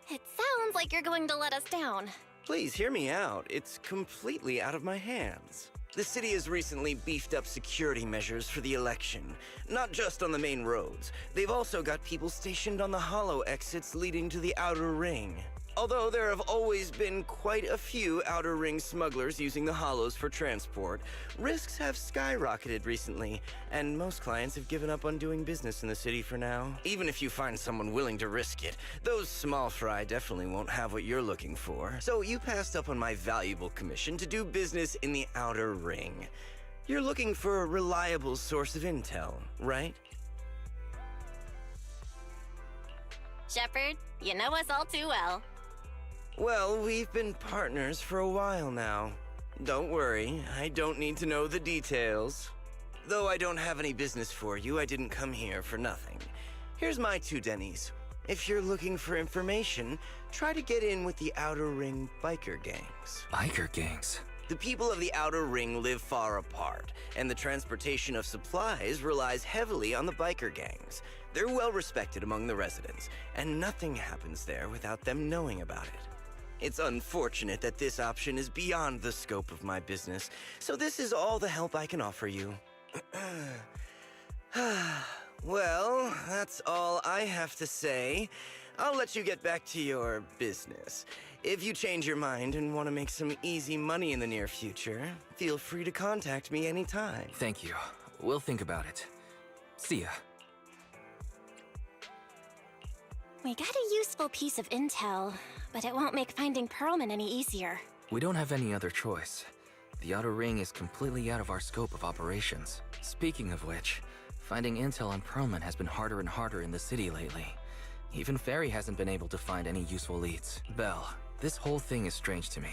It sounds like you're going to let us down. Please hear me out. It's completely out of my hands. The city has recently beefed up security measures for the election. Not just on the main roads. They've also got people stationed on the hollow exits leading to the outer ring. Although there have always been quite a few outer ring smugglers using the hollows for transport, risks have skyrocketed recently, and most clients have given up on doing business in the city for now. Even if you find someone willing to risk it, those small fry definitely won't have what you're looking for. So you passed up on my valuable commission to do business in the outer ring. You're looking for a reliable source of intel, right? Shepard, you know us all too well. Well, we've been partners for a while now. Don't worry, I don't need to know the details. Though I don't have any business for you, I didn't come here for nothing. Here's my 2 dennies. If you're looking for information, try to get in with the Outer Ring biker gangs. Biker gangs? The people of the Outer Ring live far apart, and the transportation of supplies relies heavily on the biker gangs. They're well respected among the residents, and nothing happens there without them knowing about it. It's unfortunate that this option is beyond the scope of my business, so this is all the help I can offer you. Well, that's all I have to say. I'll let you get back to your business. If you change your mind and want to make some easy money in the near future, feel free to contact me anytime. Thank you. We'll think about it. See ya. We got a useful piece of intel, but it won't make finding Perlman any easier. We don't have any other choice. The Outer Ring is completely out of our scope of operations. Speaking of which, finding intel on Perlman has been harder and harder in the city lately. Even Ferry hasn't been able to find any useful leads. Belle, this whole thing is strange to me.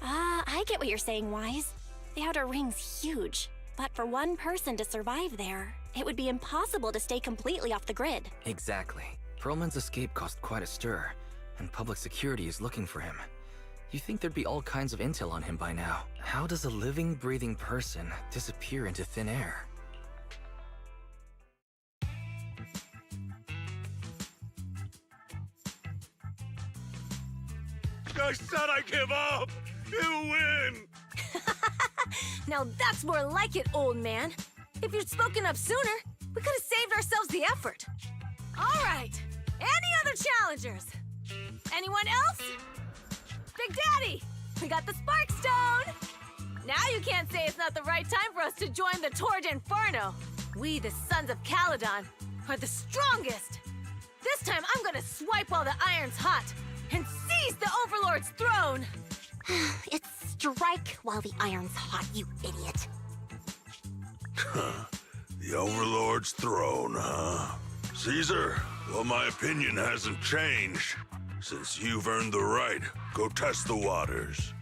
I get what you're saying, Wise. The Outer Ring's huge, but for one person to survive there, it would be impossible to stay completely off the grid. Exactly. Perlman's escape caused quite a stir, and public security is looking for him. You'd think there'd be all kinds of intel on him by now. How does a living, breathing person disappear into thin air? I said I give up! You win! Now that's more like it, old man. If you'd spoken up sooner, we could have saved ourselves the effort. All right, any other challengers? Anyone else? Big Daddy, we got the Spark Stone! Now you can't say it's not the right time for us to join the Torrid Inferno. We, the Sons of Caledon, are the strongest. This time I'm gonna swipe while the iron's hot and seize the Overlord's throne! It's strike while the iron's hot, you idiot. The Overlord's throne, huh? Caesar, well, my opinion hasn't changed. Since you've earned the right, go test the waters.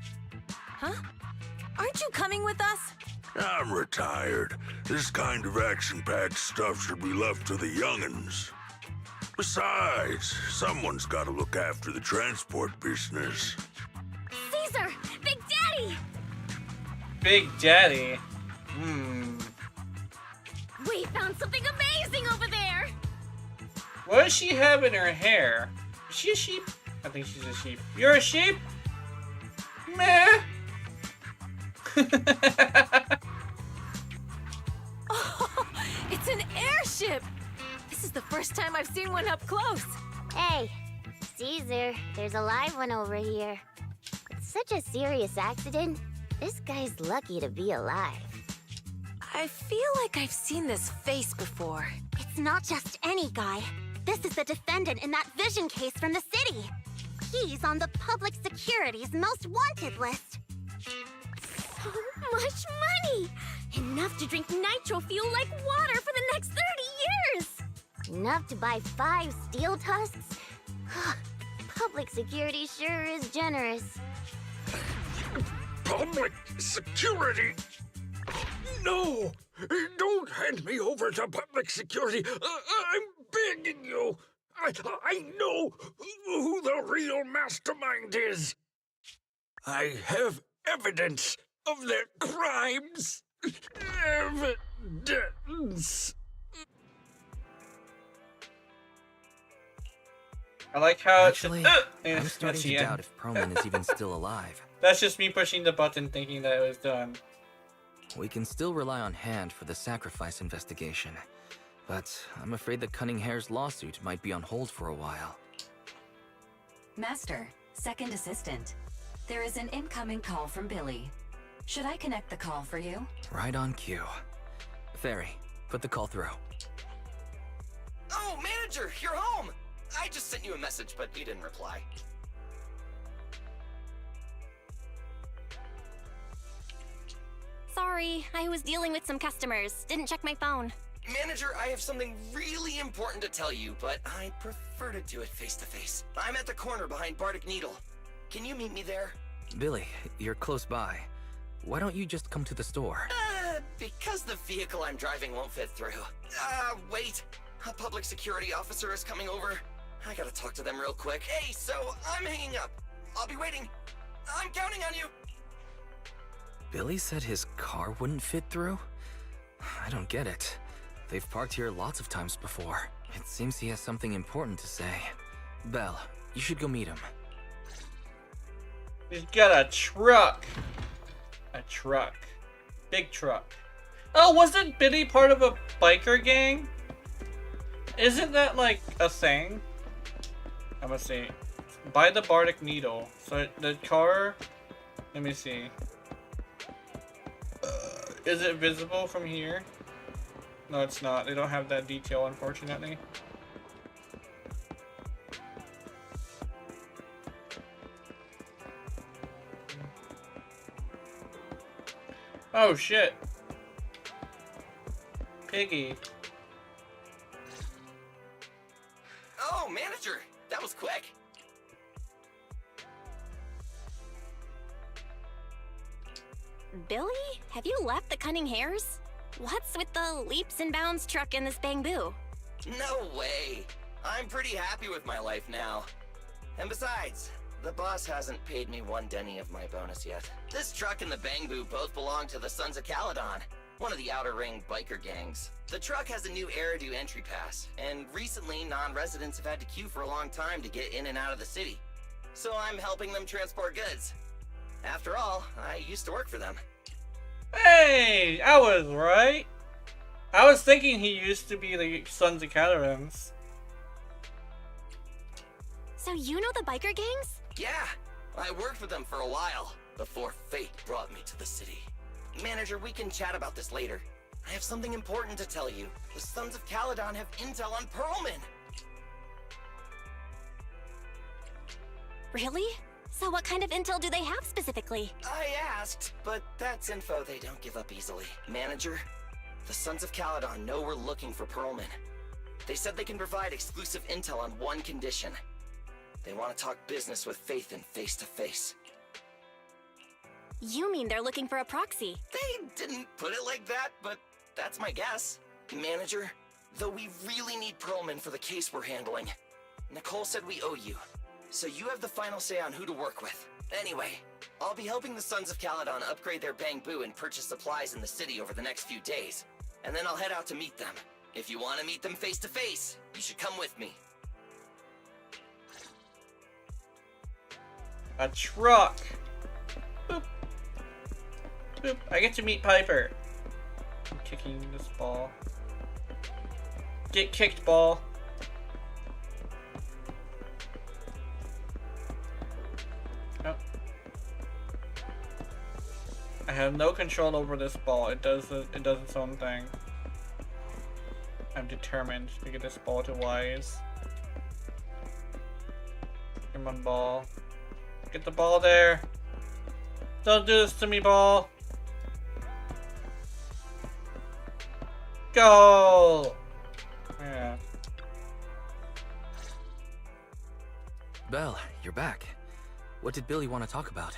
Huh? Aren't you coming with us? I'm retired. This kind of action-packed stuff should be left to the young'uns. Besides, someone's got to look after the transport business. Caesar! Big Daddy! Big Daddy? We found something amazing over there! What does she have in her hair? Is she a sheep? I think she's a sheep. You're a sheep? Meh. Oh, it's an airship! This is the first time I've seen one up close. Hey, Caesar, there's a live one over here. It's such a serious accident. This guy's lucky to be alive. I feel like I've seen this face before. It's not just any guy. This is the defendant in that vision case from the city. He's on the public security's most wanted list. So much money! Enough to drink nitro fuel like water for the next 30 years! Enough to buy 5 steel tusks? Public security sure is generous. Public security? No! Don't hand me over to public security! I'm begging you! I know who the real mastermind is! I have evidence of their crimes! Evidence! I like how Actually, I'm starting to doubt if Perlman is even still alive. That's just me pushing the button thinking that it was done. We can still rely on Hand for the sacrifice investigation, but I'm afraid that Cunninghair's lawsuit might be on hold for a while. Master, second assistant. There is an incoming call from Billy. Should I connect the call for you? Right on cue. Ferry, put the call through. Oh, manager, you're home! I just sent you a message, but you didn't reply. Sorry, I was dealing with some customers. Didn't check my phone. Manager, I have something really important to tell you, but I prefer to do it face to face. I'm at the corner behind Bardic Needle. Can you meet me there? Billy, you're close by. Why don't you just come to the store? Because the vehicle I'm driving won't fit through. Wait. A public security officer is coming over. I gotta talk to them real quick. Hey, so I'm hanging up. I'll be waiting. I'm counting on you. Billy said his car wouldn't fit through? I don't get it. They've parked here lots of times before. It seems he has something important to say. Belle, you should go meet him. He's got a truck. A truck. Big truck. Oh, wasn't Billy part of a biker gang? Isn't that like a thing? I'm gonna see. Buy the Bardic Needle. So the car... Let me see. Is it visible from here? No, it's not. They don't have that detail, unfortunately. Oh, shit. Piggy. Oh, manager, that was quick. Billy, have you left the Cunning Hares? What's with the leaps and bounds truck and this bamboo? No way. I'm pretty happy with my life now. And besides, the boss hasn't paid me one denny of my bonus yet. This truck and the bamboo both belong to the Sons of Caledon, one of the Outer Ring biker gangs. The truck has a new Eridu entry pass, and recently non-residents have had to queue for a long time to get in and out of the city. So I'm helping them transport goods. After all, I used to work for them. Hey, I was right. I was thinking he used to be the Sons of Caledons. So you know the biker gangs? Yeah, I worked with them for a while, before fate brought me to the city. Manager, we can chat about this later. I have something important to tell you. The Sons of Caledon have intel on Pearlman. Really? So what kind of intel do they have specifically? I asked, but that's info they don't give up easily. Manager, the Sons of Caledon know we're looking for Pearlman. They said they can provide exclusive intel on one condition. They want to talk business with Faith face to face. You mean they're looking for a proxy? They didn't put it like that, but that's my guess. Manager, though we really need Pearlman for the case we're handling, Nicole said we owe you. So you have the final say on who to work with. Anyway, I'll be helping the Sons of Caledon upgrade their bamboo and purchase supplies in the city over the next few days. And then I'll head out to meet them. If you want to meet them face to face, you should come with me. A truck. Boop. Boop. I get to meet Piper. I'm kicking this ball. Get kicked, ball. Oh. I have no control over this ball. It does its own thing. I'm determined to get this ball to Wise. Come on, ball. Get the ball there. Don't do this to me, ball. Goal! Yeah. Belle, you're back. What did Billy want to talk about?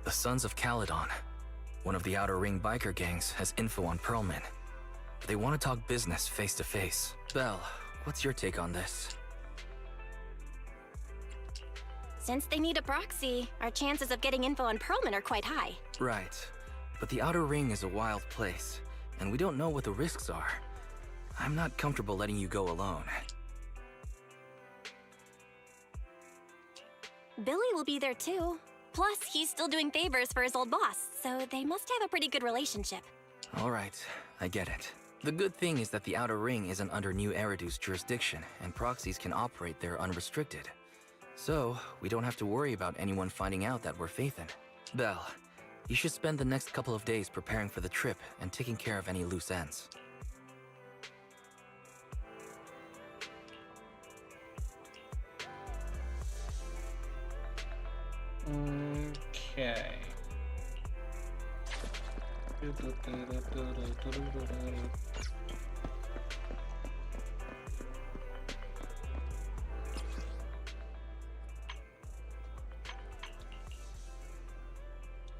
The Sons of Caledon, one of the Outer Ring biker gangs, has info on Pearlman. They want to talk business face to face. Belle, what's your take on this? Since they need a proxy, our chances of getting info on Pearlman are quite high. Right. But the Outer Ring is a wild place, and we don't know what the risks are. I'm not comfortable letting you go alone. Billy will be there too. Plus, he's still doing favors for his old boss, so they must have a pretty good relationship. All right, I get it. The good thing is that the Outer Ring isn't under New Eridu's jurisdiction, and proxies can operate there unrestricted. So, we don't have to worry about anyone finding out that we're Faithin. Belle, you should spend the next couple of days preparing for the trip and taking care of any loose ends. Okay. Boop.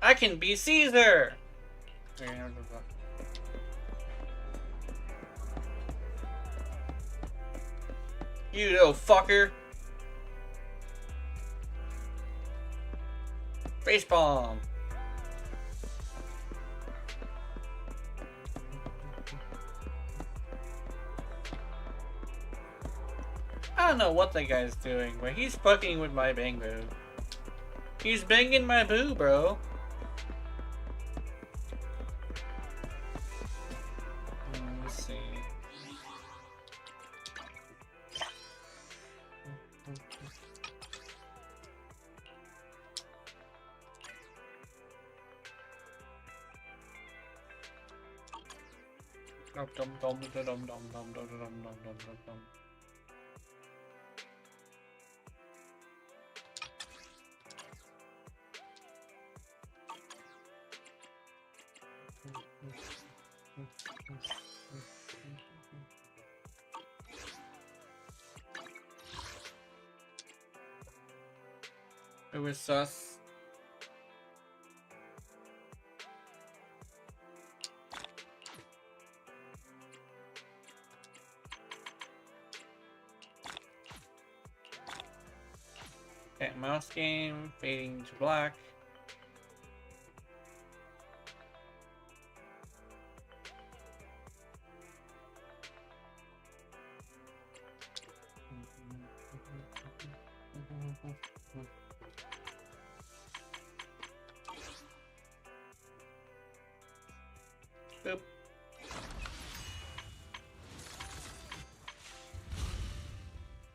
I can be Caesar! You little fucker! Facepalm! I don't know what that guy's doing, but he's fucking with my bang boo. He's banging my boo, bro. Let's see. It was sus. Okay, mouse game, fading to black. Boop.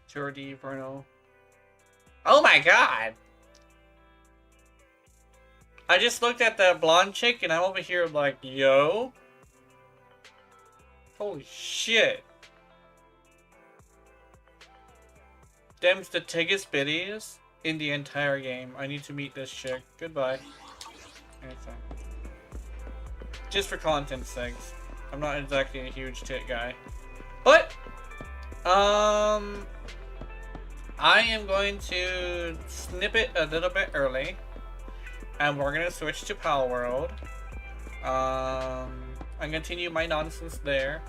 Jordi Bruno. Oh my god! I just looked at that blonde chick and I'm over here like, yo. Holy shit. Them's the tiggest bitties in the entire game. I need to meet this chick. Goodbye. Anything. Just for content's sake. I'm not exactly a huge tit guy. But, I am going to snip it a little bit early. And we're going to switch to Palworld. And continue my nonsense there.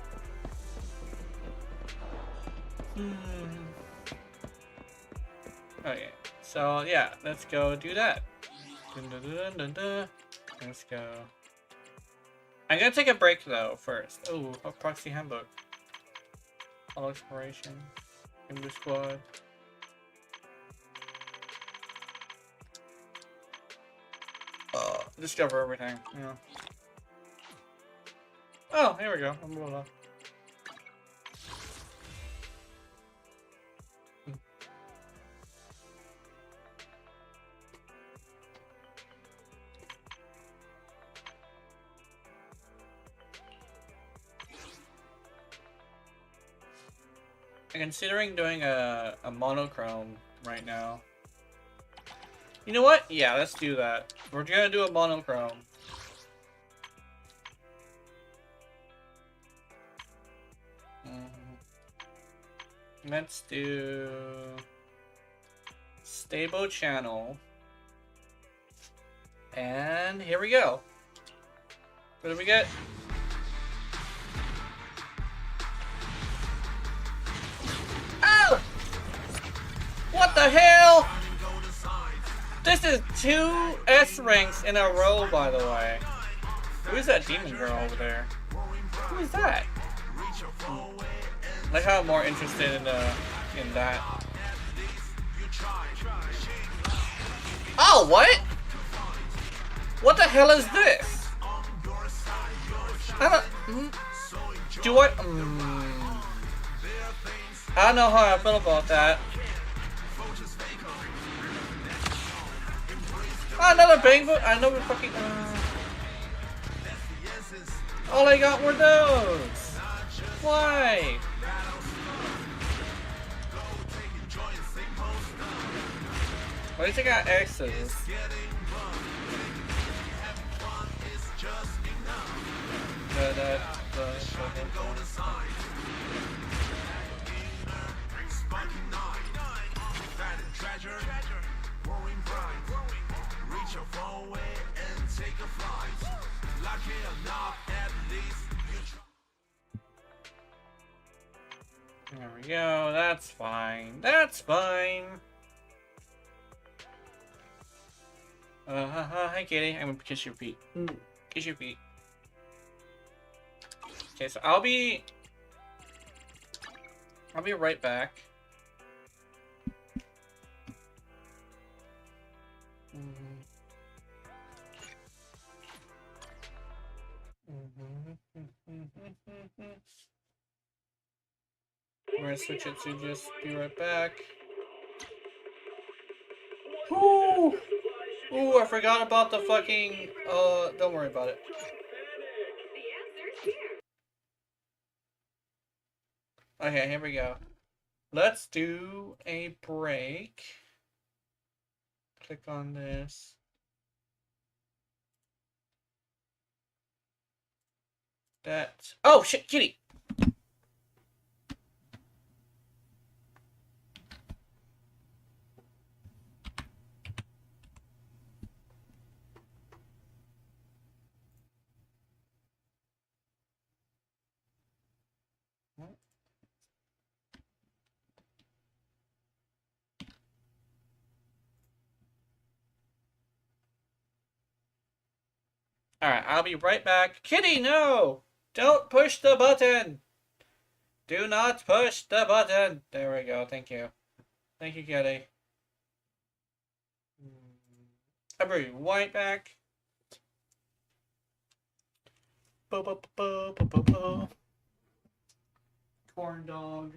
Okay, so yeah, let's go do that. Let's go. I'm gonna take a break though first. Oh, a proxy handbook. All exploration. English squad. Discover everything. Yeah. Oh, here we go. I'm considering doing a monochrome right now. You know what? Yeah, let's do that. We're gonna do a monochrome. Let's do stable channel. And here we go. What do we get? Oh! What the hell? This is 2 S ranks in a row, by the way. Who is that demon girl over there? Who is that? Like how I'm more interested in that. Oh, what? What the hell is this? I don't. Do I? I don't know how I feel about that. Another bang book. Another fucking. All I got were those. Why? At least I got X's. There we go. That's fine. That's fine. Hi, Kitty. I'm gonna kiss your feet. Kiss your feet. Okay, so I'll be right back. We're gonna switch it to just be right back. Ooh! Ooh, I forgot about the fucking, don't worry about it. Okay, here we go. Let's do a break. Click on this. That. Oh shit, Kitty! Alright, I'll be right back. Kitty, no! Don't push the button! Do not push the button! There we go, thank you. Thank you, Kitty. I'll be right back. Corn dog.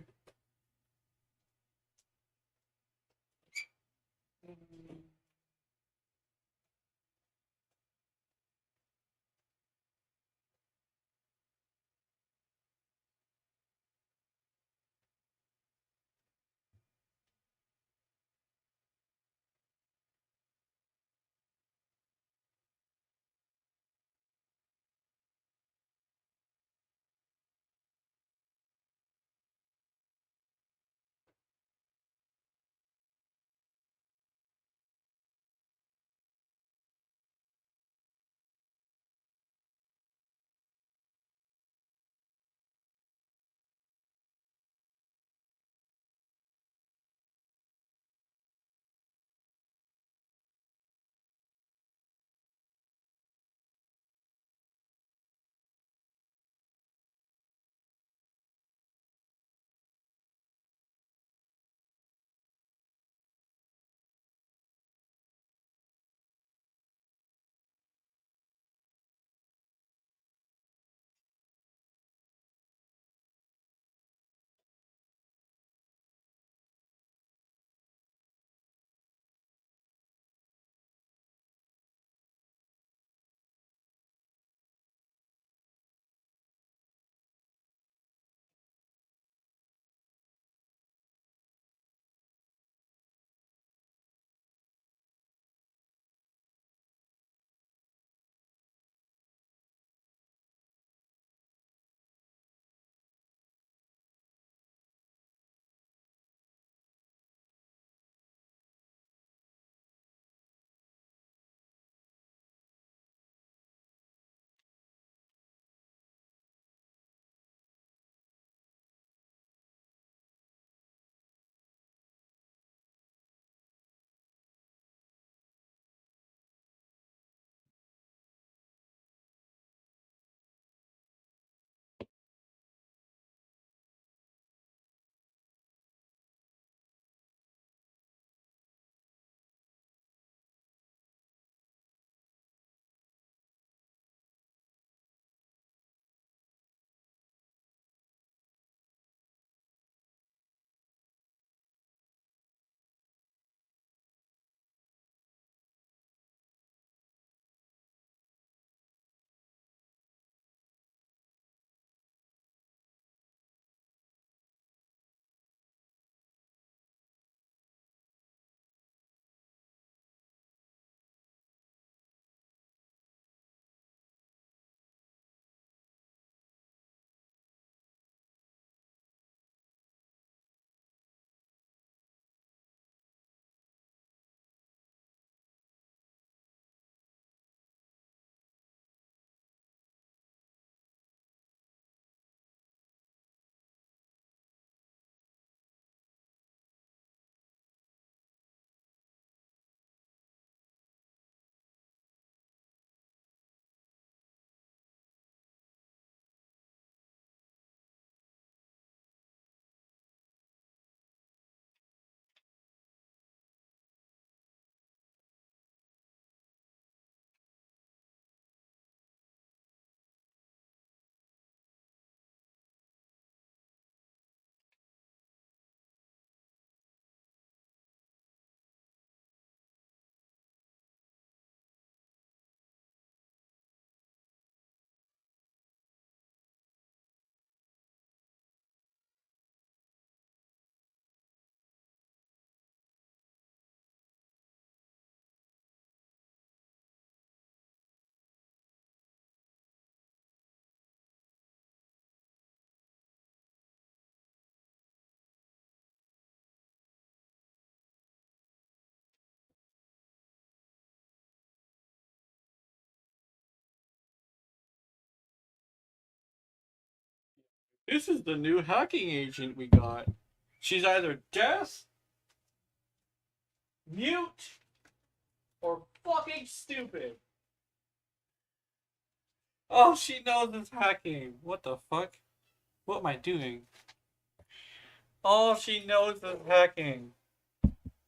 This is the new hacking agent we got. She's either deaf, mute, or fucking stupid. Oh, she knows it's hacking. What the fuck? What am I doing? All she knows is hacking.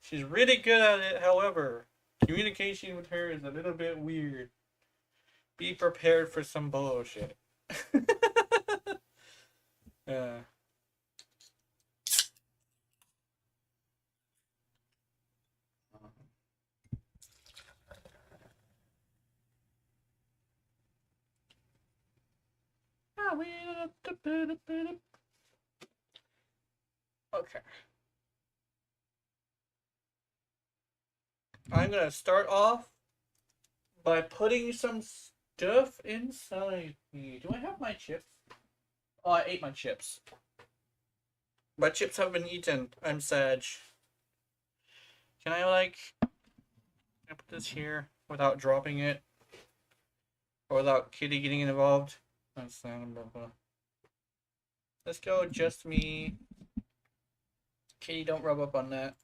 She's really good at it, however. Communication with her is a little bit weird. Be prepared for some bullshit. Okay. I'm gonna start off by putting some stuff inside me. Do I have my chips? Oh, I ate my chips. My chips have been eaten. I'm sad. Can I, like... Can I put this here without dropping it? Or without Kitty getting involved? That's Let's go, just me. Kitty, don't rub up on that.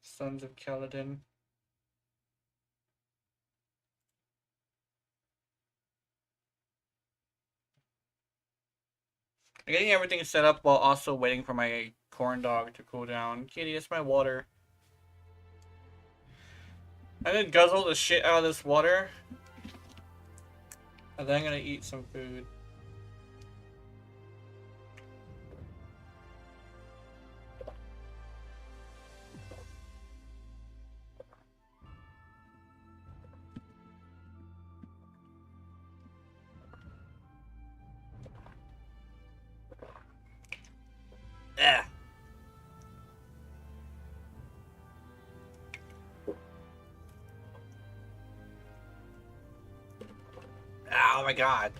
Sons of Kaladin. I'm getting everything set up while also waiting for my corn dog to cool down. Kitty, it's my water. I'm gonna guzzle the shit out of this water. And then I'm gonna eat some food. Yeah. Oh my god.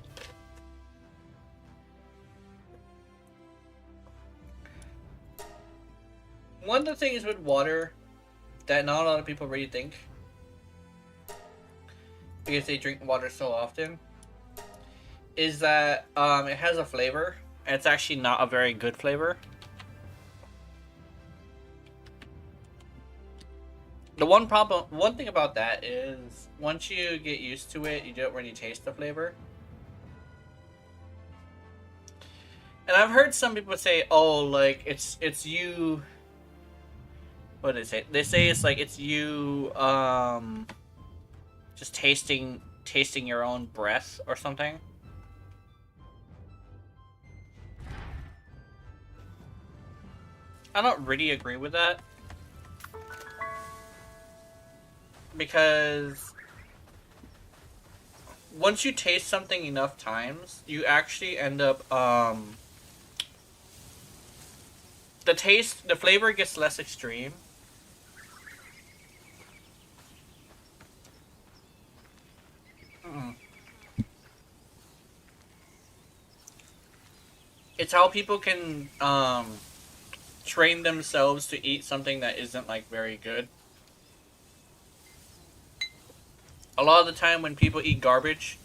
One of the things with water that not a lot of people really think, because they drink water so often, is that it has a flavor, and it's actually not a very good flavor. The one thing about that is, once you get used to it, you don't really taste the flavor. And I've heard some people say, oh, like, it's you... What do they say? They say it's like, it's you, just tasting your own breath or something. I don't really agree with that. Because once you taste something enough times, you actually end up, the flavor gets less extreme. It's how people can, train themselves to eat something that isn't, like, very good. A lot of the time when people eat garbage,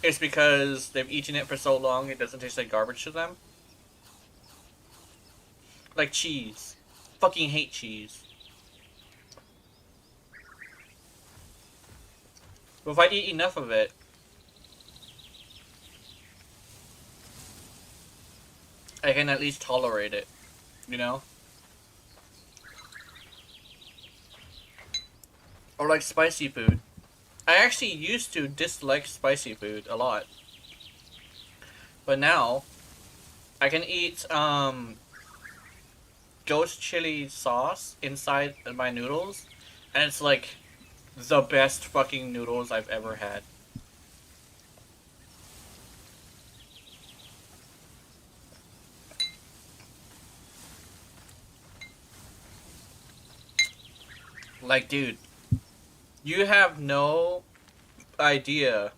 it's because they've eaten it for so long it doesn't taste like garbage to them. Like cheese. Fucking hate cheese. But if I eat enough of it, I can at least tolerate it, you know? Or like spicy food. I actually used to dislike spicy food a lot. But now, I can eat, ghost chili sauce inside my noodles, and it's like the best fucking noodles I've ever had. Like, dude, you have no idea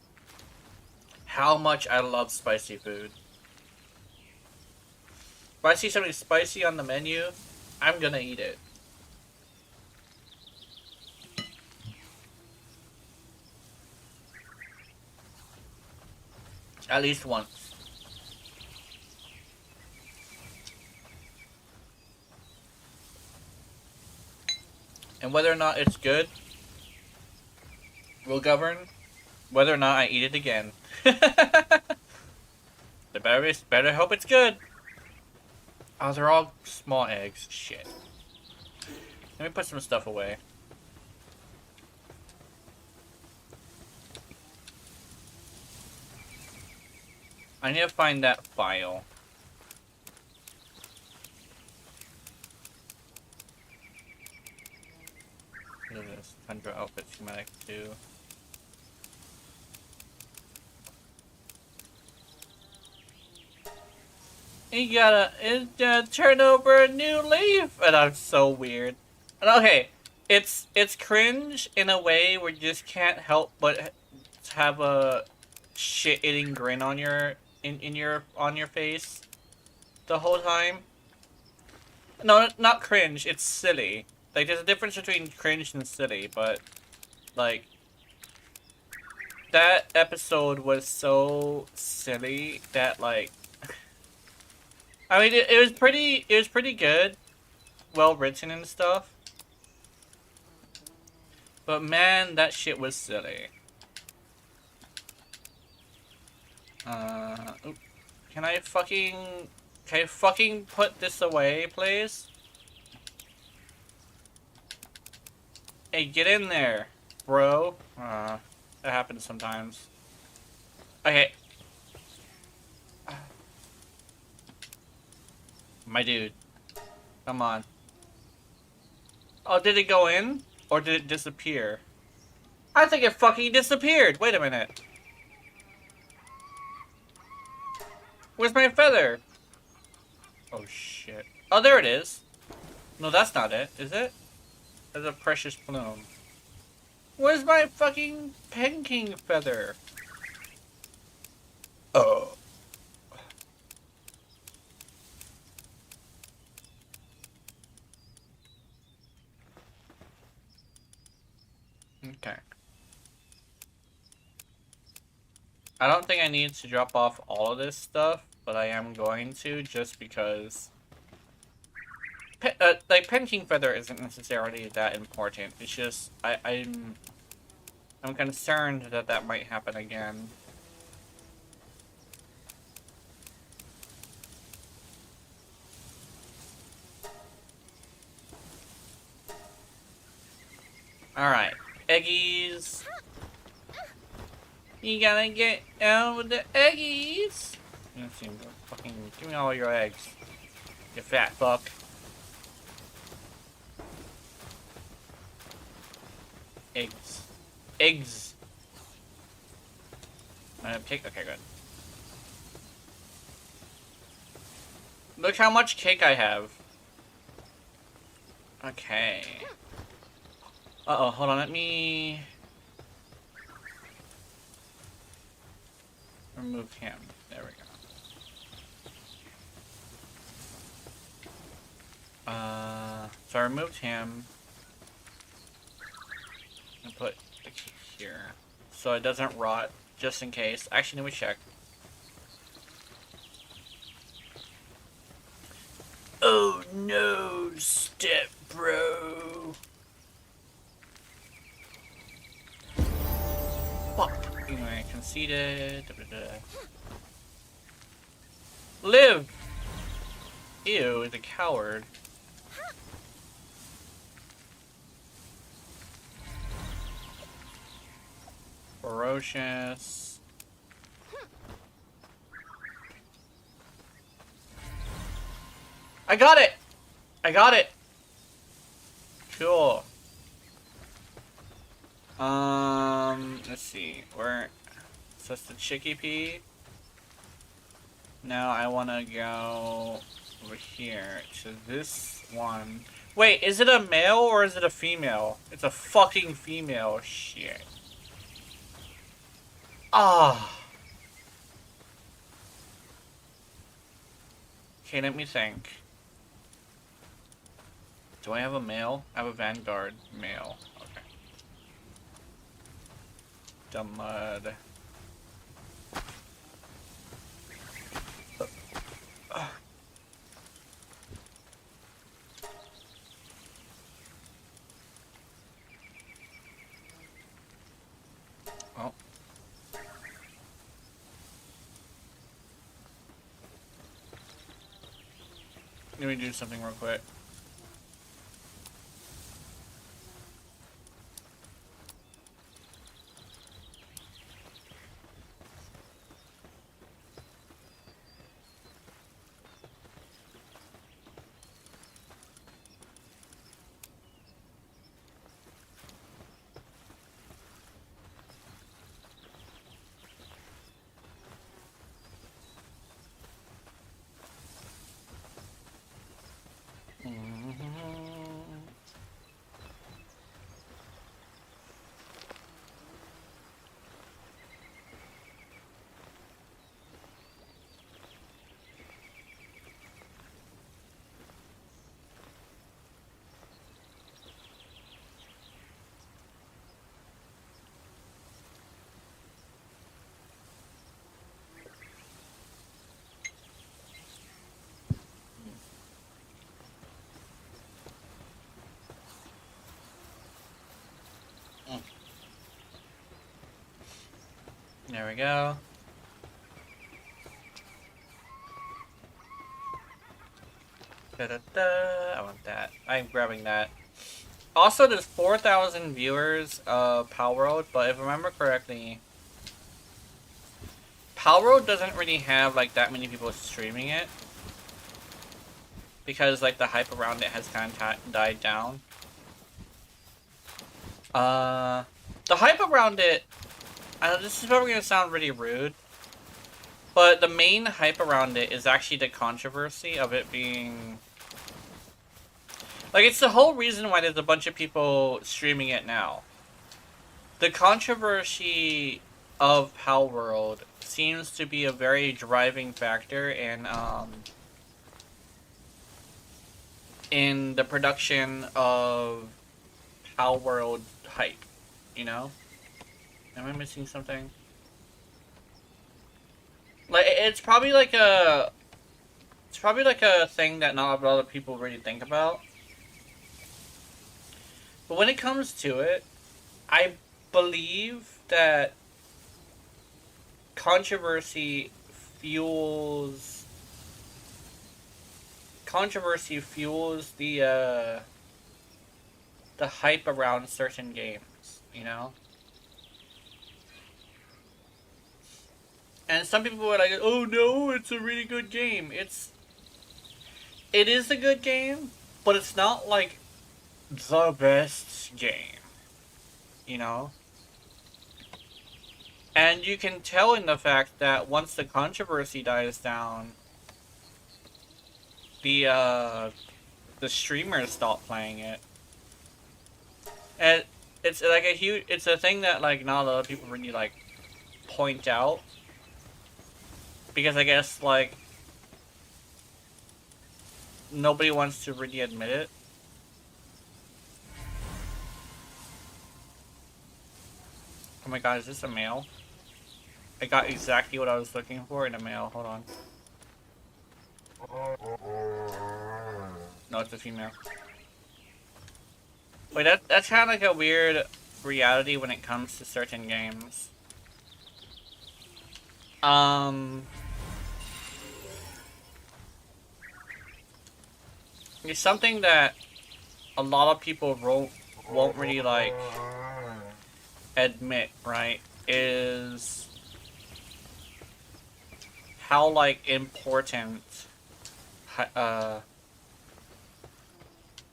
how much I love spicy food. If I see something spicy on the menu, I'm gonna eat it. At least once. And whether or not it's good will govern whether or not I eat it again. Better hope it's good. Oh, they're all small eggs. Shit. Let me put some stuff away. I need to find that file. What is this? Tundra outfit schematic 2. You gotta turn over a new leaf, and I'm so weird. And okay, it's cringe in a way where you just can't help but have a shit-eating grin on your on your face the whole time. No, not cringe. It's silly. Like, there's a difference between cringe and silly, but like that episode was so silly that like. I mean, it was pretty good, well written and stuff. But man, that shit was silly. Oop. Can I fucking put this away, please? Hey, get in there, bro. That happens sometimes. Okay. My dude. Come on. Oh, did it go in? Or did it disappear? I think it fucking disappeared. Wait a minute. Where's my feather? Oh, shit. Oh, there it is. No, that's not it, is it? There's a precious plume. Where's my fucking Pen King feather? Oh. Okay. I don't think I need to drop off all of this stuff, but I am going to just because like Pen King feather isn't necessarily that important. It's just I'm concerned that that might happen again. All right. Eggies. You gotta get out with the eggies. You seem to fucking give me all your eggs. You fat fuck. Eggs. Eggs. I'm gonna pick. Okay, good. Look how much cake I have. Okay. Uh-oh, hold on, let me remove him. There we go. So I removed him and put the key here so it doesn't rot, just in case. Actually, let me check. Oh no, step bro. Fuck. Anyway, conceded. Live! Ew, is a coward. Ferocious. I got it! I got it! Cool. Let's see. Where? So that's the Chicky Pea. Now I want to go over here to this one. Wait, is it a male or is it a female? It's a fucking female. Shit. Ah. Okay, let me think. Do I have a male? I have a Vanguard male. Okay. The mud. Let me do something real quick. There we go. Da-da-da. I want that. I'm grabbing that. Also, there's 4,000 viewers of Palworld, but if I remember correctly, Palworld doesn't really have like that many people streaming it because like the hype around it has kind of died down. The hype around it, I know this is probably gonna sound really rude, but the main hype around it is actually the controversy of it being like, it's the whole reason why there's a bunch of people streaming it now. The controversy of Palworld seems to be a very driving factor in the production of Palworld hype, you know? Am I missing something? Like, it's probably like a thing that not a lot of people really think about. But when it comes to it, I believe that controversy fuels the hype around certain games, you know? And some people were like, oh no, it's a really good game. It is a good game, but it's not like the best game, you know? And you can tell in the fact that once the controversy dies down, the streamers stop playing it. And it's like it's a thing that like not a lot of people really like point out. Because I guess like nobody wants to really admit it. Oh my god, is this a male? I got exactly what I was looking for in a male. Hold on. No, it's a female. Wait, that's kind of like a weird reality when it comes to certain games. It's something that a lot of people won't really like admit, right? Is how like important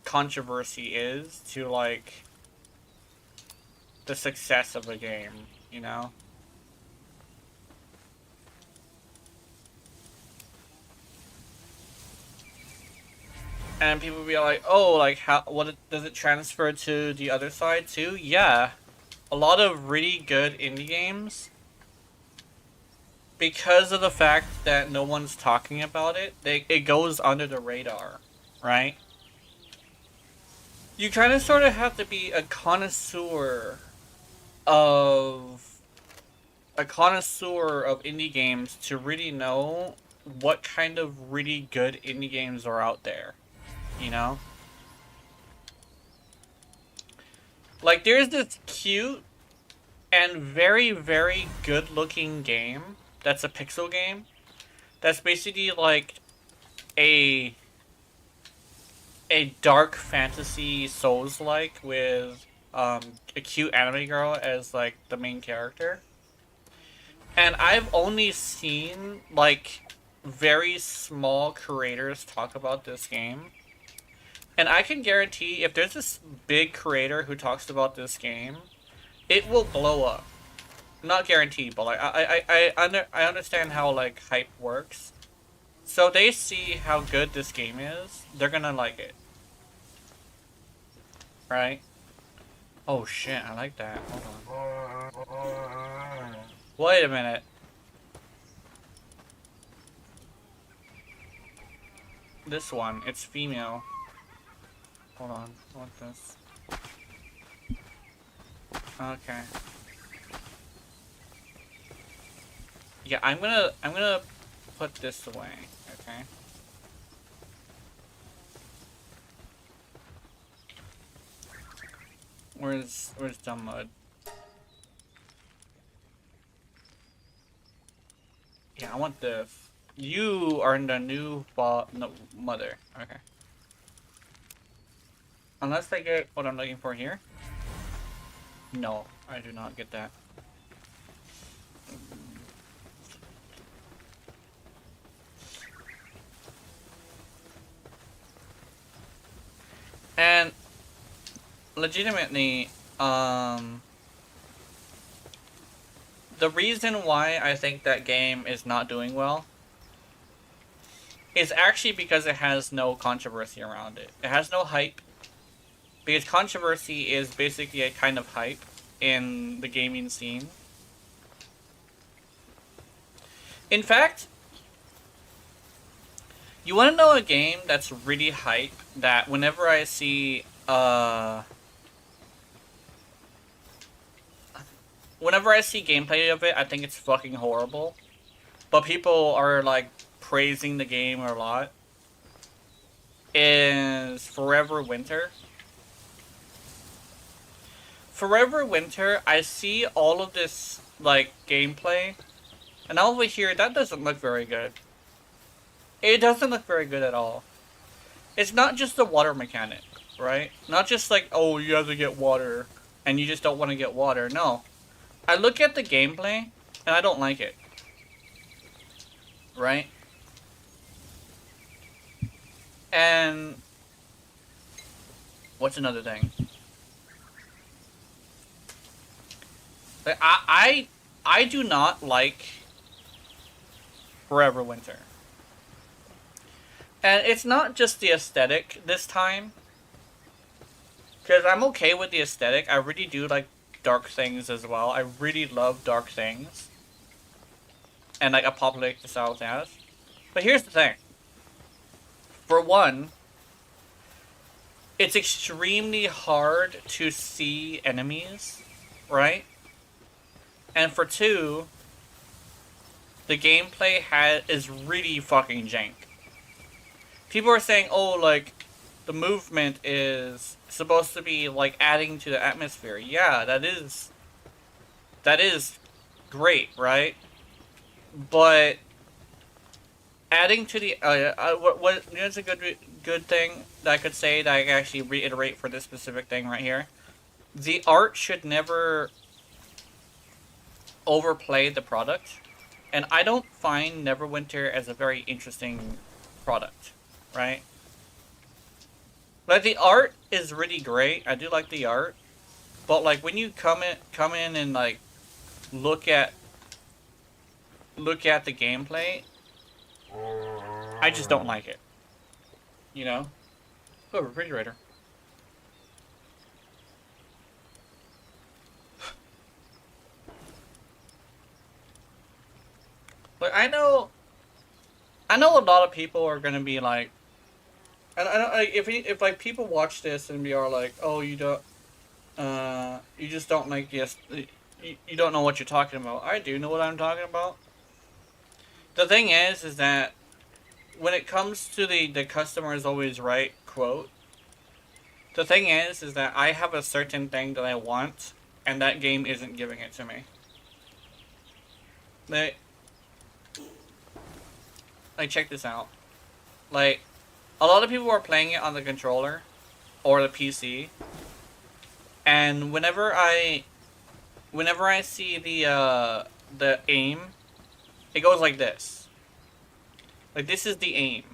controversy is to like the success of a game, you know? And people be like, oh, like does it transfer to the other side too? Yeah. A lot of really good indie games, because of the fact that no one's talking about it, it goes under the radar, right? You kind of sort of have to be a connoisseur of indie games to really know what kind of really good indie games are out there, you know? Like, there's this cute and very, very good looking game that's a pixel game that's basically like a a dark fantasy Souls-like with a cute anime girl as like the main character. And I've only seen like very small creators talk about this game. And I can guarantee if there's this big creator who talks about this game, it will blow up. Not guaranteed, but like I understand how like hype works. So they see how good this game is, they're gonna like it. Right? Oh shit, I like that. Hold on. Wait a minute. This one, it's female. Hold on, I want this. Okay. Yeah, I'm gonna put this away, okay? Where's Dumb Mud? Yeah, I want this. You are the new mother. Okay. Unless I get what I'm looking for here. No, I do not get that. And legitimately, the reason why I think that game is not doing well is actually because it has no controversy around it. It has no hype. Because controversy is basically a kind of hype in the gaming scene. In fact, you want to know a game that's really hype that whenever I see gameplay of it, I think it's fucking horrible. But people are like praising the game a lot. Is Forever Winter. Forever Winter, I see all of this like gameplay, and over here, that doesn't look very good. It doesn't look very good at all. It's not just the water mechanic, right? Not just like, oh, you have to get water, and you just don't want to get water. No. I look at the gameplay, and I don't like it. Right? And what's another thing? Like, I do not like Forever Winter. And it's not just the aesthetic this time. Because I'm okay with the aesthetic. I really do like dark things as well. I really love dark things. And like apocalyptic style as. But here's the thing. For one, it's extremely hard to see enemies, right? And for two, the gameplay is really fucking jank. People are saying, oh, like, the movement is supposed to be, like, adding to the atmosphere. Yeah, that is great, right? But adding to the, what's a good thing that I could say that I can actually reiterate for this specific thing right here? The art should never overplay the product, and I don't find Neverwinter as a very interesting product, right? Like, the art is really great. I do like the art, but like when you come in and like look at the gameplay, I just don't like it. You know? Oh, refrigerator. But I know a lot of people are gonna be like, and I know, like, if like people watch this and be are like, oh, you just don't like, yes, you don't know what you're talking about. I do know what I'm talking about. The thing is that when it comes to the customer is always right quote, the thing is that I have a certain thing that I want, and that game isn't giving it to me. Like, check this out. Like, a lot of people are playing it on the controller or the PC, and whenever I see the aim, it goes like this. Like, this is the aim.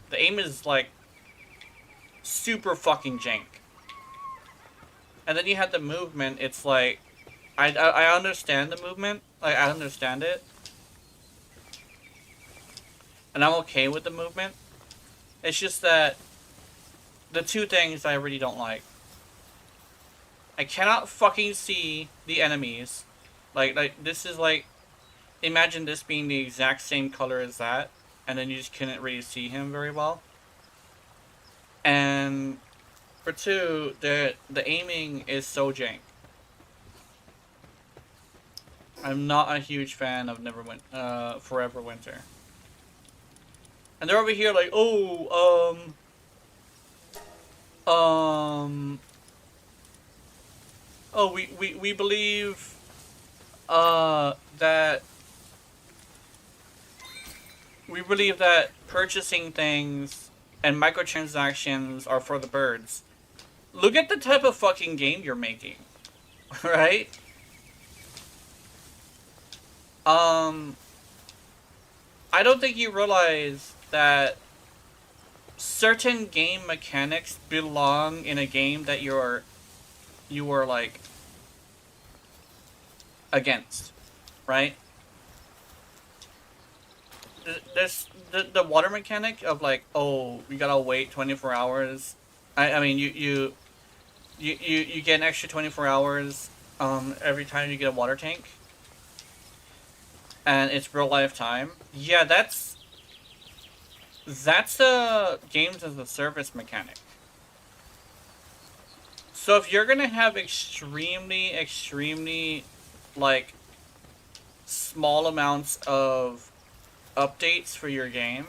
The aim is like super fucking jank. And then you have the movement. It's like, I understand the movement. Like, I understand it. And I'm okay with the movement. It's just that the two things I really don't like. I cannot fucking see the enemies. Like this is like, imagine this being the exact same color as that, and then you just couldn't really see him very well. And for two, the aiming is so jank. I'm not a huge fan of Forever Winter. And they're over here like, oh, oh, we believe, that purchasing things and microtransactions are for the birds. Look at the type of fucking game you're making, right? I don't think you realize that certain game mechanics belong in a game that you are like against, right? There's the water mechanic of like, oh, you gotta wait 24 hours. I mean, you get an extra 24 hours every time you get a water tank, and it's real life time. Yeah, that's a games as a service mechanic. So if you're gonna have extremely like small amounts of updates for your game,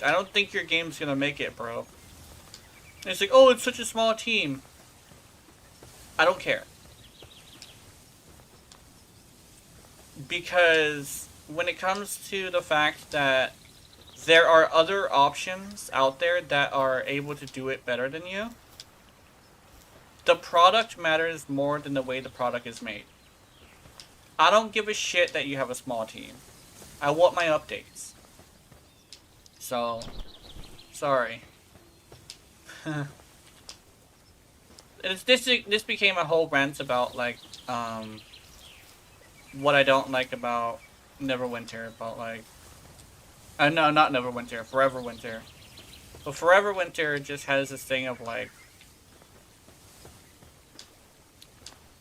I don't think your game's gonna make it, bro. And it's like, oh, it's such a small team. I don't care. Because when it comes to the fact that there are other options out there that are able to do it better than you, the product matters more than the way the product is made. I don't give a shit that you have a small team. I want my updates. So, sorry. This became a whole rant about like what I don't like about Neverwinter, about like no, not Neverwinter, Forever Winter. But Forever Winter just has this thing of like,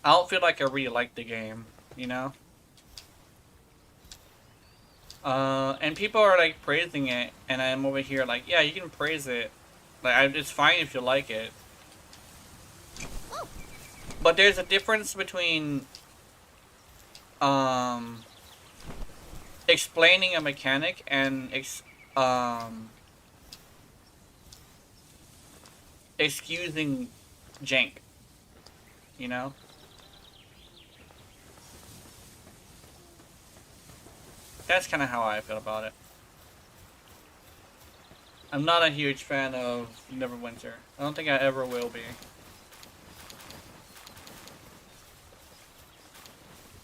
I don't feel like I really like the game, you know? And people are like praising it, and I'm over here like, yeah, you can praise it. Like, it's fine if you like it. But there's a difference between explaining a mechanic and excusing jank, you know? That's kind of how I feel about it. I'm not a huge fan of Neverwinter. I don't think I ever will be.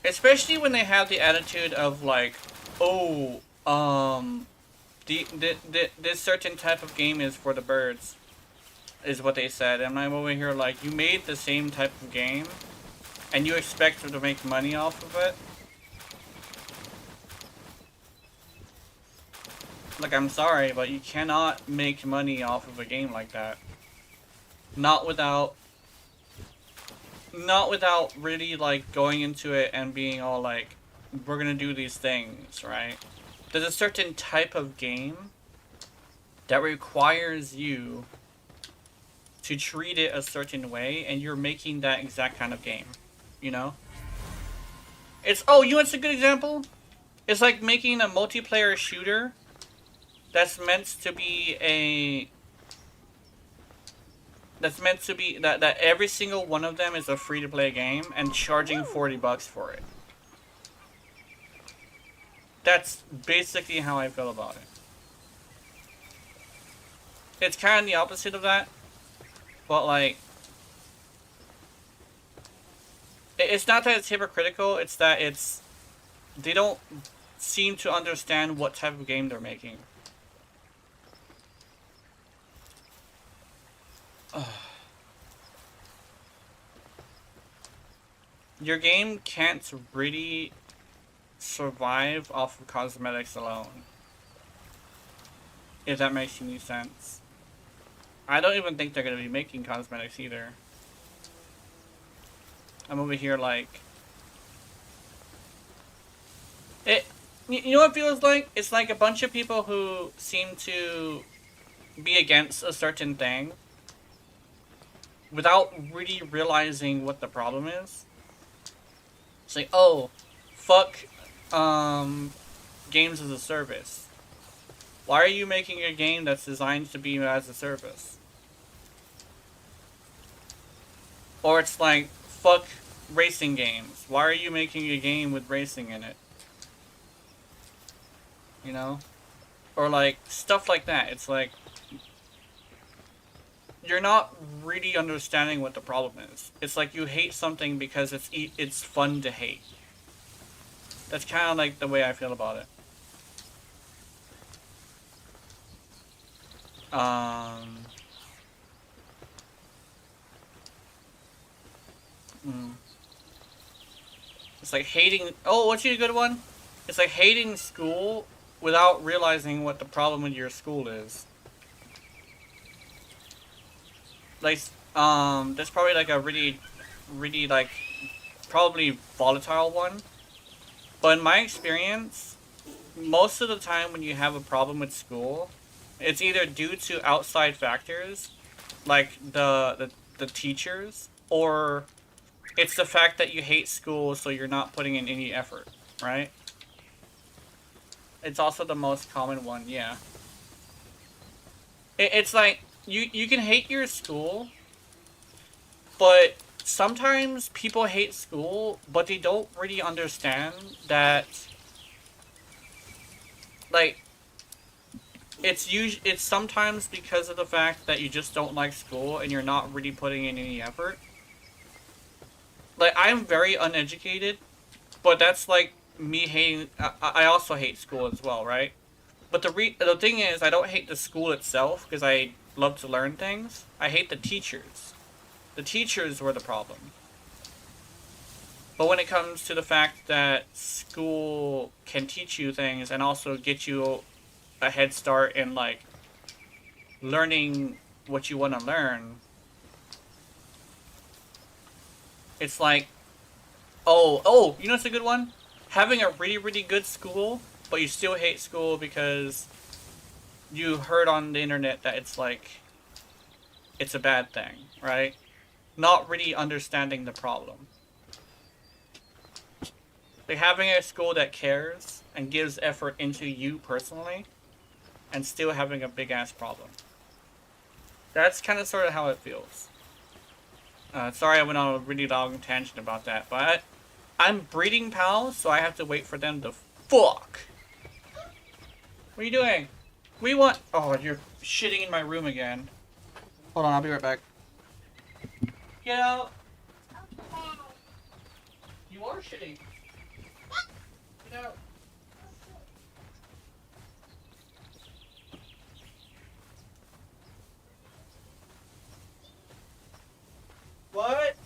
Especially when they have the attitude of like, oh, this certain type of game is for the birds, is what they said. And I'm over here like, you made the same type of game, and you expect them to make money off of it? Like, I'm sorry, but you cannot make money off of a game like that. Not without really, like, going into it and being all like, we're gonna do these things, right? There's a certain type of game that requires you to treat it a certain way, and you're making that exact kind of game, you know? It's, oh, you know what's a good example? It's like making a multiplayer shooter that's meant to be that every single one of them is a free-to-play game, and charging $40 for it. That's basically how I feel about it. it's kind of the opposite of that. But like, it's not that it's hypocritical, it's that they don't seem to understand what type of game they're making. Your game can't really survive off of cosmetics alone. If that makes any sense. I don't even think they're going to be making cosmetics either. I'm over here like... You know what it feels like? It's like a bunch of people who seem to be against a certain thing without really realizing what the problem is. It's like, oh, fuck games as a service. Why are you making a game that's designed to be as a service? Or it's like, fuck racing games. Why are you making a game with racing in it? You know? Or like, stuff like that. It's like, you're not really understanding what the problem is. It's like you hate something because it's fun to hate. That's kind of like the way I feel about it. It's like hating... Oh, what's a good one? It's like hating school without realizing what the problem with your school is. Like, that's probably like a really like, probably volatile one. But in my experience, most of the time when you have a problem with school, it's either due to outside factors, like the teachers, or it's the fact that you hate school so you're not putting in any effort, right? It's also the most common one, yeah. It's like, you can hate your school, but sometimes people hate school, but they don't really understand that, like, it's sometimes because of the fact that you just don't like school and you're not really putting in any effort. Like, I'm very uneducated, but that's like me hating... I also hate school as well, right? But the thing is, I don't hate the school itself because I love to learn things. I hate the teachers. The teachers were the problem. But when it comes to the fact that school can teach you things and also get you a head start in, like, learning what you want to learn, it's like, oh, you know what's a good one? Having a really good school, but you still hate school because you heard on the internet that it's like, it's a bad thing, right? Not really understanding the problem. Like having a school that cares and gives effort into you personally, and still having a big ass problem. That's kind of sort of how it feels. Sorry I went on a really long tangent about that, but I'm breeding pals, so I have to wait for them to fuck. What are you doing? We want... Oh, you're shitting in my room again. Hold on, I'll be right back. Get out. You are shitting. Get out. What? What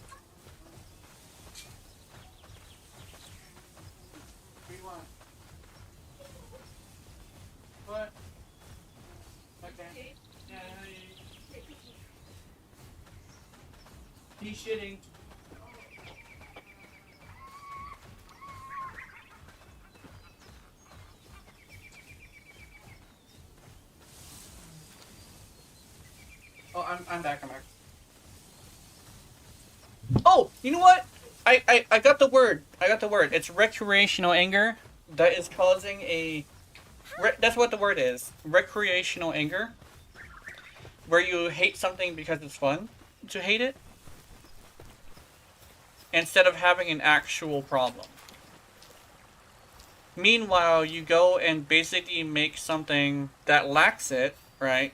do you want? What? Okay. Yeah, he's shitting. Oh, I'm back. Oh, you know what? I got the word. It's recreational anger that is causing a... that's what the word is. Recreational anger. Where you hate something because it's fun to hate it. Instead of having an actual problem. Meanwhile, you go and basically make something that lacks it, right?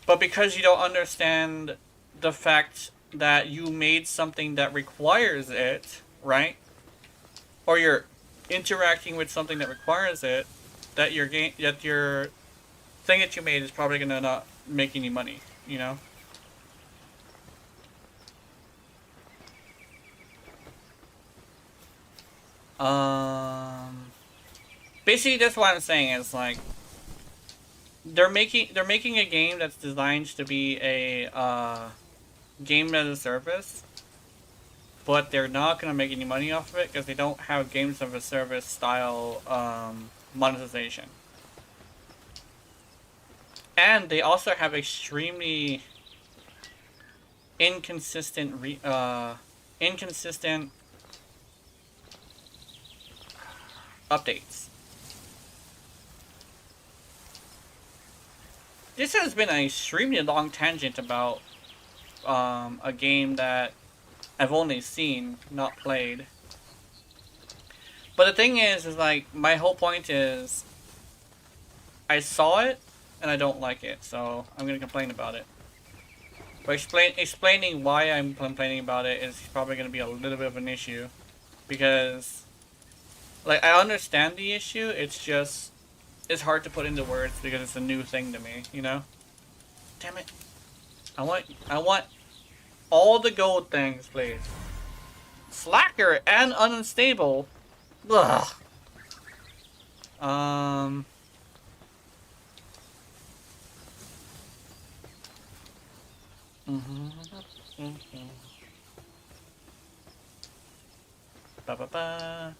But because you don't understand the fact that you made something that requires it, right? Or you're interacting with something that requires it, that your game, that your thing that you made is probably gonna not make any money, you know? Basically that's what I'm saying is like they're making a game that's designed to be a game as a service, but they're not gonna make any money off of it because they don't have games of a service style monetization. And they also have extremely inconsistent updates. This has been an extremely long tangent about a game that I've only seen, not played. But the thing is like, my whole point is, I saw it, and I don't like it, so I'm gonna complain about it. But explaining why I'm complaining about it is probably gonna be a little bit of an issue. Because, like, I understand the issue, it's just, it's hard to put into words because it's a new thing to me, you know? Damn it. I want all the gold things, please. Slacker and unstable. Ugh. Ba ba ba.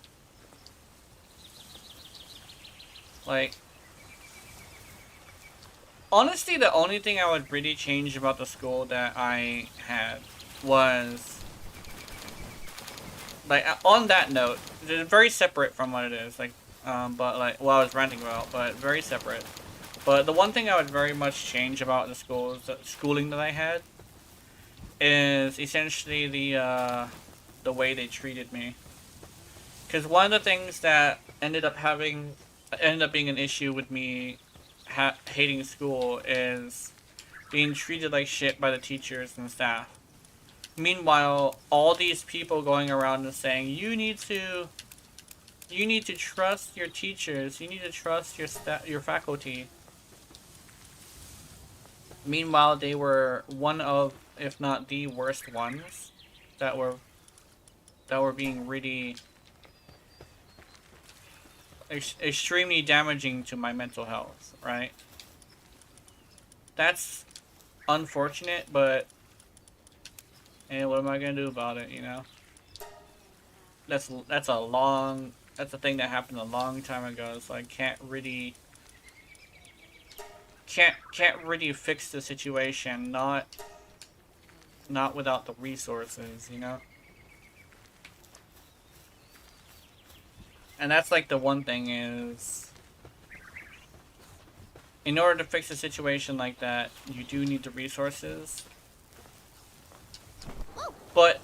Like, honestly, the only thing I would really change about the school that I had was, like, on that note, it's very separate from what it is, like, but like, what I was ranting about, but very separate. But the one thing I would very much change about the schools, the schooling that I had, is essentially the way they treated me. Because one of the things that ended up being an issue with me hating school is being treated like shit by the teachers and staff. Meanwhile, all these people going around and saying, you need to trust your teachers, you need to trust your faculty. Meanwhile, they were one of, if not the worst ones that were being really extremely damaging to my mental health, right? That's unfortunate, but hey, what am I gonna do about it, you know? That's a thing that happened a long time ago. It's like can't really fix the situation, not without the resources, you know? And that's like the one thing is, in order to fix a situation like that, you do need the resources. But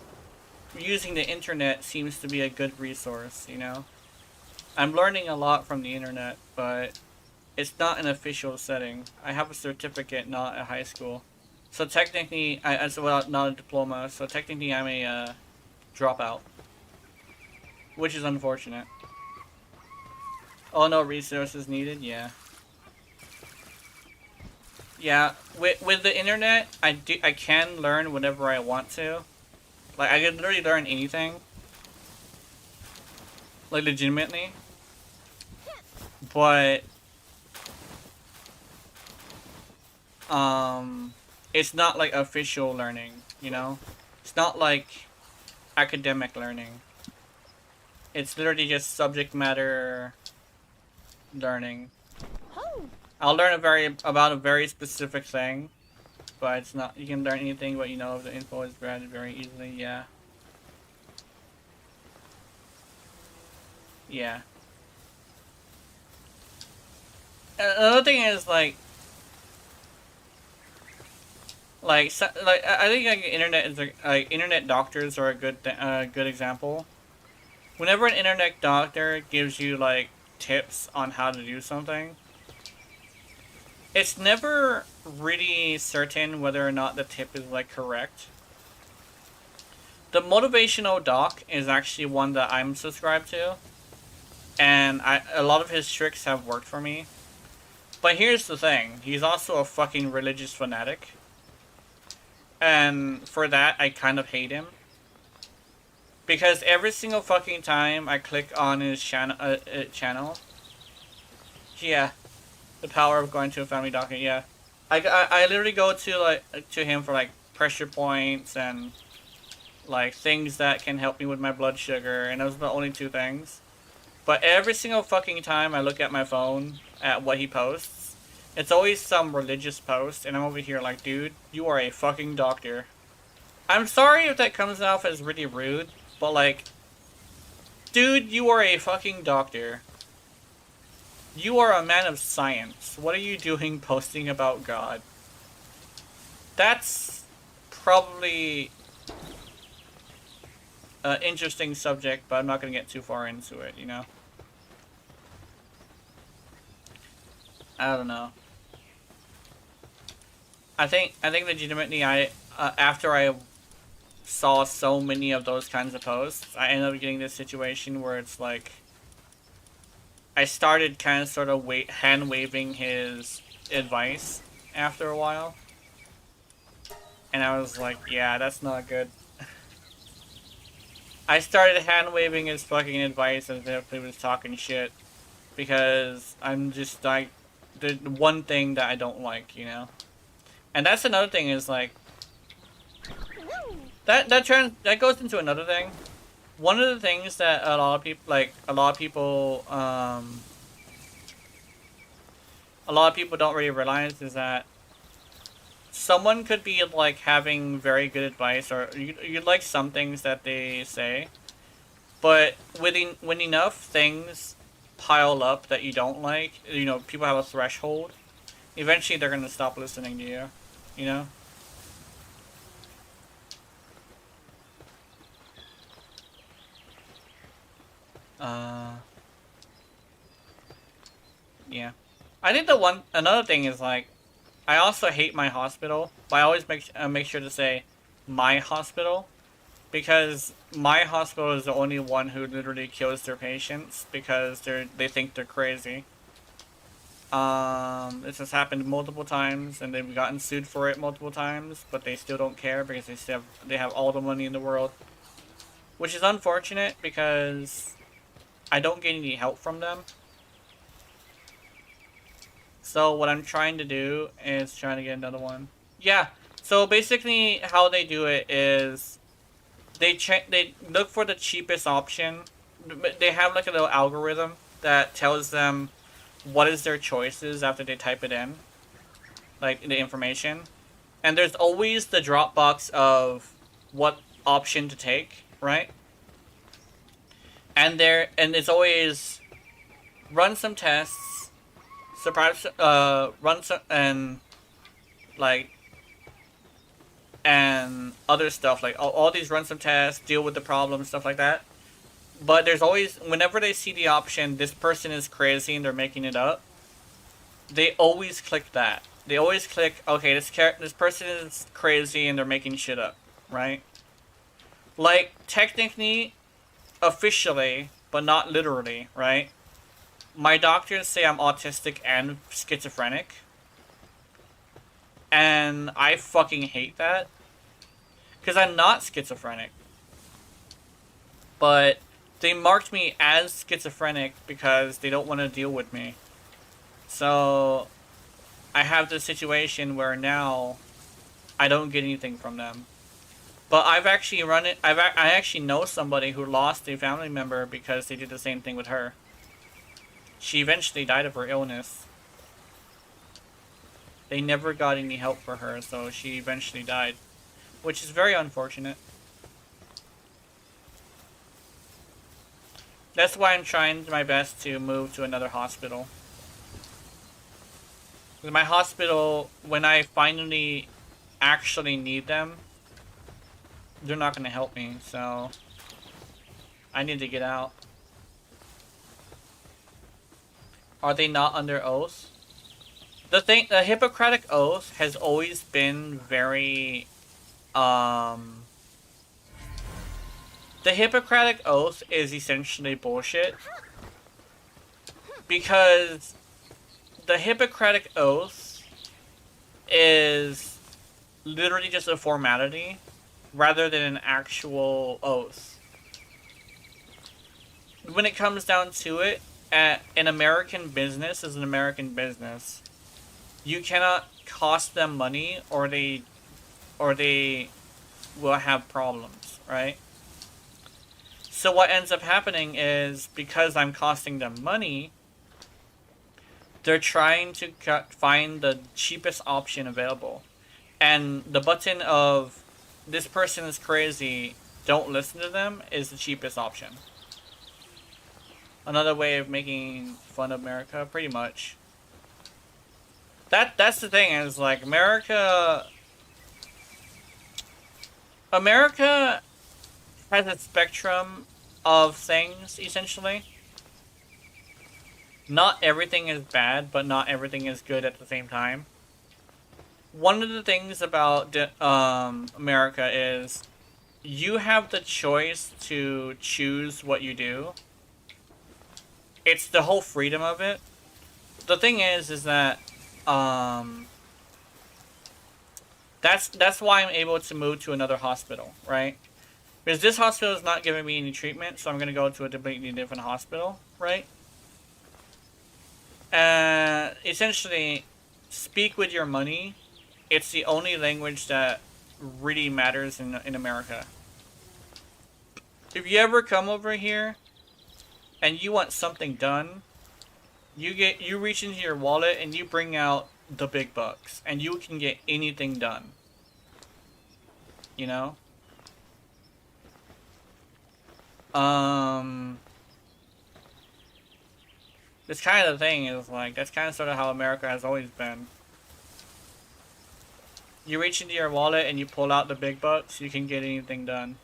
using the internet seems to be a good resource, you know? I'm learning a lot from the internet, but it's not an official setting. I have a certificate, not a high school. So technically, not a diploma, so technically I'm a dropout. Which is unfortunate. Oh, no resources needed? Yeah. Yeah, with the internet, I can learn whatever I want to. Like, I can literally learn anything. Like, legitimately. But it's not like official learning, you know? It's not like academic learning. It's literally just subject matter learning. I'll learn about a very specific thing, but it's not, you can learn anything, but you know, the info is granted very easily, yeah. Yeah. Another thing is like I think like internet is like internet doctors are a good example. Whenever an internet doctor gives you like tips on how to do something, It's never really certain whether or not the tip is like correct. The motivational doc is actually one that I'm subscribed to, and a lot of his tricks have worked for me. But here's the thing, he's also a fucking religious fanatic, and for that I kind of hate him. Because every single fucking time I click on his channel, yeah, the power of going to a family doctor, yeah. I literally go to him for like pressure points and like things that can help me with my blood sugar, and those are the only two things. But every single fucking time I look at my phone at what he posts, it's always some religious post, and I'm over here like, dude, you are a fucking doctor. I'm sorry if that comes off as really rude, but like, dude, you are a fucking doctor. You are a man of science. What are you doing posting about God? That's probably an interesting subject, but I'm not going to get too far into it, you know? I don't know. I think legitimately after I saw so many of those kinds of posts, I ended up getting this situation where it's like I started kind of sort of hand waving his advice after a while, and I was like, yeah, that's not good. I started hand waving his fucking advice as if he was talking shit, because I'm just like the one thing that I don't like, you know. And that's another thing is like that goes into another thing. One of the things that a lot of people don't really realize is that someone could be like having very good advice, or you like some things that they say, but when enough things pile up that you don't like, you know, people have a threshold, eventually they're gonna stop listening to you, you know. Yeah. I think another thing is like, I also hate my hospital, but I always make sure to say my hospital, because my hospital is the only one who literally kills their patients because they think they're crazy. This has happened multiple times, and they've gotten sued for it multiple times, but they still don't care because they have all the money in the world, which is unfortunate because I don't get any help from them. So what I'm trying to do is trying to get another one. Yeah. So basically, how they do it is they look for the cheapest option. They have like a little algorithm that tells them what is their choices after they type it in, like the information. And there's always the drop box of what option to take, right? And it's always run some tests. Surprise, run some, and other stuff, like all these run some tests, deal with the problem, stuff like that. But there's always, whenever they see the option, this person is crazy and they're making it up, they always click that. They always click, okay, this person is crazy and they're making shit up, right? Like, technically, officially, but not literally, right? My doctors say I'm autistic and schizophrenic. And I fucking hate that. Because I'm not schizophrenic. But they marked me as schizophrenic because they don't want to deal with me. So I have this situation where now I don't get anything from them. But I've actually run it. I actually know somebody who lost a family member because they did the same thing with her. She eventually died of her illness. They never got any help for her, so she eventually died. Which is very unfortunate. That's why I'm trying my best to move to another hospital. My hospital, when I finally actually need them, they're not going to help me, so I need to get out. Are they not under oath? the Hippocratic Oath has always been very, the Hippocratic Oath is essentially bullshit. Because the Hippocratic Oath is literally just a formality rather than an actual oath. When it comes down to it, an American business is an American business. You cannot cost them money or they will have problems, right? So what ends up happening is, because I'm costing them money, they're trying to find the cheapest option available. And the button of, this person is crazy, don't listen to them, is the cheapest option. Another way of making fun of America, pretty much. That's the thing, is like, America has a spectrum of things, essentially. Not everything is bad, but not everything is good at the same time. One of the things about America is you have the choice to choose what you do. It's the whole freedom of it. The thing is that that's why I'm able to move to another hospital, right? Because this hospital is not giving me any treatment, so I'm gonna go to a completely different hospital, right? Essentially, speak with your money. It's the only language that really matters in America. If you ever come over here and you want something done, you reach into your wallet and you bring out the big bucks, and you can get anything done. You know? This kind of thing is like, that's kind of sort of how America has always been. You reach into your wallet and you pull out the big bucks, you can get anything done.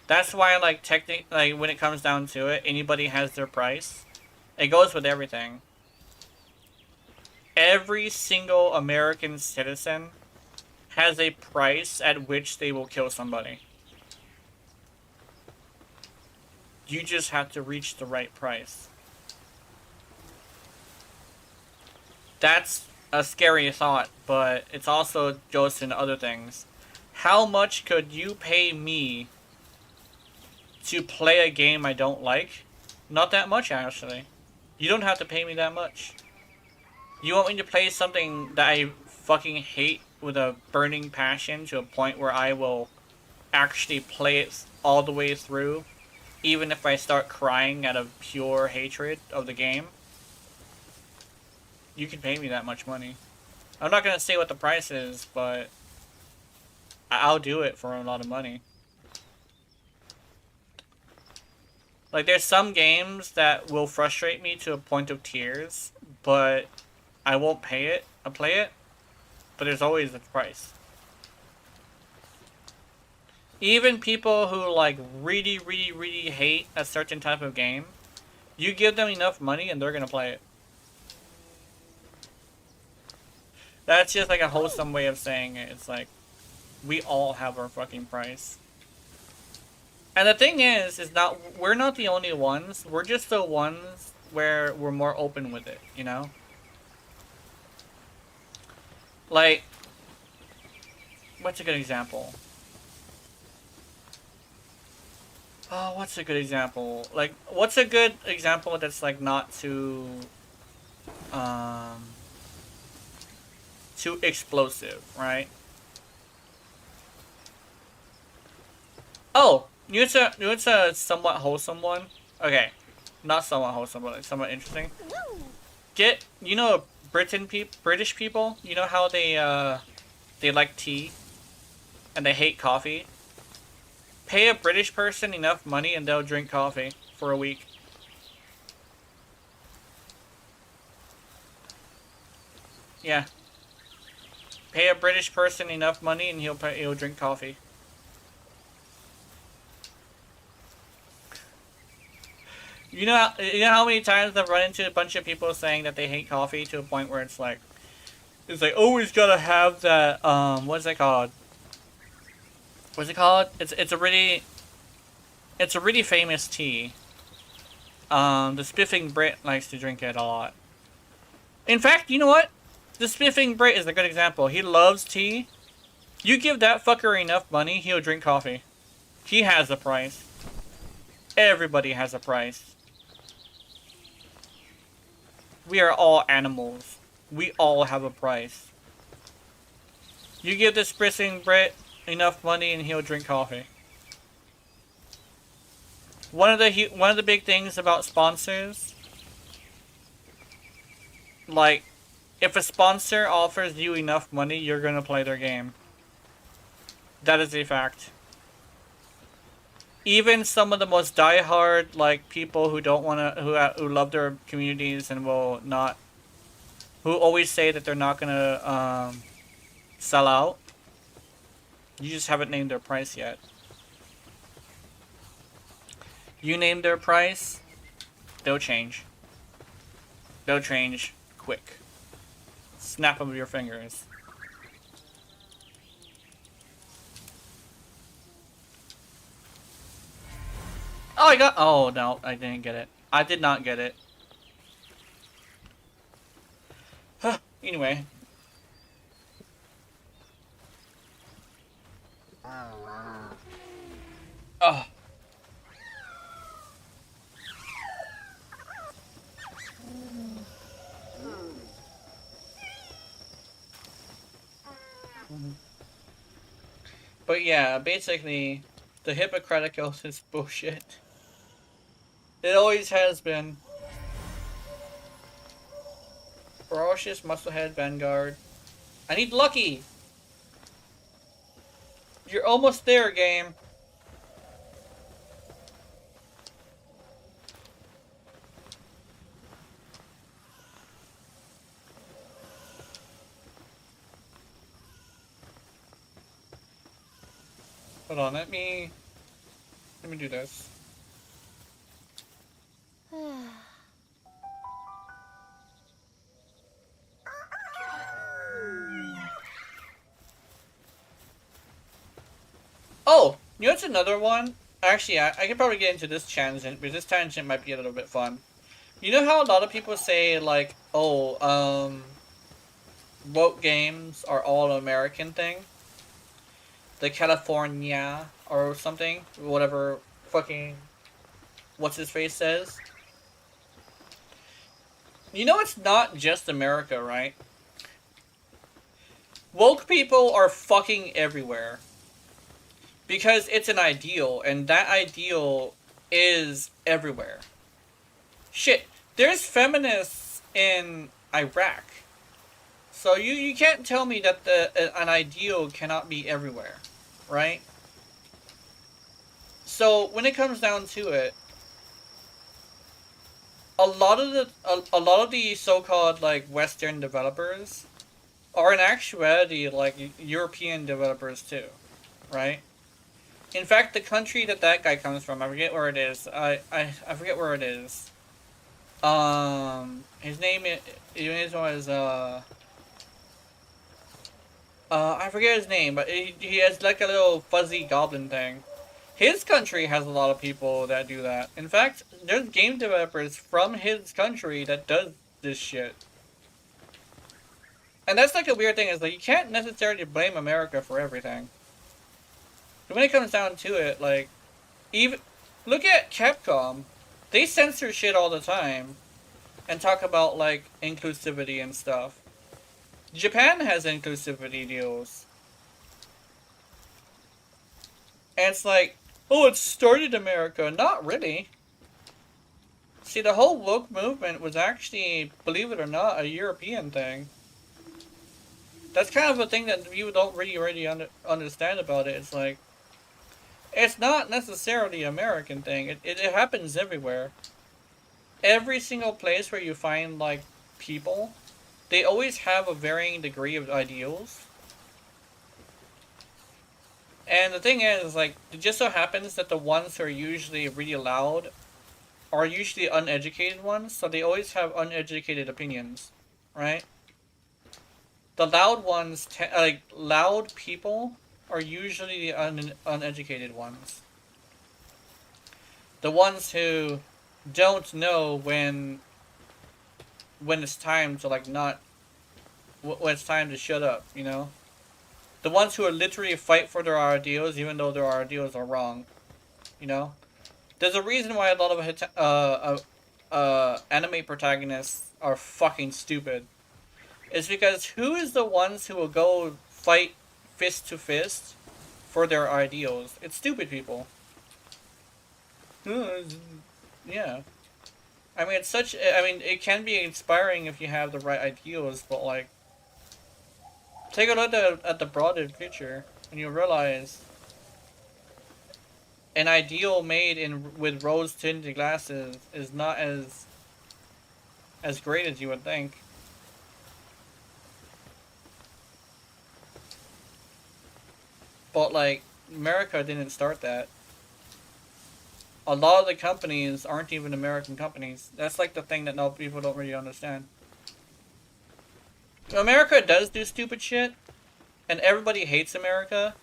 That's why, like, when it comes down to it, anybody has their price. It goes with everything. Every single American citizen has a price at which they will kill somebody. You just have to reach the right price. That's a scary thought, but it's also goes into other things. How much could you pay me to play a game I don't like? Not that much, actually. You don't have to pay me that much. You want me to play something that I fucking hate with a burning passion to a point where I will actually play it all the way through, even if I start crying out of pure hatred of the game? You can pay me that much money. I'm not gonna say what the price is, but I'll do it for a lot of money. Like, there's some games that will frustrate me to a point of tears, but I won't pay it. I'll play it, but there's always a price. Even people who, like, really, really, really hate a certain type of game, you give them enough money and they're gonna play it. That's just like a wholesome way of saying it. It's like, we all have our fucking price. And the thing is we're not the only ones. We're just the ones where we're more open with it, you know? Like, what's a good example? Oh, what's a good example? Like, what's a good example that's, like, not too explosive, right? Oh, it's a somewhat wholesome one. Okay, not somewhat wholesome, but like somewhat interesting. You know, British people. You know how they like tea, and they hate coffee. Pay a British person enough money, and they'll drink coffee for a week. Yeah. Pay a British person enough money, and he'll drink coffee. You know how many times I've run into a bunch of people saying that they hate coffee to a point where it's like always gotta have that, what's it called? What's it called? It's a really famous tea. The Spiffing Brit likes to drink it a lot. In fact, you know what? The Spiffing Brit is a good example. He loves tea. You give that fucker enough money, he'll drink coffee. He has a price. Everybody has a price. We are all animals. We all have a price. You give this Spiffing Brit enough money and he'll drink coffee. One of the big things about sponsors, like, if a sponsor offers you enough money, you're gonna play their game. That is a fact. Even some of the most diehard, like, people who don't wanna, who love their communities and will not, who always say that they're not gonna, sell out. You just haven't named their price yet. You name their price, they'll change. They'll change quick. Snap of your fingers. Oh, I got. Oh, no, I didn't get it. I did not get it. Anyway. Oh. But yeah, basically, the Hippocratic Oath is bullshit. It always has been. Ferocious Musclehead Vanguard. I need Lucky! You're almost there, game. Hold on, let me do this. Oh, you know what's another one? Actually, I could probably get into this tangent, but this tangent might be a little bit fun. You know how a lot of people say, like, oh, woke games are all American thing? The California or something, whatever fucking what's his face says. You know it's not just America, right? Woke people are fucking everywhere. Because it's an ideal, and that ideal is everywhere. Shit, there's feminists in Iraq. So you can't tell me that an ideal cannot be everywhere, right? So when it comes down to it, a lot of the so-called like Western developers are in actuality like European developers too, right? In fact, the country that guy comes from, I forget where it is. I forget where it is. His name was I forget his name, but he has like a little fuzzy goblin thing. His country has a lot of people that do that. In fact, there's game developers from his country that does this shit. And that's like a weird thing, is like you can't necessarily blame America for everything. But when it comes down to it, like, even look at Capcom. They censor shit all the time and talk about like inclusivity and stuff. Japan has inclusivity deals. And it's like, oh, it started America. Not really. See, the whole woke movement was actually, believe it or not, a European thing. That's kind of a thing that you don't really understand about it. It's like, it's not necessarily an American thing. It happens everywhere. Every single place where you find, like, people, they always have a varying degree of ideals. And the thing is, like, it just so happens that the ones who are usually really loud are usually uneducated ones, so they always have uneducated opinions, right? The loud ones, like loud people, are usually the uneducated ones. The ones who don't know when it's time to like not, when it's time to shut up, you know? The ones who are literally fight for their ideals even though their ideals are wrong, you know? There's a reason why a lot of anime protagonists are fucking stupid. It's because who is the ones who will go fight fist to fist for their ideals? It's stupid people. Yeah. I mean, it can be inspiring if you have the right ideals, but like, take a look at the broader picture, and you'll realize an ideal made with rose-tinted glasses is not as great as you would think. But like, America didn't start that. A lot of the companies aren't even American companies. That's like the thing that people don't really understand. America does do stupid shit, and everybody hates America.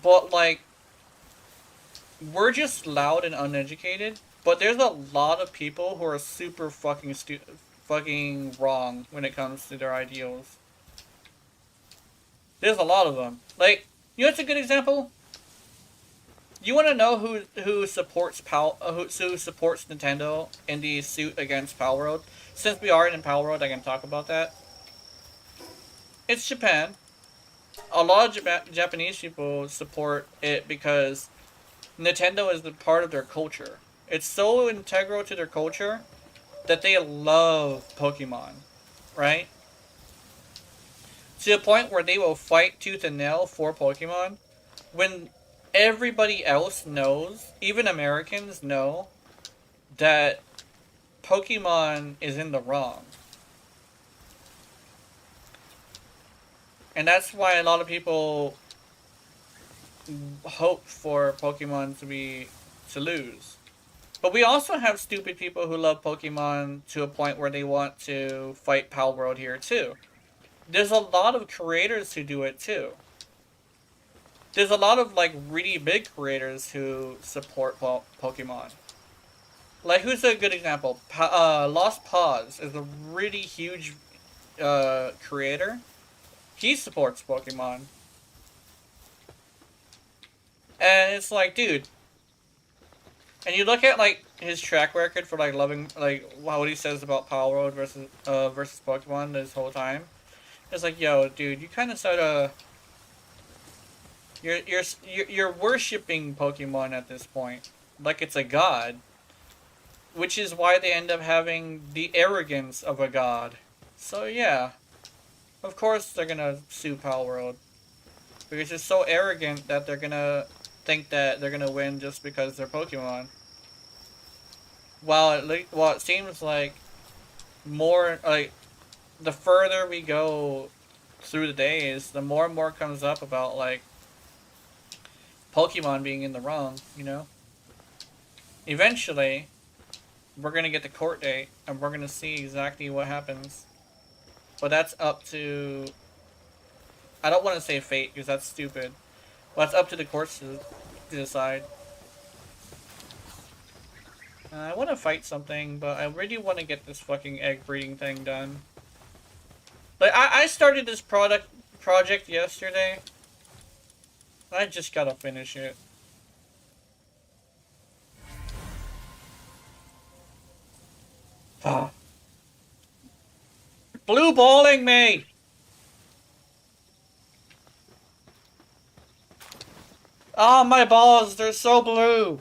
But like, we're just loud and uneducated. But there's a lot of people who are super fucking wrong when it comes to their ideals. There's a lot of them. Like, you know what's a good example? You want to know who supports who supports Nintendo in the suit against Palworld? Since we are in Palworld, I can talk about that. It's Japan. A lot of Japanese people support it because Nintendo is the part of their culture. It's so integral to their culture that they love Pokemon, right? To the point where they will fight tooth and nail for Pokemon when everybody else knows, even Americans know, that Pokemon is in the wrong. And that's why a lot of people hope for Pokemon to lose. But we also have stupid people who love Pokemon to a point where they want to fight Palworld here too. There's a lot of creators who do it too. There's a lot of like really big creators who support Pokemon. Like, who's a good example? Lost Paws is a really huge creator. He supports Pokemon. And it's like, dude. And you look at like his track record for like loving, like what he says about Palworld versus Pokemon this whole time. It's like, yo, dude, you kind of sort of you're worshipping Pokemon at this point, like it's a god, which is why they end up having the arrogance of a god. So yeah, of course they're gonna sue Palworld because they're so arrogant that they're gonna think that they're gonna win just because they're Pokemon. While it seems like more like the further we go through the days, the more and more comes up about like Pokemon being in the wrong, you know? Eventually, we're gonna get the court date, and we're gonna see exactly what happens. But that's up to... I don't want to say fate, because that's stupid. But it's up to the courts to decide. I want to fight something, but I really want to get this fucking egg breeding thing done. Like, I started this project yesterday. I just gotta finish it. Ah. Blue balling me! Oh, my balls, they're so blue!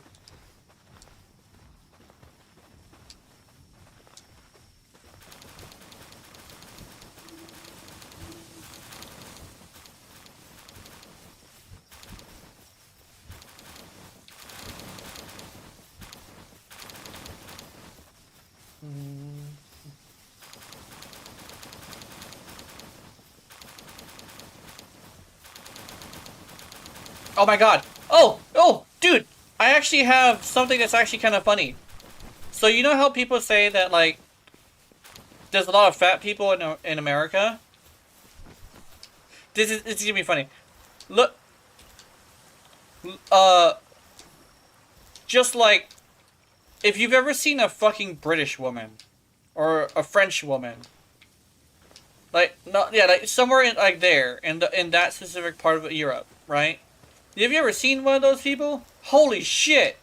Oh my god! Oh! Oh! Dude! I actually have something that's actually kind of funny. So you know how people say that, like, there's a lot of fat people in America? It's gonna be funny. Look, just like, if you've ever seen a fucking British woman, or a French woman, like, like somewhere in, like, there, in that specific part of Europe, right? Have you ever seen one of those people? Holy shit!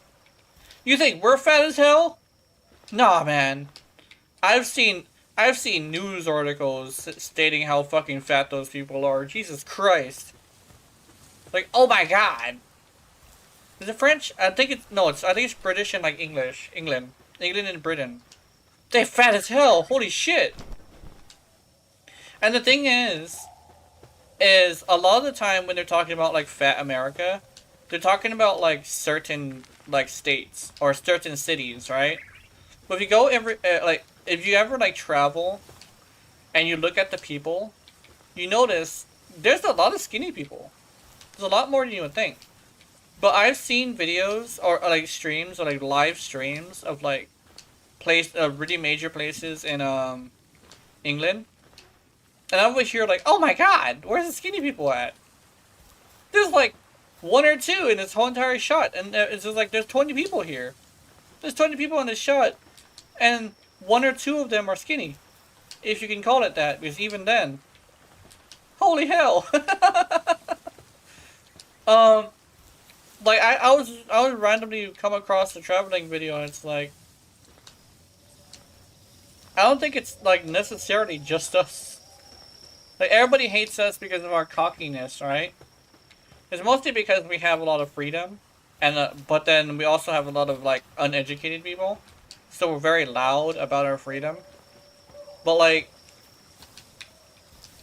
You think we're fat as hell? Nah, man. I've seen news articles stating how fucking fat those people are. Jesus Christ. Like, oh my god. Is it French? I think it's British and, like, English. England and Britain. They're fat as hell. Holy shit. And the thing is a lot of the time when they're talking about, like, fat America, they're talking about, like, certain, like, states or certain cities, right? But if you go if you ever, like, travel and you look at the people, you notice there's a lot of skinny people. There's a lot more than you would think. But I've seen videos or, like, streams or, like, live streams of, like, really major places in England, and I would hear, like, oh my god, where's the skinny people at? There's like one or two in this whole entire shot, and it's just like, there's 20 people here. There's 20 people in this shot, and one or two of them are skinny, if you can call it that, because even then, holy hell. Like, I was randomly come across a traveling video, and it's like, I don't think it's, like, necessarily just us. Like, everybody hates us because of our cockiness, right? It's mostly because we have a lot of freedom, and but then we also have a lot of, like, uneducated people, so we're very loud about our freedom. But, like,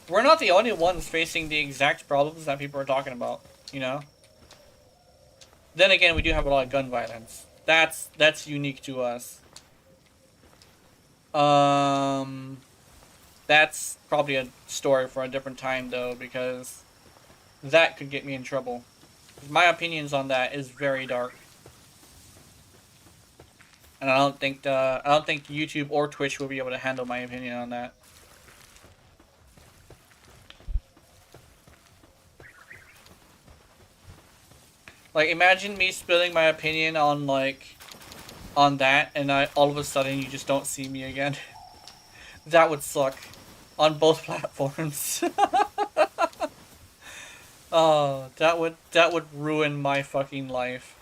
we're not the only ones facing the exact problems that people are talking about, you know? Then again, we do have a lot of gun violence. That's unique to us. That's probably a story for a different time, though, because that could get me in trouble. My opinions on that is very dark, and I don't think YouTube or Twitch will be able to handle my opinion on that. Like, imagine me spilling my opinion on, like, on that, and all of a sudden you just don't see me again. That would suck. On both platforms. Oh, that would ruin my fucking life.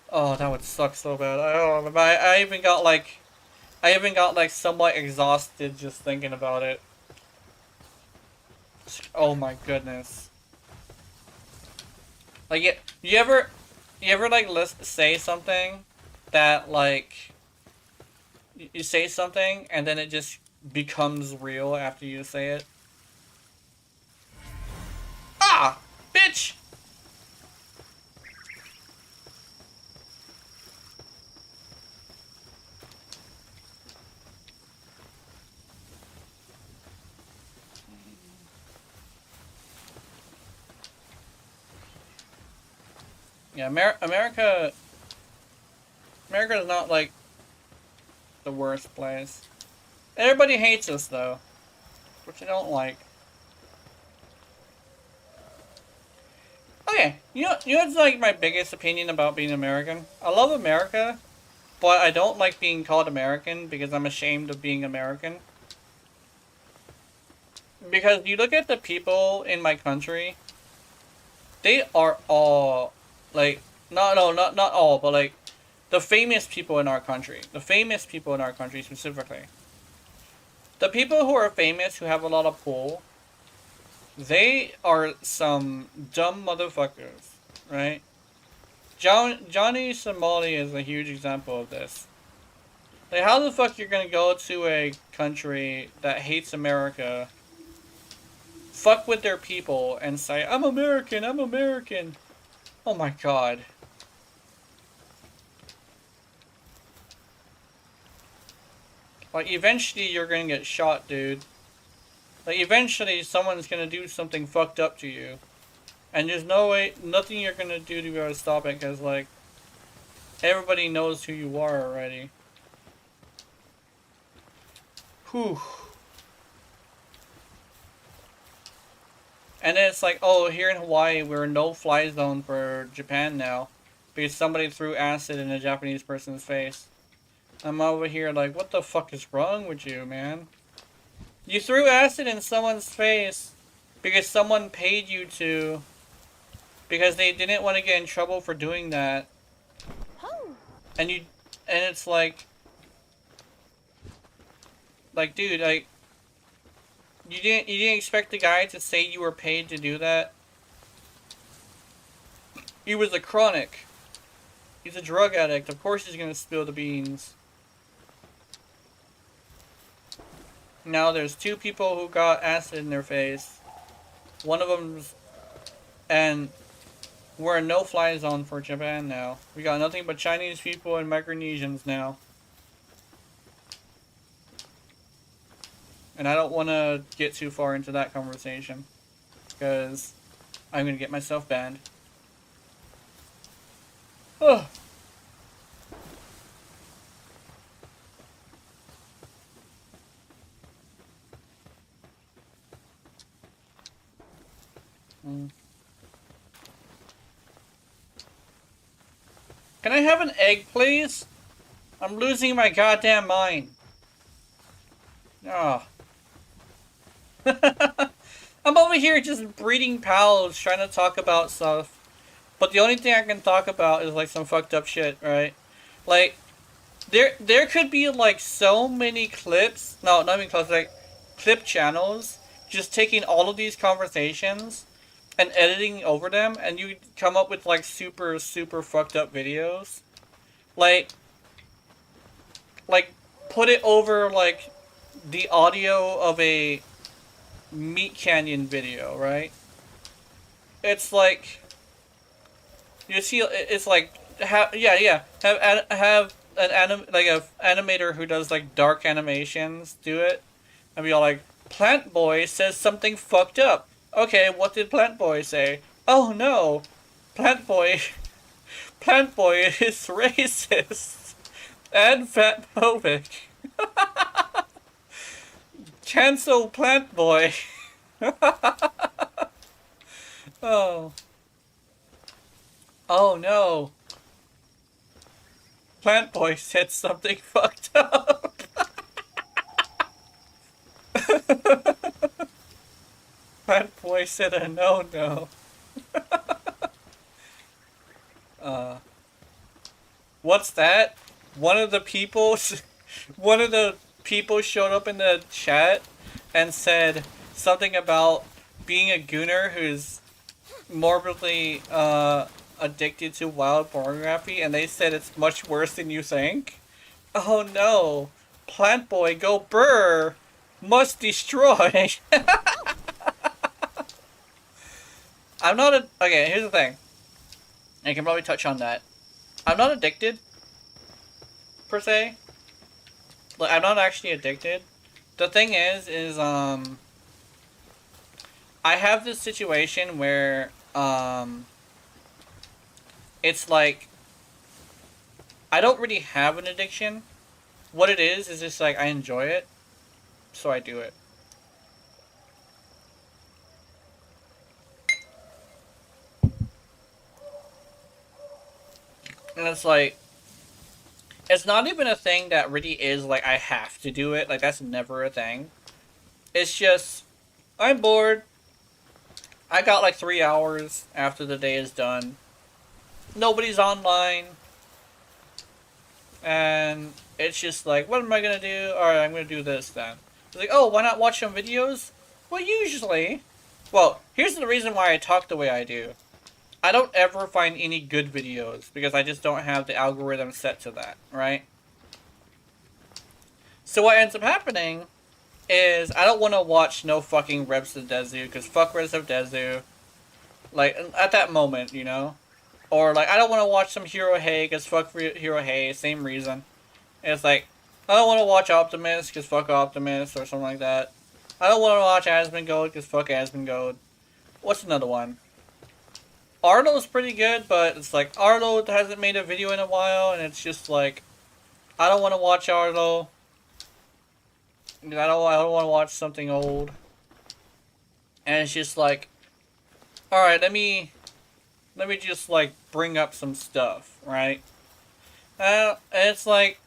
Oh, that would suck so bad. I even got like somewhat exhausted just thinking about it. Oh my goodness. Like, you ever like say something that, like, you say something and then it just becomes real after you say it? Ah, bitch! Yeah, America is not, like, the worst place. Everybody hates us, though, which I don't like. Okay, you know what's, like, my biggest opinion about being American? I love America, but I don't like being called American because I'm ashamed of being American. Because you look at the people in my country, they are all, like, not all, but, like, the famous people in our country. The famous people in our country specifically. The people who are famous, who have a lot of pull, they are some dumb motherfuckers, right? Johnny Somali is a huge example of this. Like, how the fuck you're gonna go to a country that hates America, fuck with their people, and say, I'm American, I'm American. Oh my god. Like, eventually you're gonna get shot, dude. Like, eventually someone's gonna do something fucked up to you. And there's no way, nothing you're gonna do to be able to stop it, because, like, Everybody knows who you are already. Whew. And then it's like, oh, here in Hawaii, we're in no-fly zone for Japan now. Because somebody threw acid in a Japanese person's face. I'm over here like, what the fuck is wrong with you, man? You threw acid in someone's face because someone paid you to. Because they didn't want to get in trouble for doing that. And it's like, dude, like, you didn't expect the guy to say you were paid to do that? He was a chronic. He's a drug addict. Of course he's gonna spill the beans. Now there's 2 people who got acid in their face. One of them's... And we're in no-fly zone for Japan now. We got nothing but Chinese people and Micronesians now. And I don't want to get too far into that conversation. Because I'm going to get myself banned. Ugh. Can I have an egg, please? I'm losing my goddamn mind. Oh. I'm over here just breeding pals, trying to talk about stuff. But the only thing I can talk about is like some fucked up shit, right? Like, there could be like so many clips, no, not even clips, like clip channels, just taking all of these conversations and editing over them, and you come up with like super fucked up videos. Like put it over like the audio of a Meat Canyon video, right? It's like, you see, it's like, have an animator who does like dark animations do it, and be all like, Plant Boy says something fucked up. Okay, what did Plant Boy say? Oh no, Plant Boy is racist and fatphobic. Cancel Plant Boy. Oh. Oh no. Plant Boy said something fucked up. Plant Boy said a no-no. What's that? One of the people showed up in the chat and said something about being a gooner who's morbidly addicted to wild pornography, and they said it's much worse than you think. Oh no. Plant Boy, go brr! Must destroy! I'm not a... Okay, here's the thing. I can probably touch on that. I'm not addicted, per se. Like, I'm not actually addicted. The thing is I have this situation where, it's like, I don't really have an addiction. What it is just like, I enjoy it, so I do it. And it's like, it's not even a thing that really is like, I have to do it. Like, that's never a thing. It's just, I'm bored. I got like 3 hours after the day is done. Nobody's online. And it's just like, what am I gonna do? Alright, I'm gonna do this then. It's like, oh, why not watch some videos? Well, usually. Well, here's the reason why I talk the way I do. I don't ever find any good videos because I just don't have the algorithm set to that, right? So what ends up happening is I don't want to watch no fucking Res of Dezu because fuck Res of Dezu. Like, at that moment, you know? Or like, I don't want to watch some Hero Hey because fuck Hero Hey, same reason. And it's like, I don't want to watch Optimus because fuck Optimus or something like that. I don't want to watch Asmongold because fuck Asmongold. What's another one? Arnold's pretty good, but it's like Arnold hasn't made a video in a while, and it's just like I don't want to watch Arnold. I don't want to watch something old. And it's just like, all right, let me just like bring up some stuff, right? And it's like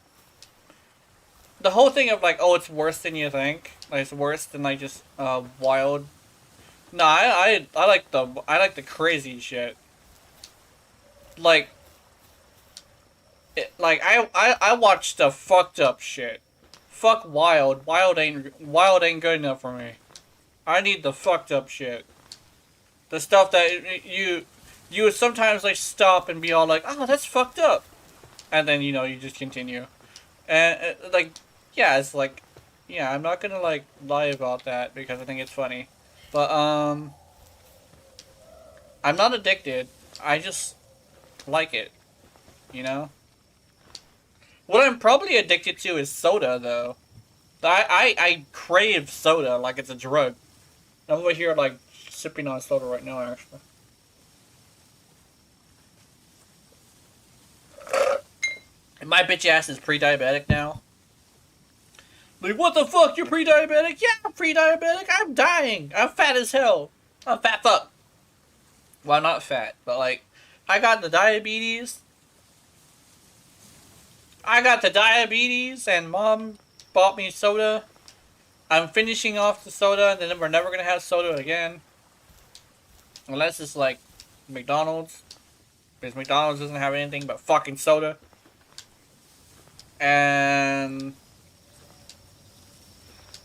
the whole thing of like, oh, it's worse than you think. Like it's worse than like just wild. No, I like the crazy shit. Like I watch the fucked up shit. Fuck wild. Wild ain't good enough for me. I need the fucked up shit. The stuff that you would sometimes like stop and be all like, oh, that's fucked up, and then you know you just continue, and like yeah, it's like yeah, I'm not gonna like lie about that because I think it's funny, but I'm not addicted. I just like it, you know. What I'm probably addicted to is soda, though. I crave soda like it's a drug. I'm over here, like, sipping on soda right now, actually. And my bitch ass is pre-diabetic now. Like, what the fuck? You're pre-diabetic? Yeah, I'm pre-diabetic. I'm dying. I'm fat as hell. I'm fat fuck. Well, not fat, but, like, I got the diabetes. And Mom bought me soda. I'm finishing off the soda, and then we're never gonna have soda again. Unless it's like McDonald's. Because McDonald's doesn't have anything but fucking soda. And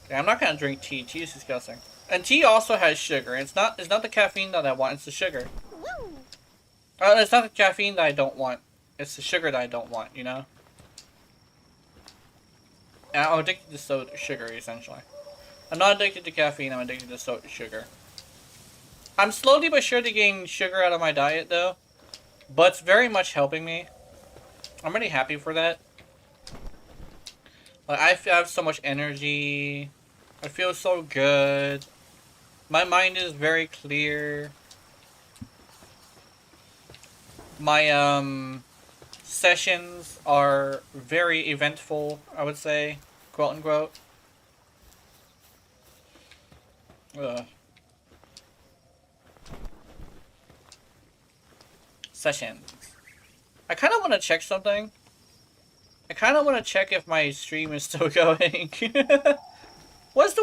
yeah, I'm not gonna drink tea. Tea is disgusting. And tea also has sugar. It's not the caffeine that I want, it's the sugar. It's not the caffeine that I don't want. It's the sugar that I don't want, you know? And I'm addicted to soda sugar, essentially. I'm not addicted to caffeine, I'm addicted to soda sugar. I'm slowly but surely getting sugar out of my diet, though. But it's very much helping me. I'm really happy for that. Like, I have so much energy. I feel so good. My mind is very clear. My, sessions are very eventful, I would say, quote unquote. Sessions. I kind of want to check something. I kind of want to check if my stream is still going. What's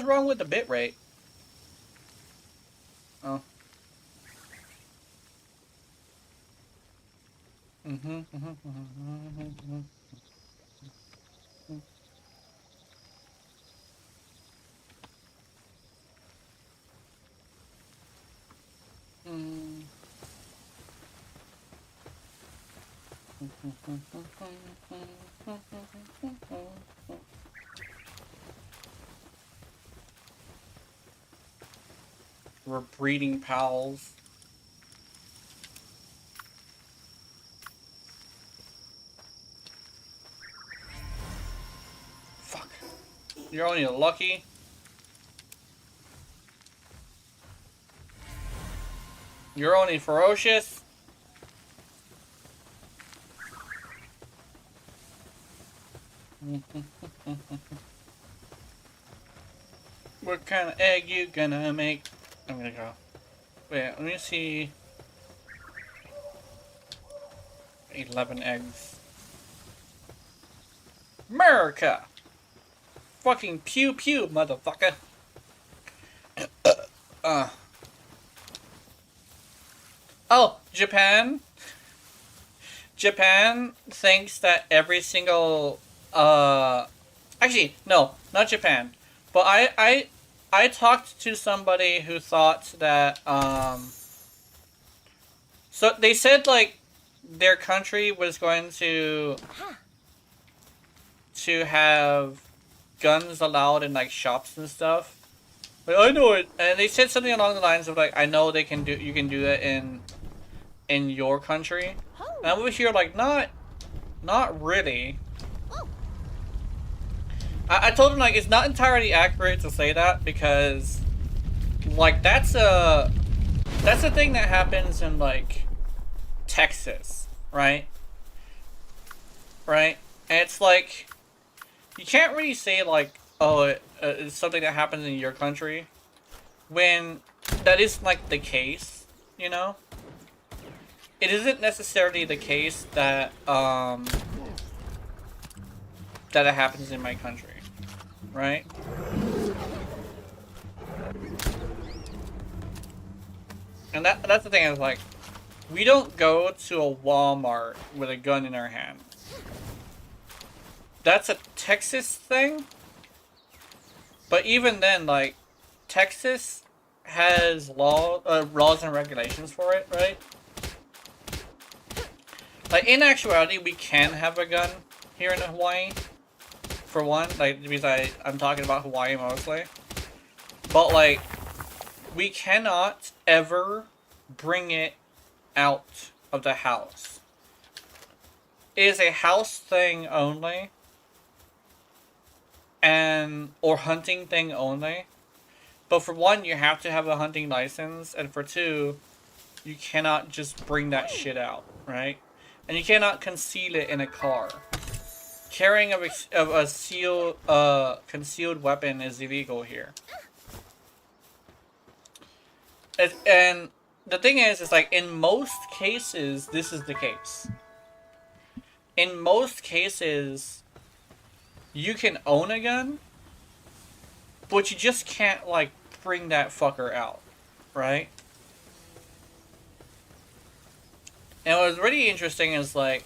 wrong with the bitrate? Oh. We're breeding pals. Fuck. You're only lucky. You're only ferocious. What kind of egg you gonna make? I'm gonna go. Wait, let me see. 11 eggs. America! Fucking pew pew, motherfucker. Oh, Japan. Japan thinks that every single, actually, no, not Japan. But I talked to somebody who thought that, so they said, like, their country was going to have guns allowed in, like, shops and stuff. Like, I know it, and they said something along the lines of, like, I know you can do that in your country. And I'm over here, like, not really. I told him, like, it's not entirely accurate to say that because, like, that's a That's the thing that happens in, like, Texas, right? Right? And it's like, you can't really say, like, oh, it's something that happens in your country, when that isn't, like, the case, you know? It isn't necessarily the case that, that it happens in my country, right? And that's the thing, is like, we don't go to a Walmart with a gun in our hand. That's a Texas thing. But even then, like, Texas has laws and regulations for it, right? Like, in actuality, we can have a gun here in Hawaii. For one, like, because I'm talking about Hawaii mostly. But, like, we cannot ever bring it out of the house. It is a house thing only. Or hunting thing only. But for one, you have to have a hunting license. And for two, you cannot just bring that shit out, right? And you cannot conceal it in a car. Carrying of a concealed weapon is illegal here. And the thing is like, in most cases, this is the case. In most cases, you can own a gun, but you just can't, like, bring that fucker out, right? And what's really interesting is, like,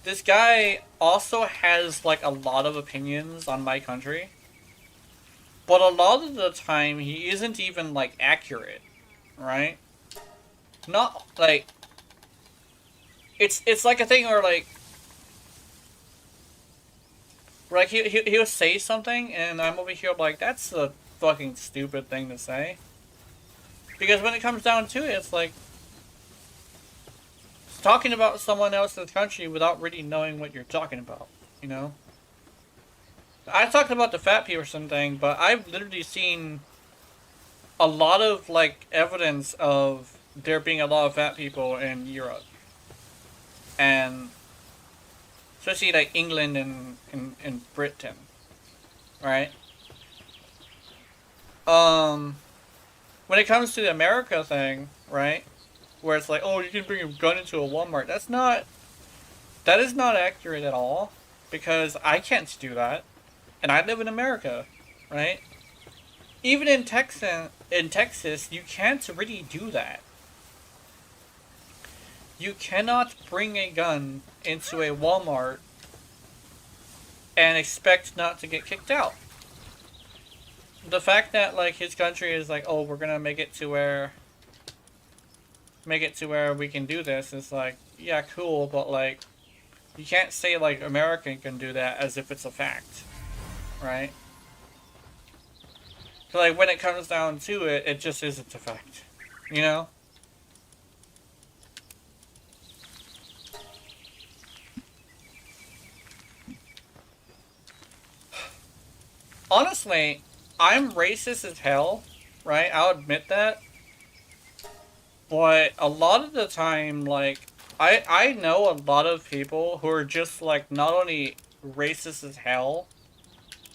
this guy also has, like, a lot of opinions on my country. But a lot of the time, he isn't even, like, accurate, right? Not, like... It's like a thing where, like... Like, he'll say something, and I'm over here like, that's a fucking stupid thing to say. Because when it comes down to it, it's like... It's talking about someone else's country without really knowing what you're talking about, you know? I talked about the fat person thing, but I've literally seen a lot of, like, evidence of there being a lot of fat people in Europe. And... especially, like, England and Britain. Right? When it comes to the America thing, right? Where it's like, oh, you can bring a gun into a Walmart. That is not accurate at all. Because I can't do that. And I live in America. Right? Even in Texas, you can't really do that. You cannot bring a gun into a Walmart and expect not to get kicked out. The fact that, like, his country is like, oh, we're gonna make it to where we can do this is like, yeah, cool, but, like, you can't say, like, America can do that as if it's a fact, right? So, like, when it comes down to it, it just isn't a fact, you know? Honestly, I'm racist as hell, right? I'll admit that. But a lot of the time, like, I know a lot of people who are just, like, not only racist as hell,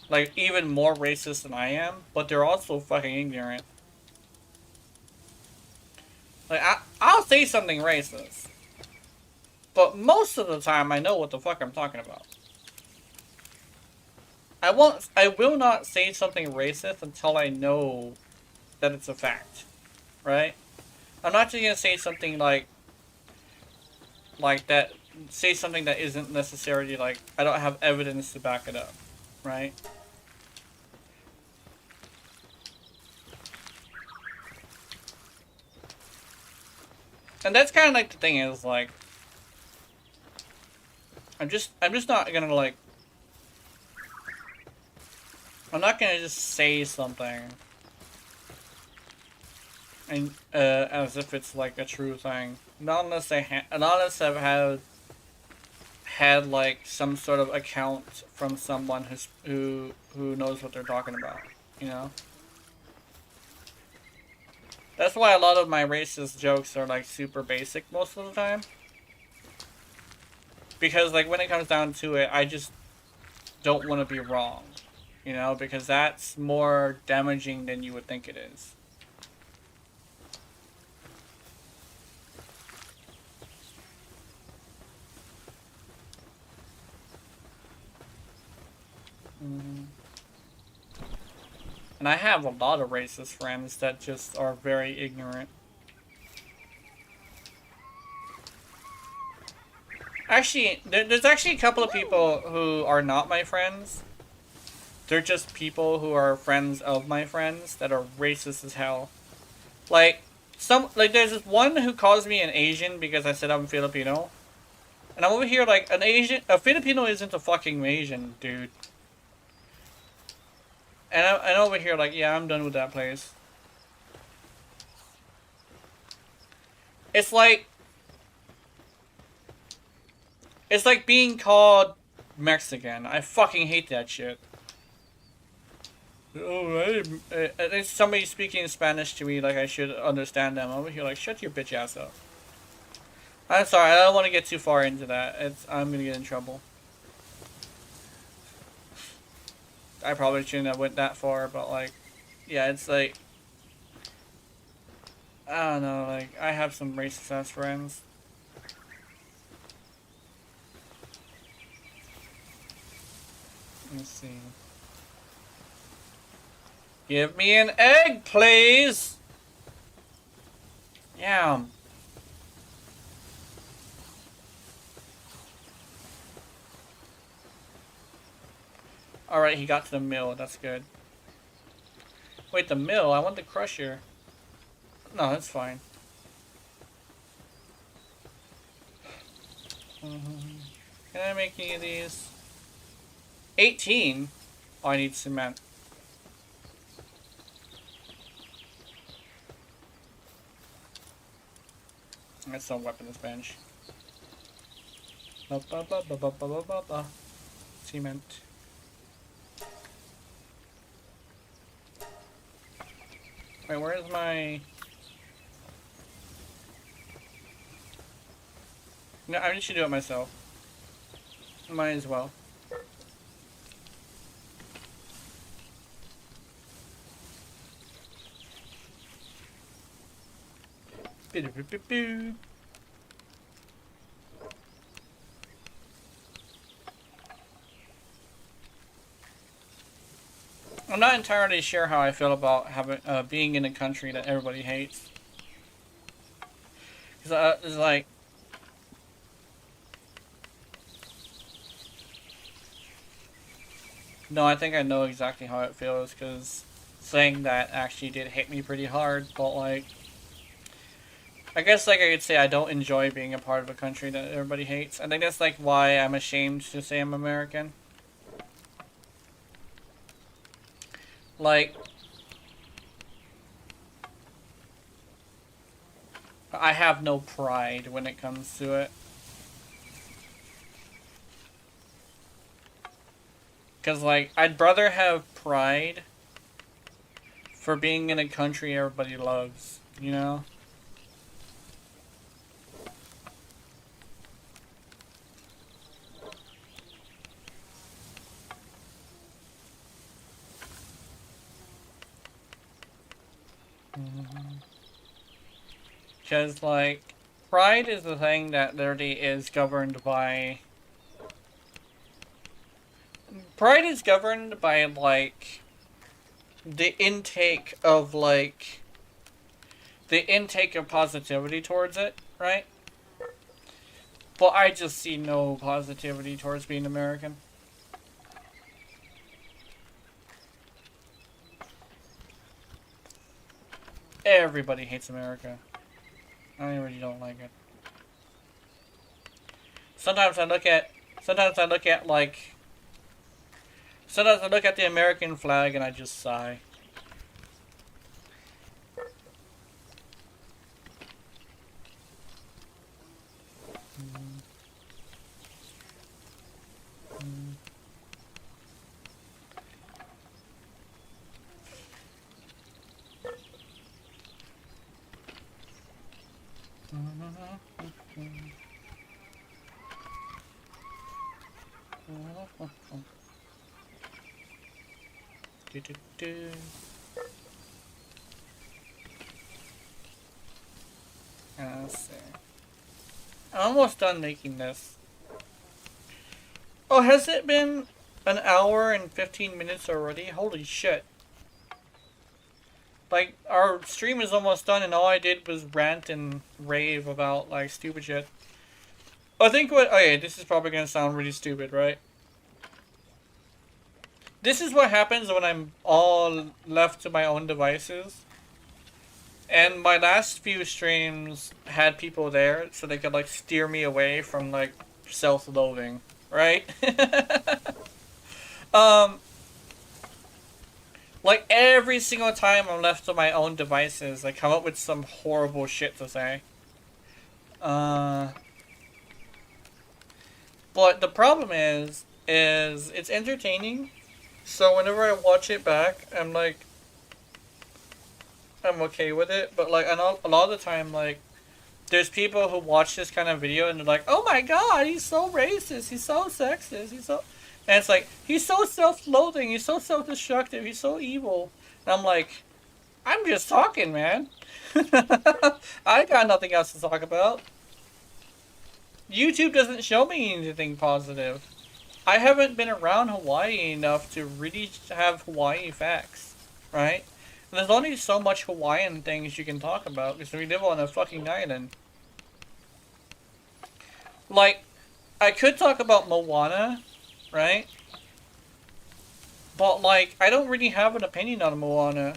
like, even more racist than I am, but they're also fucking ignorant. Like, I'll say something racist, but most of the time I know what the fuck I'm talking about. I will not say something racist until I know that it's a fact, right? I'm not just gonna say something like that, say something that isn't necessarily, like, I don't have evidence to back it up, right? And that's kind of like the thing is, like, I'm just not gonna, like, I'm not gonna just say something and as if it's like a true thing. Not unless I've had like some sort of account from someone who knows what they're talking about, you know. That's why a lot of my racist jokes are like super basic most of the time. Because like when it comes down to it, I just don't want to be wrong. You know, because that's more damaging than you would think it is. And I have a lot of racist friends that just are very ignorant. Actually, there's actually a couple of people who are not my friends. They're just people who are friends of my friends that are racist as hell. Like, there's this one who calls me an Asian because I said I'm Filipino. And I'm over here like, a Filipino isn't a fucking Asian, dude. And I'm over here like, yeah, I'm done with that place. It's like being called Mexican. I fucking hate that shit. Oh, it's somebody speaking Spanish to me like I should understand them. I'm over here like, shut your bitch ass up. I'm sorry, I don't want to get too far into that. I'm gonna get in trouble. I probably shouldn't have went that far, but like, yeah, it's like, I don't know, like, I have some racist ass friends. Let's see. Give me an egg, please! Yeah. Alright, he got to the mill. That's good. Wait, the mill? I want the crusher. No, that's fine. Can I make any of these? 18? Oh, I need cement. That's some weapons bench. Cement. Wait, where's my... No, I need to do it myself. Might as well. I'm not entirely sure how I feel about having being in a country that everybody hates. Cause it's like, no, I think I know exactly how it feels. Cause saying that actually did hit me pretty hard. But like, I guess like I could say I don't enjoy being a part of a country that everybody hates. I think that's like why I'm ashamed to say I'm American. Like, I have no pride when it comes to it. Because, like, I'd rather have pride for being in a country everybody loves, you know? Because, like, pride is the thing that literally is governed by... Pride is governed by, like, the intake of, like... The intake of positivity towards it, right? But I just see no positivity towards being American. Everybody hates America. I really don't like it. Sometimes I look at the American flag and I just sigh. Let's see. I'm almost done making this. Oh, has it been an hour and 15 minutes already? Holy shit. Like, our stream is almost done and all I did was rant and rave about, like, stupid shit. I think what... Okay, this is probably gonna sound really stupid, right? This is what happens when I'm all left to my own devices. And my last few streams had people there so they could, like, steer me away from, like, self-loathing, right? Like, every single time I'm left to my own devices, I come up with some horrible shit to say. But the problem is it's entertaining. So whenever I watch it back, I'm like, I'm okay with it. But like, I know a lot of the time, like, there's people who watch this kind of video and they're like, oh my god, he's so racist, he's so sexist, he's so... And it's like, he's so self-loathing, he's so self-destructive, he's so evil. And I'm like, I'm just talking, man. I got nothing else to talk about. YouTube doesn't show me anything positive. I haven't been around Hawaii enough to really have Hawaii facts, right? And there's only so much Hawaiian things you can talk about because we live on a fucking island. Like, I could talk about Moana, right? But, like, I don't really have an opinion on Moana.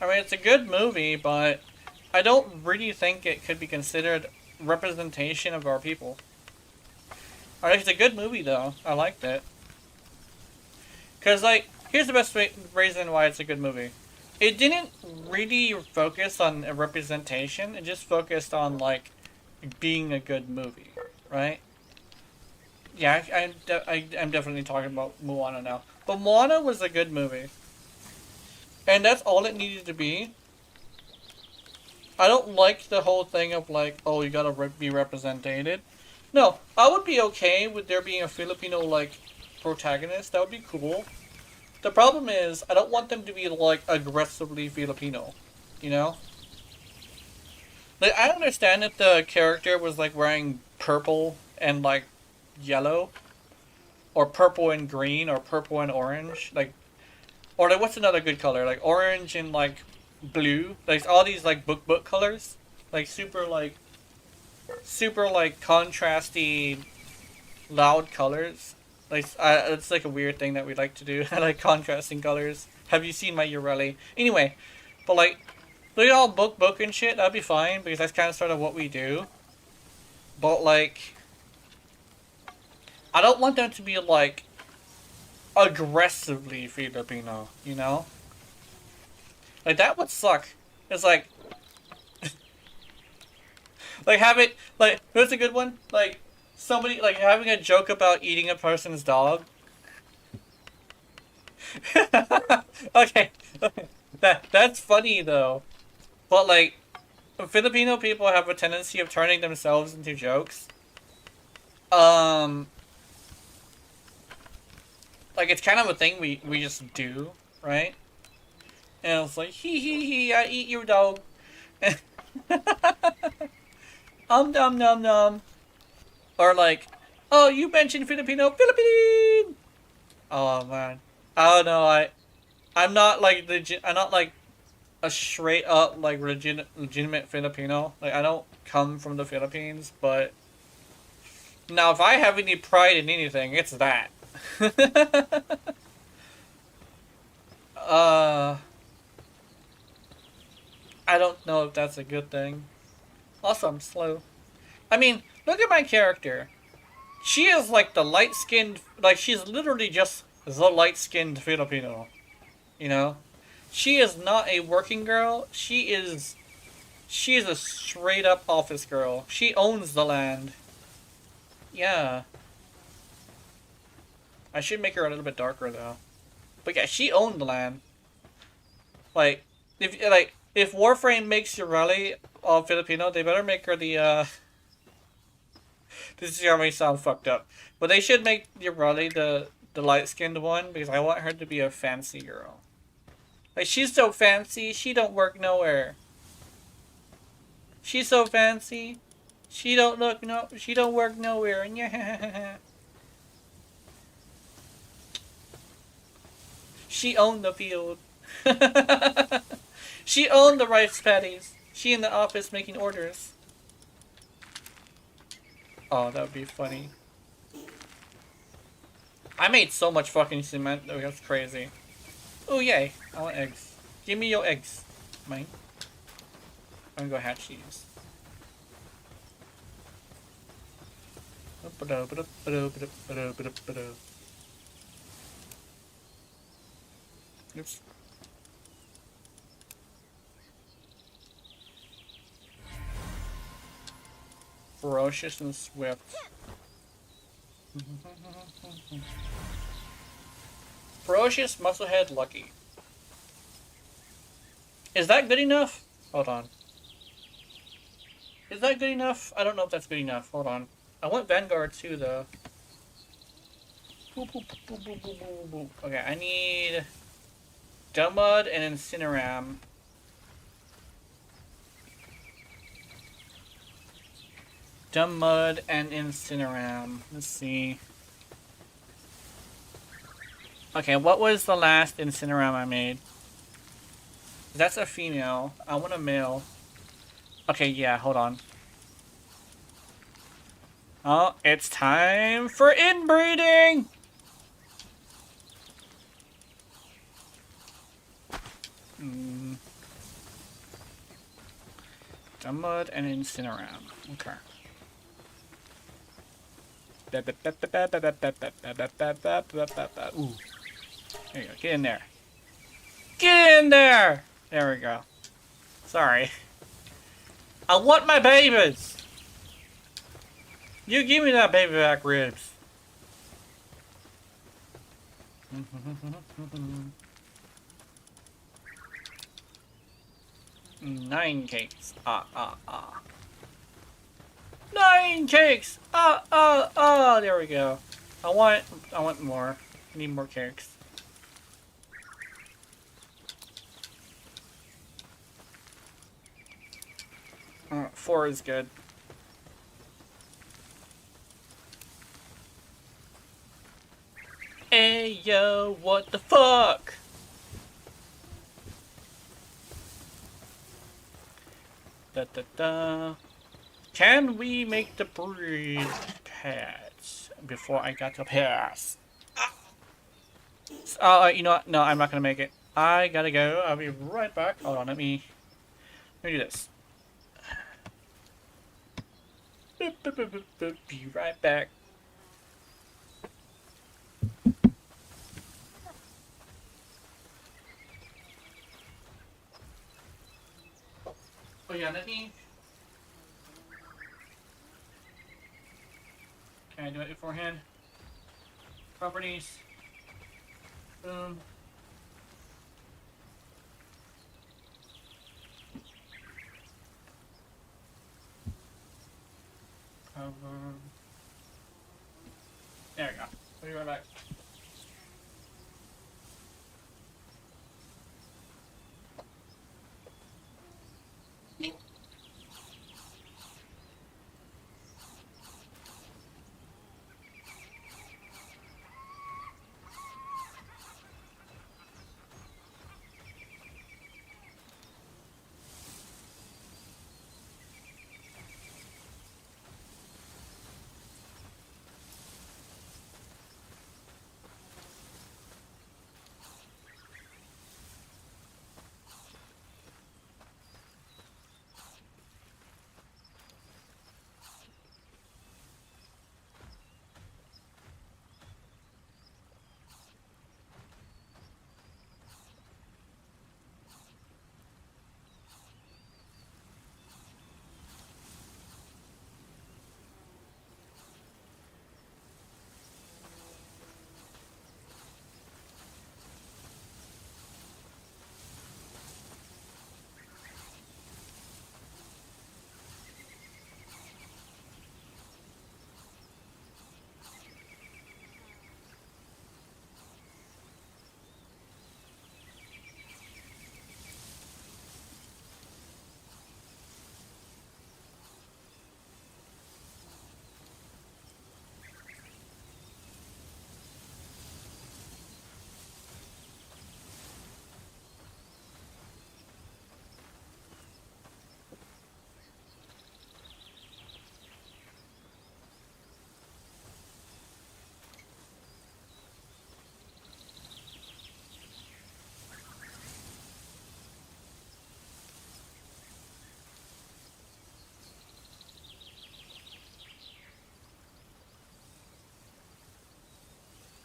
I mean, it's a good movie, but I don't really think it could be considered representation of our people. Alright, it's a good movie, though. I liked it. Because, like, here's the best reason why it's a good movie. It didn't really focus on a representation. It just focused on, like, being a good movie, right? Yeah, I'm definitely talking about Moana now. But Moana was a good movie. And that's all it needed to be. I don't like the whole thing of like, oh, you gotta be represented. No, I would be okay with there being a Filipino, like, protagonist. That would be cool. The problem is, I don't want them to be, like, aggressively Filipino. You know? Like, I understand if the character was, like, wearing purple and, like, yellow. Or purple and green, or purple and orange. Like, or, like, what's another good color? Like, orange and, like, blue. Like, all these, like, book colors. Like, super, like, contrasty, loud colors. Like, it's like a weird thing that we like to do. I like contrasting colors. Have you seen my Urelli? Anyway, but like, look at all book and shit. That'd be fine because that's kind of sort of what we do. But like, I don't want them to be like aggressively Filipino. You know? Like that would suck. It's like. Like, have it, like, here's a good one, like, somebody, like, having a joke about eating a person's dog. Okay, that's funny, though. But, like, Filipino people have a tendency of turning themselves into jokes. Like, it's kind of a thing we just do, right? And it's like, hee, I eat your dog. Dum num. Or like, oh, you mentioned Filipino, Philippine. Oh man, I don't know. I'm not like I'm not like a straight up like legitimate Filipino. Like I don't come from the Philippines, but now if I have any pride in anything, it's that. I don't know if that's a good thing. Also, I'm slow. I mean, look at my character. She is like the light-skinned, like she's literally just the light-skinned Filipino. You know? She is not a working girl. She is a straight-up office girl. She owns the land. Yeah. I should make her a little bit darker though. But yeah, she owned the land. Like, if Warframe makes Urelli all Filipino, they better make her the This is gonna sound fucked up. But they should make Yorali the light-skinned one, because I want her to be a fancy girl. Like, she's so fancy, she don't work nowhere. She's so fancy, she don't work nowhere. Yeah. She owned the field. She owned the rice paddies. She in the office making orders. Oh, that would be funny. I made so much fucking cement. Oh, that's crazy. Oh, yay. I want eggs. Give me your eggs. Mine. I'm gonna go hatch these. Oops. Ferocious and swift. Ferocious, musclehead, lucky. Is that good enough? Hold on. Is that good enough? I don't know if that's good enough. Hold on. I want Vanguard too, though. Okay, I need Dummud and Incineram. Dummud and Incineram. Let's see. Okay, what was the last Incineram I made? That's a female. I want a male. Okay, yeah, hold on. Oh, it's time for inbreeding! Dummud and Incineram. Okay. Ooh. There you go. Get in there. Get in there! There we go. Sorry. I want my babies! You give me that baby back ribs. 9 cakes. 9 cakes! There we go. I want more. I need more cakes. 4 is good. Hey yo, what the fuck? Can we make the breed pads before I got to pass? You know what? No, I'm not gonna make it. I gotta go. I'll be right back. Hold on, let me do this. Be right back. Oh yeah, let me... Can I do it beforehand? Properties. Boom. There we go. I'll be right back.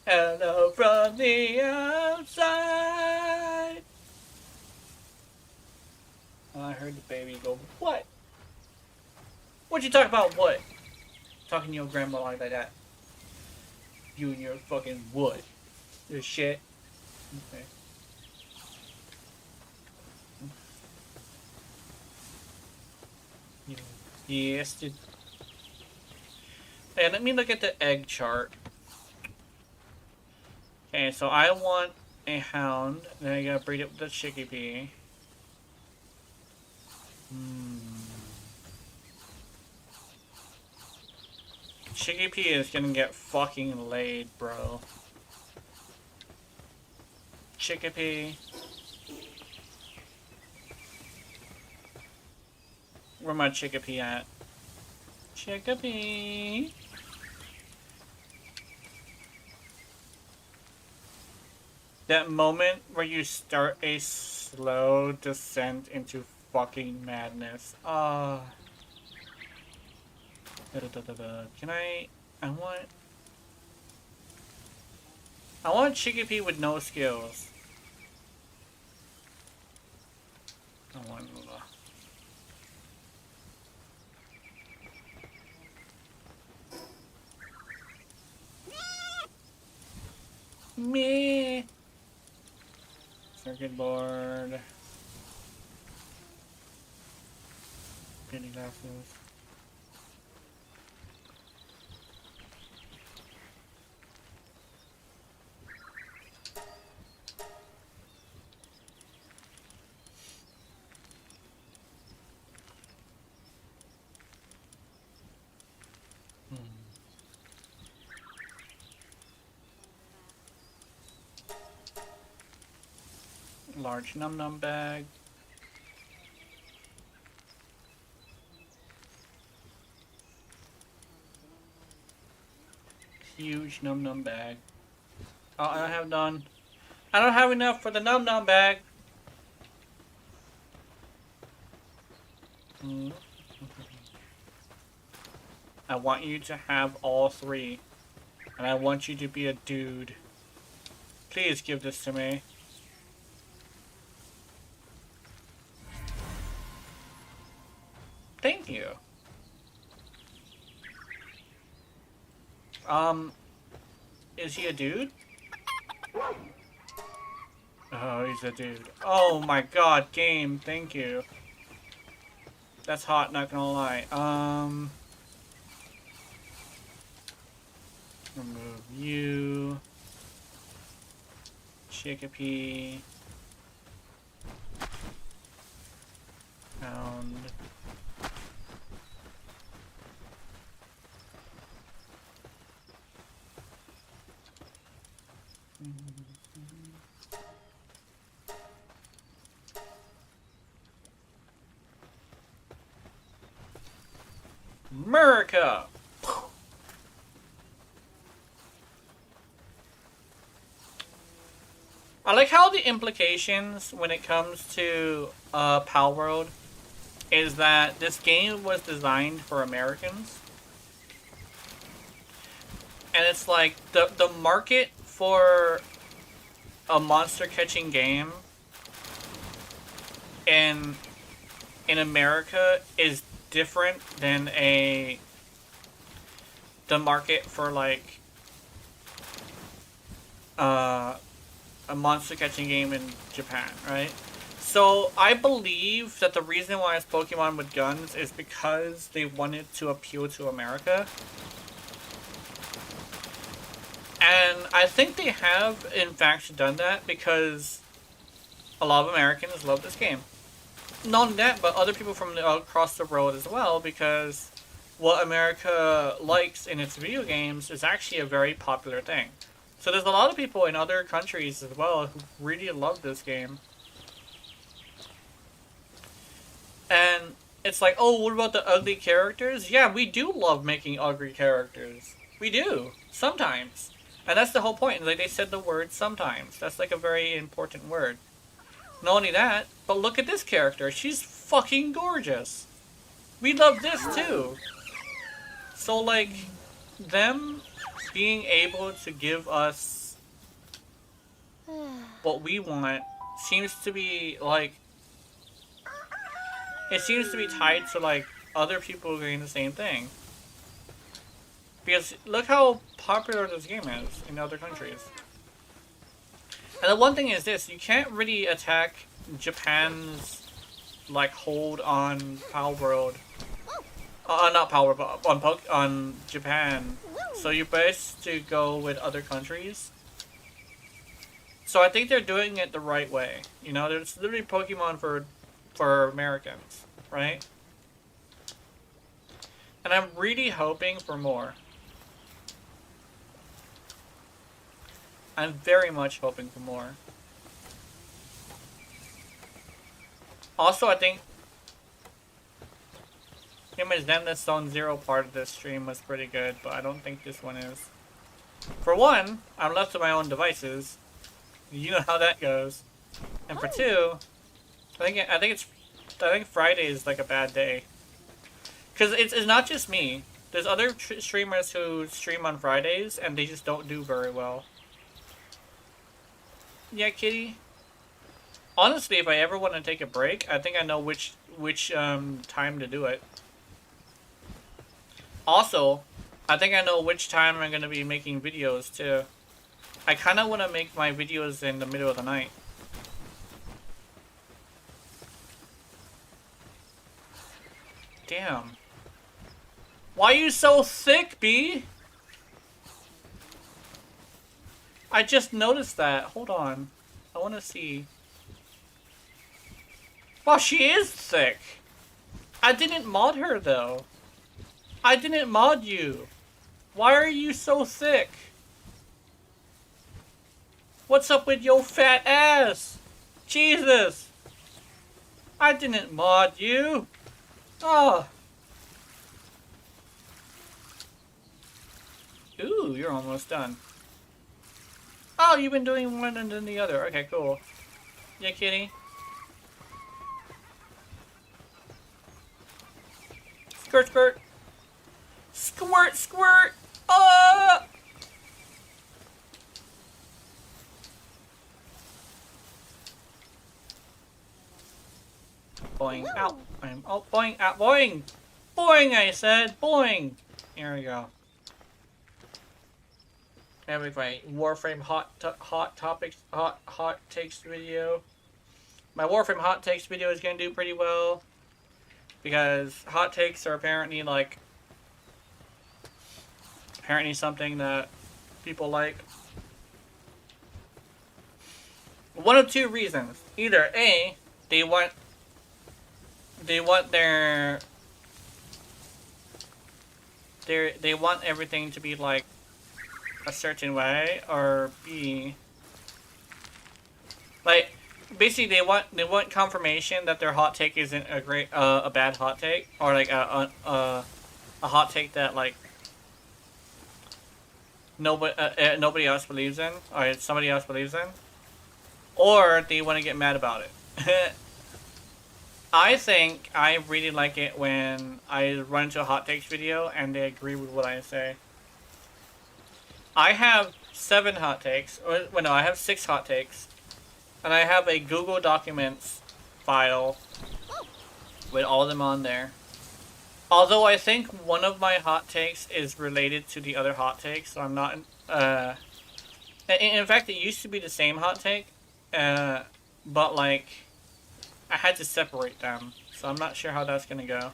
Hello from the outside. I heard the baby go, what? What you talking about, what? Talking to your grandma like that. You and your fucking what? Your shit. Okay. Yes, dude. Hey, let me look at the egg chart. Okay, so I want a hound. Then I gotta breed it with the chickpea. Chickpea is gonna get fucking laid, bro. Chickpea. Where my chickpea at? Chickpea. That moment where you start a slow descent into fucking madness. Can I want chickpea with no skills. I want me. Circuit board. Penny glasses. Large num-num bag. Huge num-num bag. Oh, I don't have none. I don't have enough for the num-num bag. I want you to have all three. And I want you to be a dude. Please give this to me. Thank you. Is he a dude? Oh, he's a dude. Oh my god, game, thank you. That's hot, not gonna lie. Remove you. Chickpea. Hound. America! I like how the implications when it comes to Palworld is that this game was designed for Americans. And it's like the market for a monster catching game in America is different than the market for like a monster catching game in Japan, right? So I believe that the reason why it's Pokemon with guns is because they wanted to appeal to America. And I think they have in fact done that because a lot of Americans love this game. Not only that, but other people from across the world as well, because what America likes in its video games is actually a very popular thing. So there's a lot of people in other countries as well who really love this game. And it's like, oh, what about the ugly characters? Yeah, we do love making ugly characters. We do. Sometimes. And that's the whole point. Like, they said the word sometimes. That's like a very important word. Not only that, but look at this character. She's fucking gorgeous. We love this too. So like, them being able to give us what we want seems to be like, it seems to be tied to like other people doing the same thing. Because look how popular this game is in other countries. And the one thing is this, you can't really attack Japan's like hold on Palworld. Not Palworld, but on Japan. So you're best to go with other countries. So I think they're doing it the right way. You know, there's literally Pokemon for Americans, right? And I'm really hoping for more. I'm very much hoping for more. Also, I think him as Zenless Zone Zero part of this stream was pretty good, but I don't think this one is. For one, I'm left to my own devices. You know how that goes. And for two, I think Friday is like a bad day. Cause it's not just me. There's other streamers who stream on Fridays and they just don't do very well. Yeah, kitty. Honestly, if I ever want to take a break, I think I know which time to do it. Also, I think I know which time I'm going to be making videos too. I kind of want to make my videos in the middle of the night. Damn. Why are you so thick, B? I just noticed that. Hold on. I want to see. Wow, she is thick. I didn't mod her, though. I didn't mod you. Why are you so thick? What's up with your fat ass? Jesus. I didn't mod you. Oh. Ooh, you're almost done. Oh, you've been doing one and then the other. Okay, cool. Yeah, kitty. Skirt, skirt. Squirt, squirt. Boing, out. I'm out. Boing, out. Boing. Boing, I said. Boing. Here we go. Having my Warframe hot takes video. My Warframe hot takes video is gonna do pretty well because hot takes are apparently something that people like. One of two reasons: either A, they want everything to be like a certain way, or B, like basically they want confirmation that their hot take isn't a bad hot take, or like a hot take that like nobody else believes in, or somebody else believes in, or they want to get mad about it. I think I really like it when I run into a hot takes video and they agree with what I say. I have 7 hot takes, well no, I have 6 hot takes, and I have a Google Documents file with all of them on there. Although I think one of my hot takes is related to the other hot takes, so I'm not, in fact it used to be the same hot take, but like, I had to separate them, so I'm not sure how that's gonna go.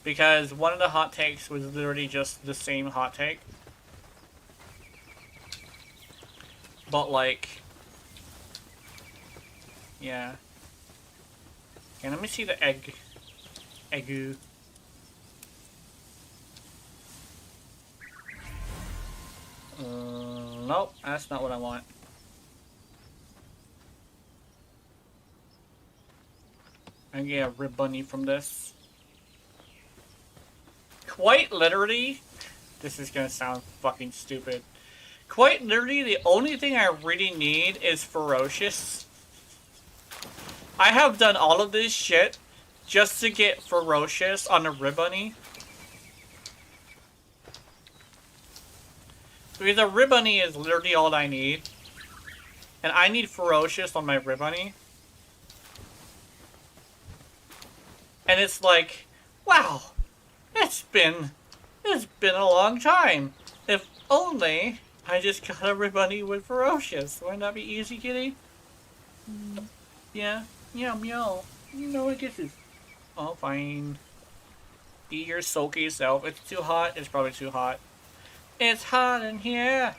Because one of the hot takes was literally just the same hot take. But like, yeah. Okay, let me see the eggu. Nope, that's not what I want. I can get a rib bunny from this. Quite literally, this is gonna sound fucking stupid. Quite literally, the only thing I really need is Ferocious. I have done all of this shit just to get Ferocious on a rib bunny. Because a Ribbony is literally all I need. And I need Ferocious on my Ribbony. And it's like, wow, it's been a long time. If only I just got a Ribbony with Ferocious. Wouldn't that be easy, kitty? Yeah, meow meow. No kisses. Oh, fine. Eat your sulky self. It's too hot. It's probably too hot. It's hot in here.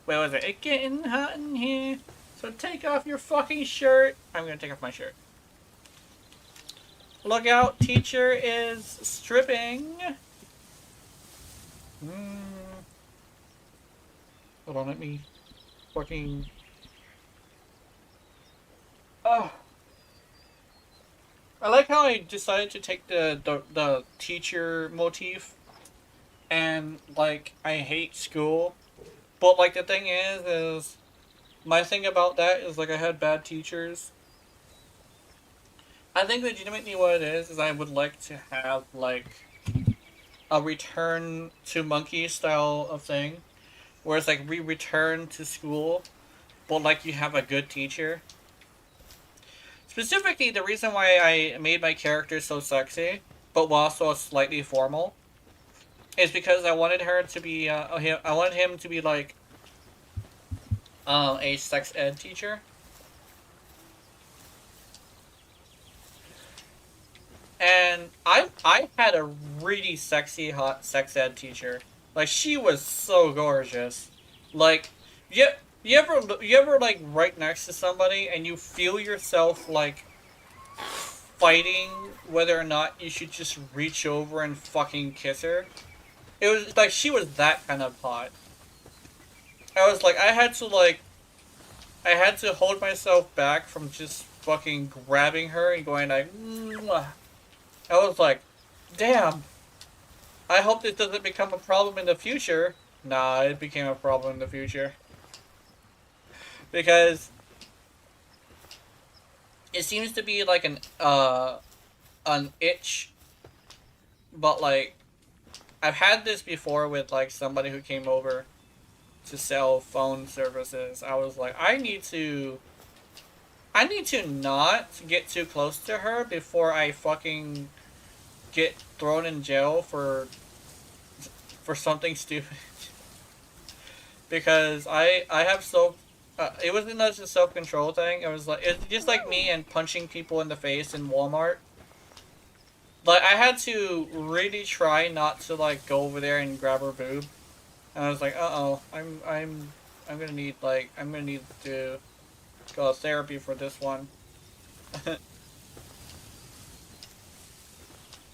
Wait, was it? It's getting hot in here. So take off your fucking shirt. I'm gonna take off my shirt. Look out, teacher is stripping. Hold on, let me fucking... Oh. I like how I decided to take the teacher motif. And, like, I hate school. But, like, the thing is my thing about that is, like, I had bad teachers. I think legitimately what it is I would like to have, like, a return to monkey style of thing. Where it's, like, we return to school, but, like, you have a good teacher. Specifically, the reason why I made my character so sexy, but also slightly formal, is because I wanted her to be, I wanted him to be, like, a sex ed teacher. And I had a really sexy, hot sex ed teacher. Like, she was so gorgeous. Like, you ever like right next to somebody and you feel yourself like fighting whether or not you should just reach over and fucking kiss her? It was like she was that kind of hot. I was like, I had to hold myself back from just fucking grabbing her and going like, mwah. I was like, damn. I hope this doesn't become a problem in the future. Nah, it became a problem in the future. Because it seems to be like an itch. But like, I've had this before with like somebody who came over to sell phone services. I was like, I need to not get too close to her before I fucking get thrown in jail for something stupid. Because I have it wasn't just a self-control thing. It was like, it's just like me and punching people in the face in Walmart. Like, I had to really try not to like go over there and grab her boob. And I was like, uh-oh, I'm gonna need to go to therapy for this one.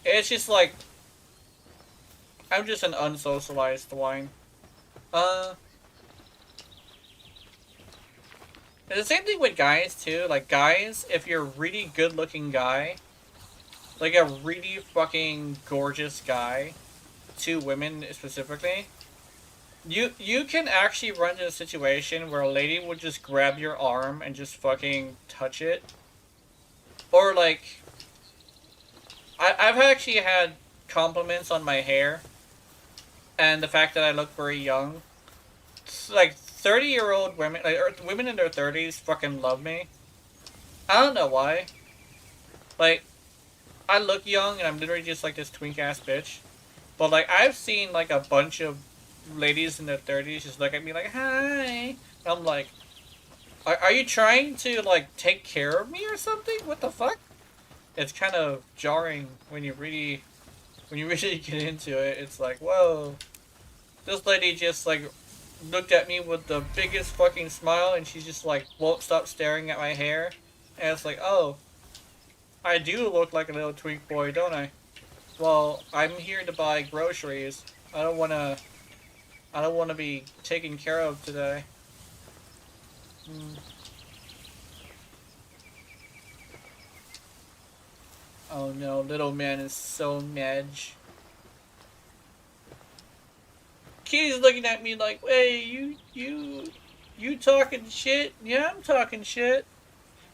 It's just like, I'm just an unsocialized swine. It's the same thing with guys too. Like, guys, if you're a really good looking guy, like a really fucking gorgeous guy, to women specifically, you can actually run into a situation where a lady would just grab your arm and just fucking touch it. Or like, I've actually had compliments on my hair and the fact that I look very young. It's like 30-year-old women, like, or women in their 30s fucking love me. I don't know why. Like, I look young and I'm literally just like this twink ass bitch. But like, I've seen like a bunch of ladies in their 30s just look at me like, hi. I'm like, are you trying to like take care of me or something? What the fuck? It's kind of jarring when you really get into it. It's like, whoa, this lady just like looked at me with the biggest fucking smile and she just like won't stop staring at my hair. And it's like, oh, I do look like a little twink boy, don't I? Well, I'm here to buy groceries. I don't wanna be taken care of today. Oh no, little man is so mad. Kitty's looking at me like, hey, you talking shit? Yeah, I'm talking shit.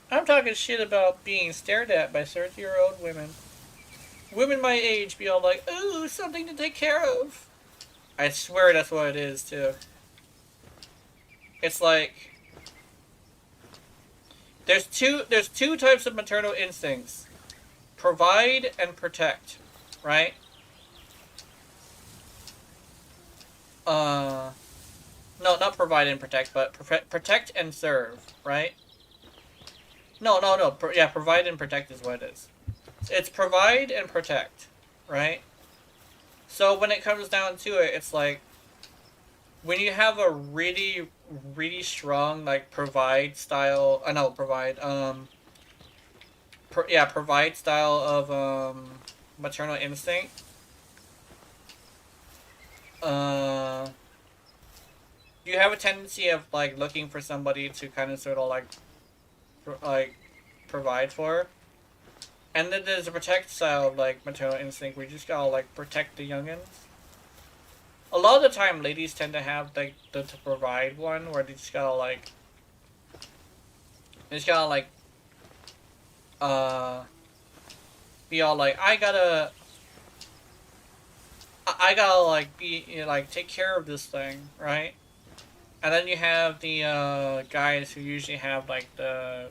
I'm talking shit about being stared at by 30-year-old women. Women my age be all like, ooh, something to take care of. I swear that's what it is, too. It's like... There's two types of maternal instincts. Provide and protect, right? No, not provide and protect, but protect and serve, right? No. Yeah, provide and protect is what it is. It's provide and protect, right? So when it comes down to it, it's like when you have a really, really strong like provide style. Provide style of maternal instinct. You have a tendency of like looking for somebody to kind of sort of like provide for. And then there's a protect style of like maternal instinct where you just gotta like protect the youngins. A lot of the time ladies tend to have like the to provide one where they just gotta like be all like I gotta like be, you know, like take care of this thing, right? And then you have the guys who usually have like the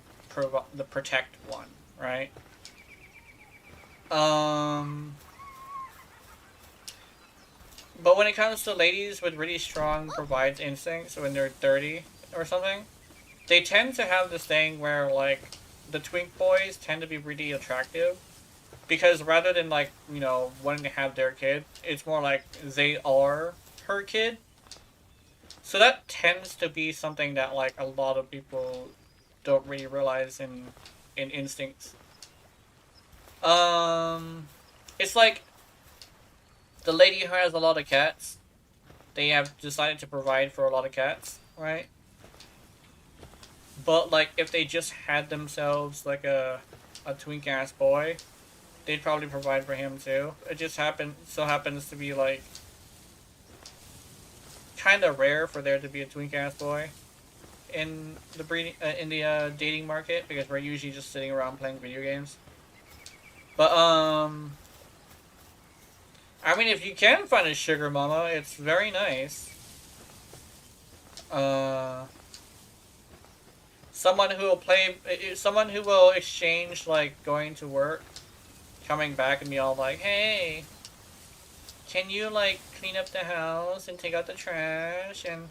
protect one, right? But when it comes to ladies with really strong provides instincts when they're 30 or something, they tend to have this thing where like the twink boys tend to be really attractive because rather than like, you know, wanting to have their kid, it's more like they are her kid. So that tends to be something that like a lot of people don't really realize in instincts. It's like the lady who has a lot of cats, they have decided to provide for a lot of cats, right? But like if they just had themselves like a twink ass boy, they'd probably provide for him too. It just happens to be like kind of rare for there to be a twink ass boy in the dating market because we're usually just sitting around playing video games. But I mean, if you can find a sugar mama, it's very nice. Someone who will exchange like going to work, coming back and be all like, hey, can you like clean up the house and take out the trash? And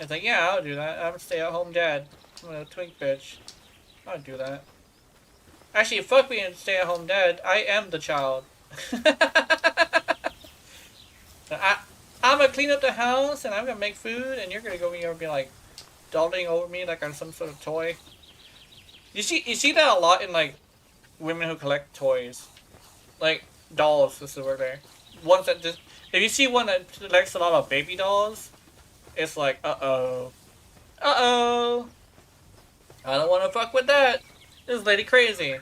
it's like, yeah, I'll do that. I'm a stay-at-home dad. I'm a twink bitch. I'll do that. Actually, fuck being a stay-at-home dad. I am the child. I'm gonna clean up the house and I'm gonna make food and you're gonna go and be like doting over me like I'm some sort of toy. You see that a lot in like women who collect toys, like dolls. This is where they're ones that just if you see one that collects a lot of baby dolls, it's like uh oh, I don't want to fuck with that. This lady crazy.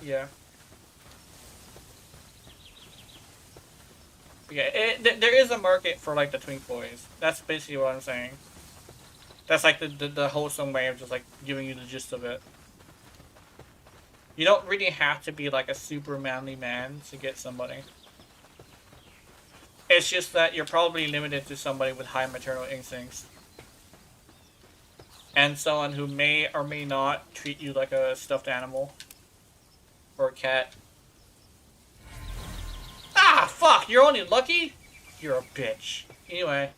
Yeah. Yeah, there is a market for like the twink boys. That's basically what I'm saying. That's like the wholesome way of just like giving you the gist of it. You don't really have to be like a super manly man to get somebody. It's just that you're probably limited to somebody with high maternal instincts. And someone who may or may not treat you like a stuffed animal. Or a cat. Ah, fuck! You're only lucky? You're a bitch. Anyway.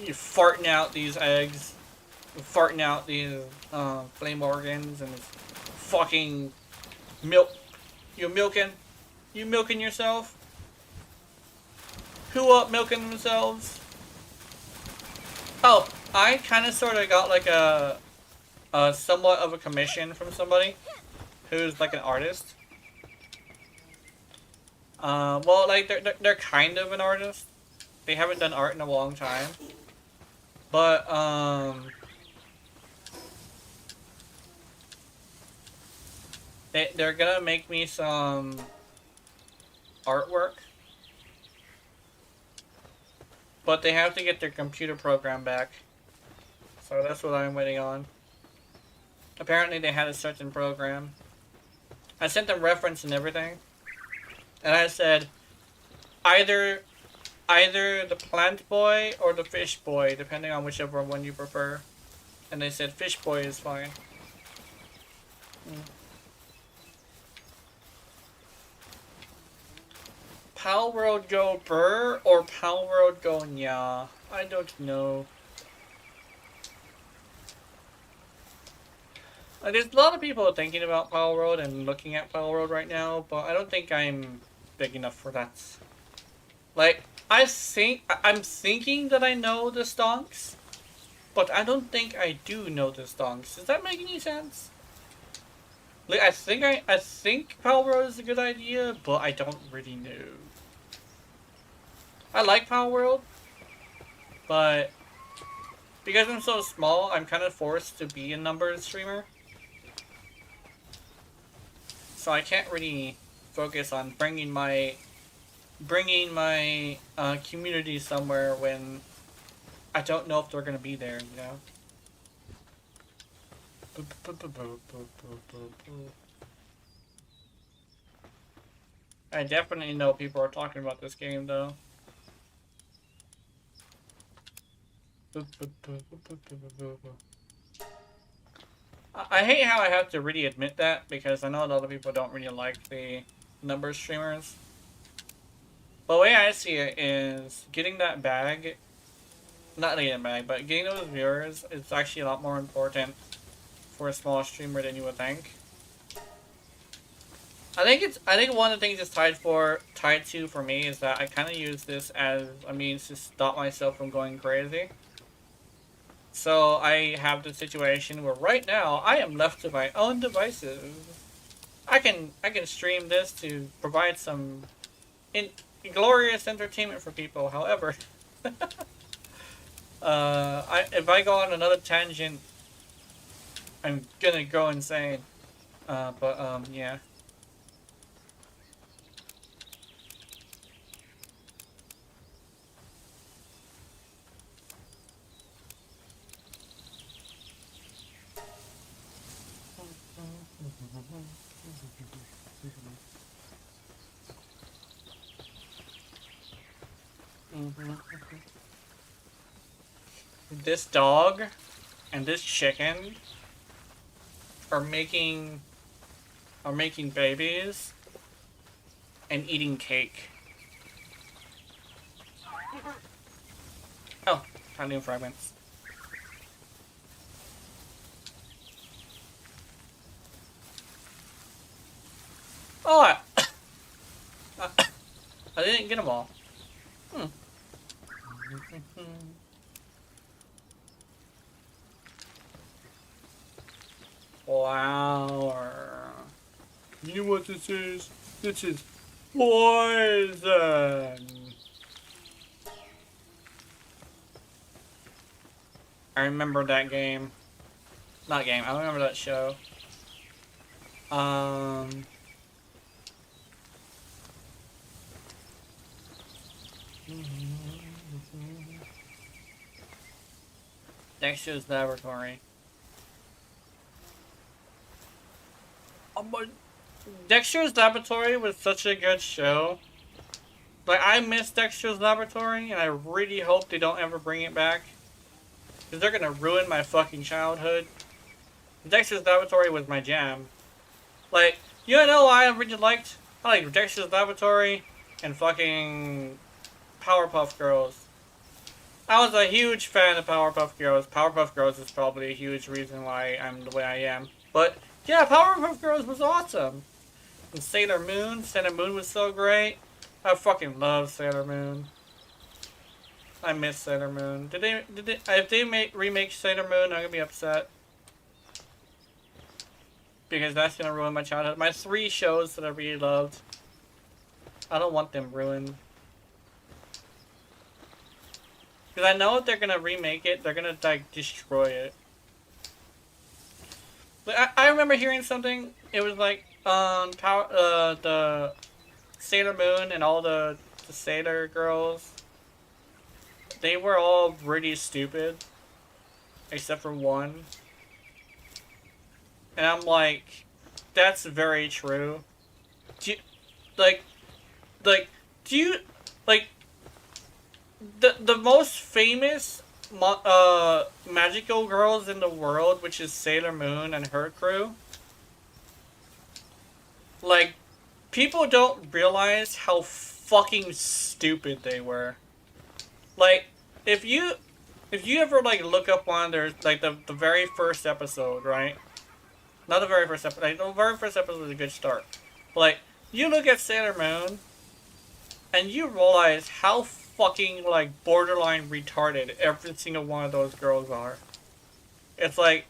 You're farting out these eggs. You're farting out these flame organs and fucking milk. You're milking? You milking yourself? Who up milking themselves? Oh, I kind of sort of got like a somewhat of a commission from somebody who's like an artist. Well, like they're kind of an artist. They haven't done art in a long time, but they're gonna make me some artwork. But they have to get their computer program back. So that's what I'm waiting on. Apparently they had a certain program. I sent them reference and everything. And I said, either the plant boy or the fish boy, depending on whichever one you prefer. And they said fish boy is fine. Palworld go Burr or Palworld go Nya? I don't know. There's a lot of people thinking about Palworld and looking at Palworld right now, but I don't think I'm big enough for that. Like, I'm thinking that I know the stonks, but I don't think I do know the stonks. Does that make any sense? Like, I think Palworld is a good idea, but I don't really know. I like Palworld, but because I'm so small, I'm kind of forced to be a numbers streamer. So I can't really focus on bringing my community somewhere when I don't know if they're gonna be there, you know? I definitely know people are talking about this game, though. I hate how I have to really admit that, because I know a lot of people don't really like the numbers streamers. But the way I see it is, getting that bag, not getting a bag, but getting those viewers is actually a lot more important for a small streamer than you would think. I think one of the things it's tied to for me is that I kind of use this as a means to stop myself from going crazy. So I have the situation where right now I am left to my own devices. I can stream this to provide some glorious entertainment for people. However, if I go on another tangent, I'm gonna go insane. Yeah. This dog and this chicken are making babies and eating cake. Oh, titanium fragments. Oh, I didn't get them all. Flower. You know what this is? This is poison. I remember that game. Not game, I remember that show. Dexter's Laboratory. But Dexter's Laboratory was such a good show. Like, I miss Dexter's Laboratory, and I really hope they don't ever bring it back. Because they're gonna ruin my fucking childhood. Dexter's Laboratory was my jam. Like, you know why I really liked? I like Dexter's Laboratory and fucking Powerpuff Girls. I was a huge fan of Powerpuff Girls. Powerpuff Girls is probably a huge reason why I'm the way I am. But, yeah, Powerpuff Girls was awesome. And Sailor Moon was so great. I fucking love Sailor Moon. I miss Sailor Moon. If they remake Sailor Moon, I'm gonna be upset. Because that's gonna ruin my childhood. My 3 shows that I really loved. I don't want them ruined. Because I know if they're gonna remake it, they're gonna, like, destroy it. But I remember hearing something, it was like, the Sailor Moon and all the Sailor girls, they were all really stupid. except for one. And I'm like, that's very true. Do you, do you, like, the most famous magical girls in the world, which is Sailor Moon and her crew, like, people don't realize how fucking stupid they were. Like, if you ever, like, look up one of their, like, the very first episode, right? Not the very first episode, like, the very first episode was a good start. But, like, you look at Sailor Moon, and you realize how fucking, like, borderline retarded every single one of those girls are. It's like,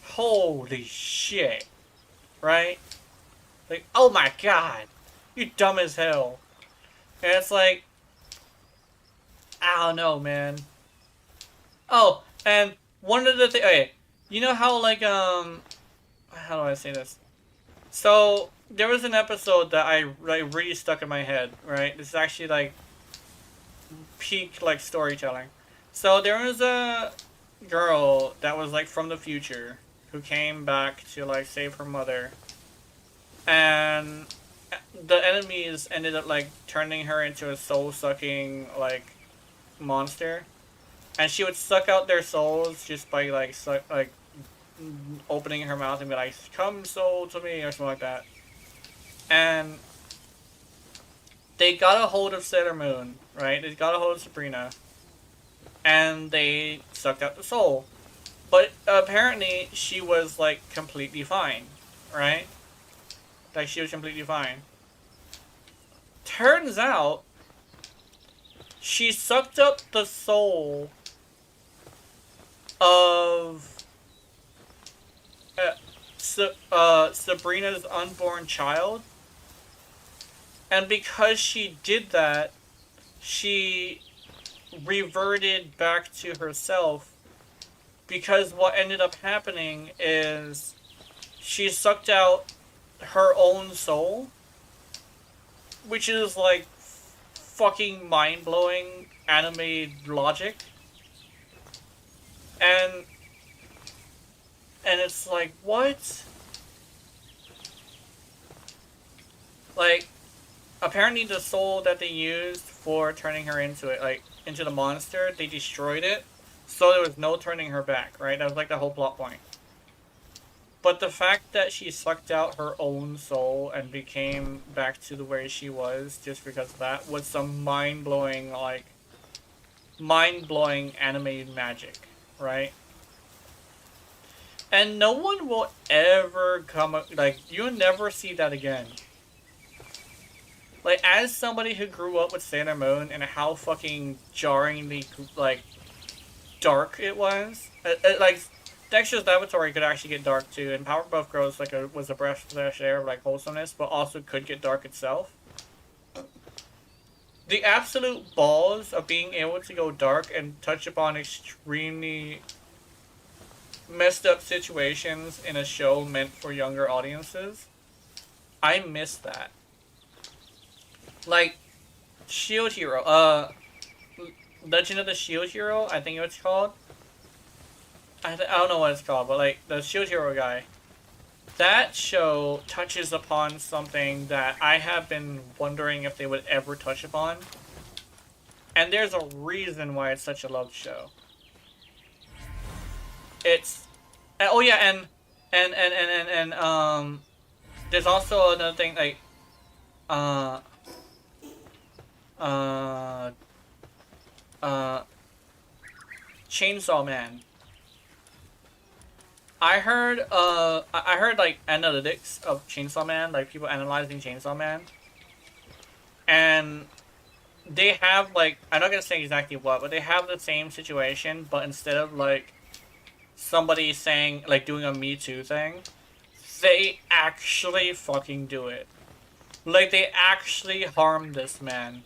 holy shit. Right? Like, oh my god. You dumb as hell. And it's like, I don't know, man. Oh, and one of the things, okay, you know how, like, how do I say this? So, there was an episode that I really stuck in my head, right? This is actually, like, peak, like, storytelling. So, there was a girl that was, like, from the future who came back to, like, save her mother. And the enemies ended up, like, turning her into a soul-sucking, like, monster. And she would suck out their souls just by, like, opening her mouth and be like, come soul to me, or something like that. And they got a hold of Sailor Moon, right? They got a hold of Sabrina. And they sucked out the soul. But apparently she was, like, completely fine, right? Like, she was completely fine. Turns out, she sucked up the soul of Sabrina's unborn child. And because she did that, she reverted back to herself. Because what ended up happening is she sucked out her own soul, which is like fucking mind-blowing anime logic. And it's like, what? Like, apparently the soul that they used for turning her into it, like, into the monster, they destroyed it, so there was no turning her back, right? That was like the whole plot point. But the fact that she sucked out her own soul and became back to the way she was just because of that was some mind-blowing, like, mind-blowing anime magic, right? And no one will ever come, like, you'll never see that again. Like, as somebody who grew up with Sailor Moon and how fucking jarringly, like, dark it was, like, Dexter's Laboratory could actually get dark too, and Powerpuff Girls like was a breath of fresh air of like wholesomeness, but also could get dark itself. The absolute balls of being able to go dark and touch upon extremely messed up situations in a show meant for younger audiences, I miss that. Like, Shield Hero, Legend of the Shield Hero, I think it's called. I don't know what it's called, but like the Shield Hero guy. That show touches upon something that I have been wondering if they would ever touch upon. And there's a reason why it's such a loved show. It's oh yeah, and there's also another thing like Chainsaw Man. I heard like analytics of Chainsaw Man, like people analyzing Chainsaw Man, and they have like, I'm not gonna say exactly what, but they have the same situation, but instead of like somebody saying like doing a Me Too thing, they actually fucking do it. Like they actually harm this man,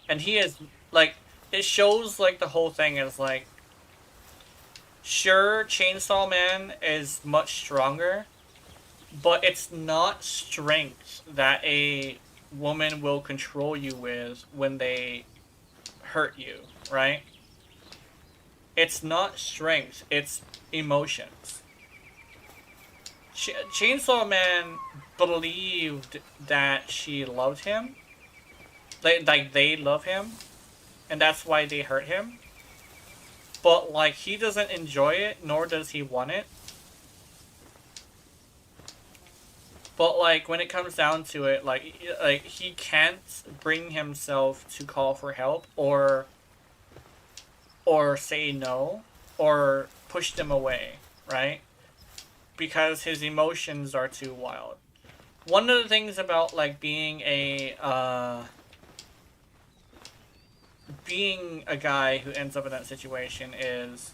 and he is like, it shows like the whole thing is like, sure, Chainsaw Man is much stronger, but it's not strength that a woman will control you with when they hurt you, right? It's not strength, it's emotions. Chainsaw Man believed that she loved him. Like they love him. And that's why they hurt him. But like he doesn't enjoy it, nor does he want it. But like when it comes down to it, like he can't bring himself to call for help or say no or push them away, right? Because his emotions are too wild. One of the things about like being a guy who ends up in that situation is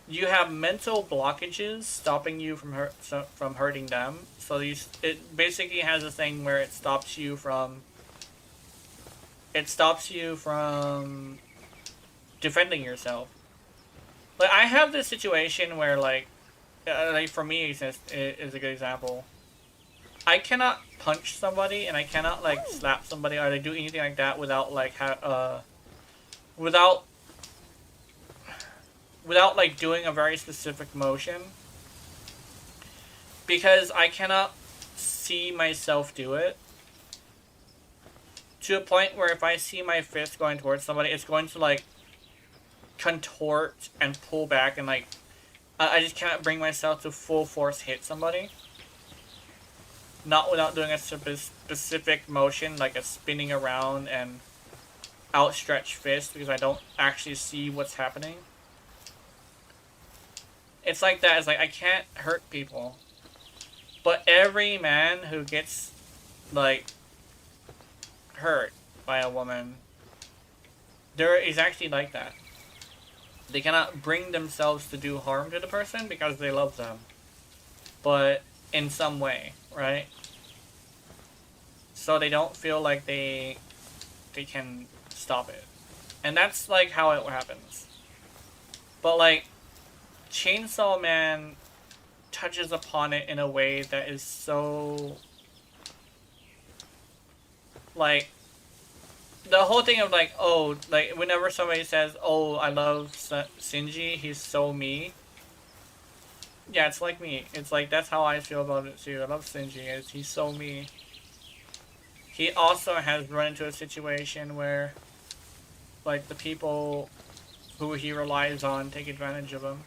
you have mental blockages stopping you from hurting them. So it basically has a thing where it stops you from defending yourself. Like I have this situation where like for me is a good example. I cannot punch somebody and I cannot like slap somebody or like, do anything like that without like without like doing a very specific motion, because I cannot see myself do it to a point where if I see my fist going towards somebody, it's going to like contort and pull back, and like I just can't bring myself to full force hit somebody. Not without doing a specific motion, like a spinning around and outstretched fist, because I don't actually see what's happening. It's like that. It's like I can't hurt people. But every man who gets, like, hurt by a woman, there is actually like that. They cannot bring themselves to do harm to the person because they love them. But in some way, right? So they don't feel like they can stop it. And that's like how it happens. But like Chainsaw Man touches upon it in a way that is so like the whole thing of like, oh, like whenever somebody says, oh, I love Shinji, he's so me. Yeah, it's like me. It's like, that's how I feel about it too. I love Shinji. He's so me. He also has run into a situation where, like, the people who he relies on take advantage of him.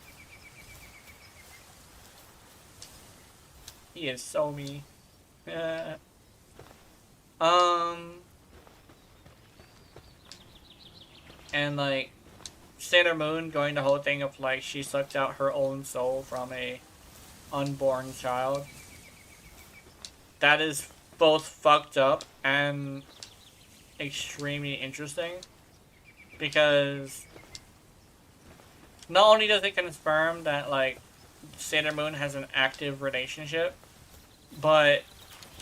He is so me. And, like, Sailor Moon going the whole thing of like she sucked out her own soul from a unborn child. That is both fucked up and extremely interesting, because not only does it confirm that like Sailor Moon has an active relationship, but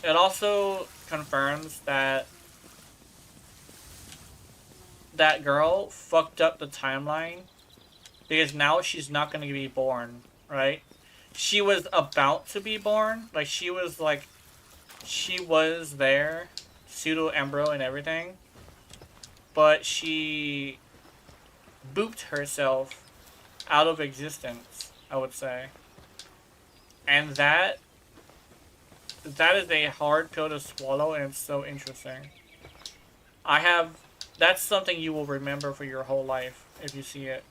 it also confirms that that girl fucked up the timeline, because now she's not going to be born, right? She was about to be born, like she was there, pseudo embryo and everything, but she booped herself out of existence, I would say. And that is a hard pill to swallow, and it's so interesting. That's something you will remember for your whole life if you see it.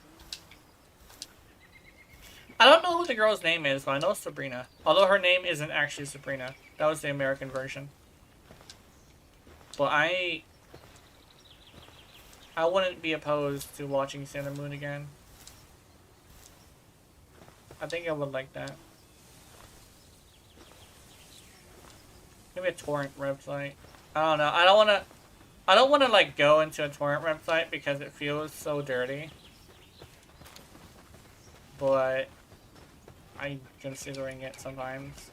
I don't know who the girl's name is, but I know Sabrina. Although her name isn't actually Sabrina. That was the American version. But I wouldn't be opposed to watching Sailor Moon again. I think I would like that. Maybe a torrent website. I don't know. I don't want to like go into a torrent website because it feels so dirty. But I'm considering it sometimes.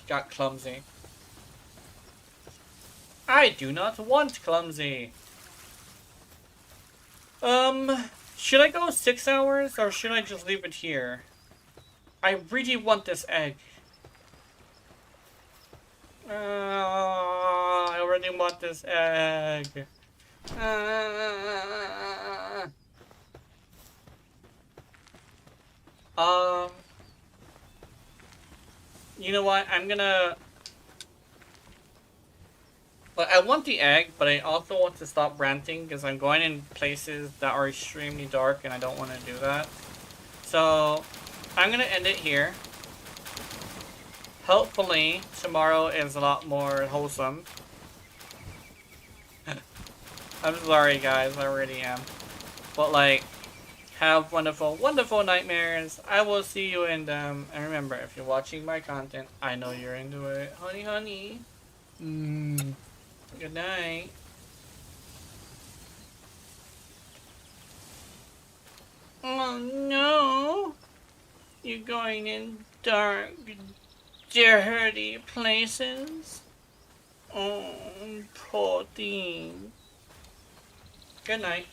Got clumsy. I do not want clumsy. Should I go 6 hours, or should I just leave it here? I really want this egg. I already want this egg. You know what? I'm gonna... But I want the egg, but I also want to stop ranting because I'm going in places that are extremely dark and I don't want to do that. So, I'm gonna end it here. Hopefully, tomorrow is a lot more wholesome. I'm sorry, guys. I really am. But, like, have wonderful, wonderful nightmares. I will see you in them. And remember, if you're watching my content, I know you're into it. Honey, honey. Good night. Oh, no. You're going in dark, dirty places. Oh, poor thing. Good night.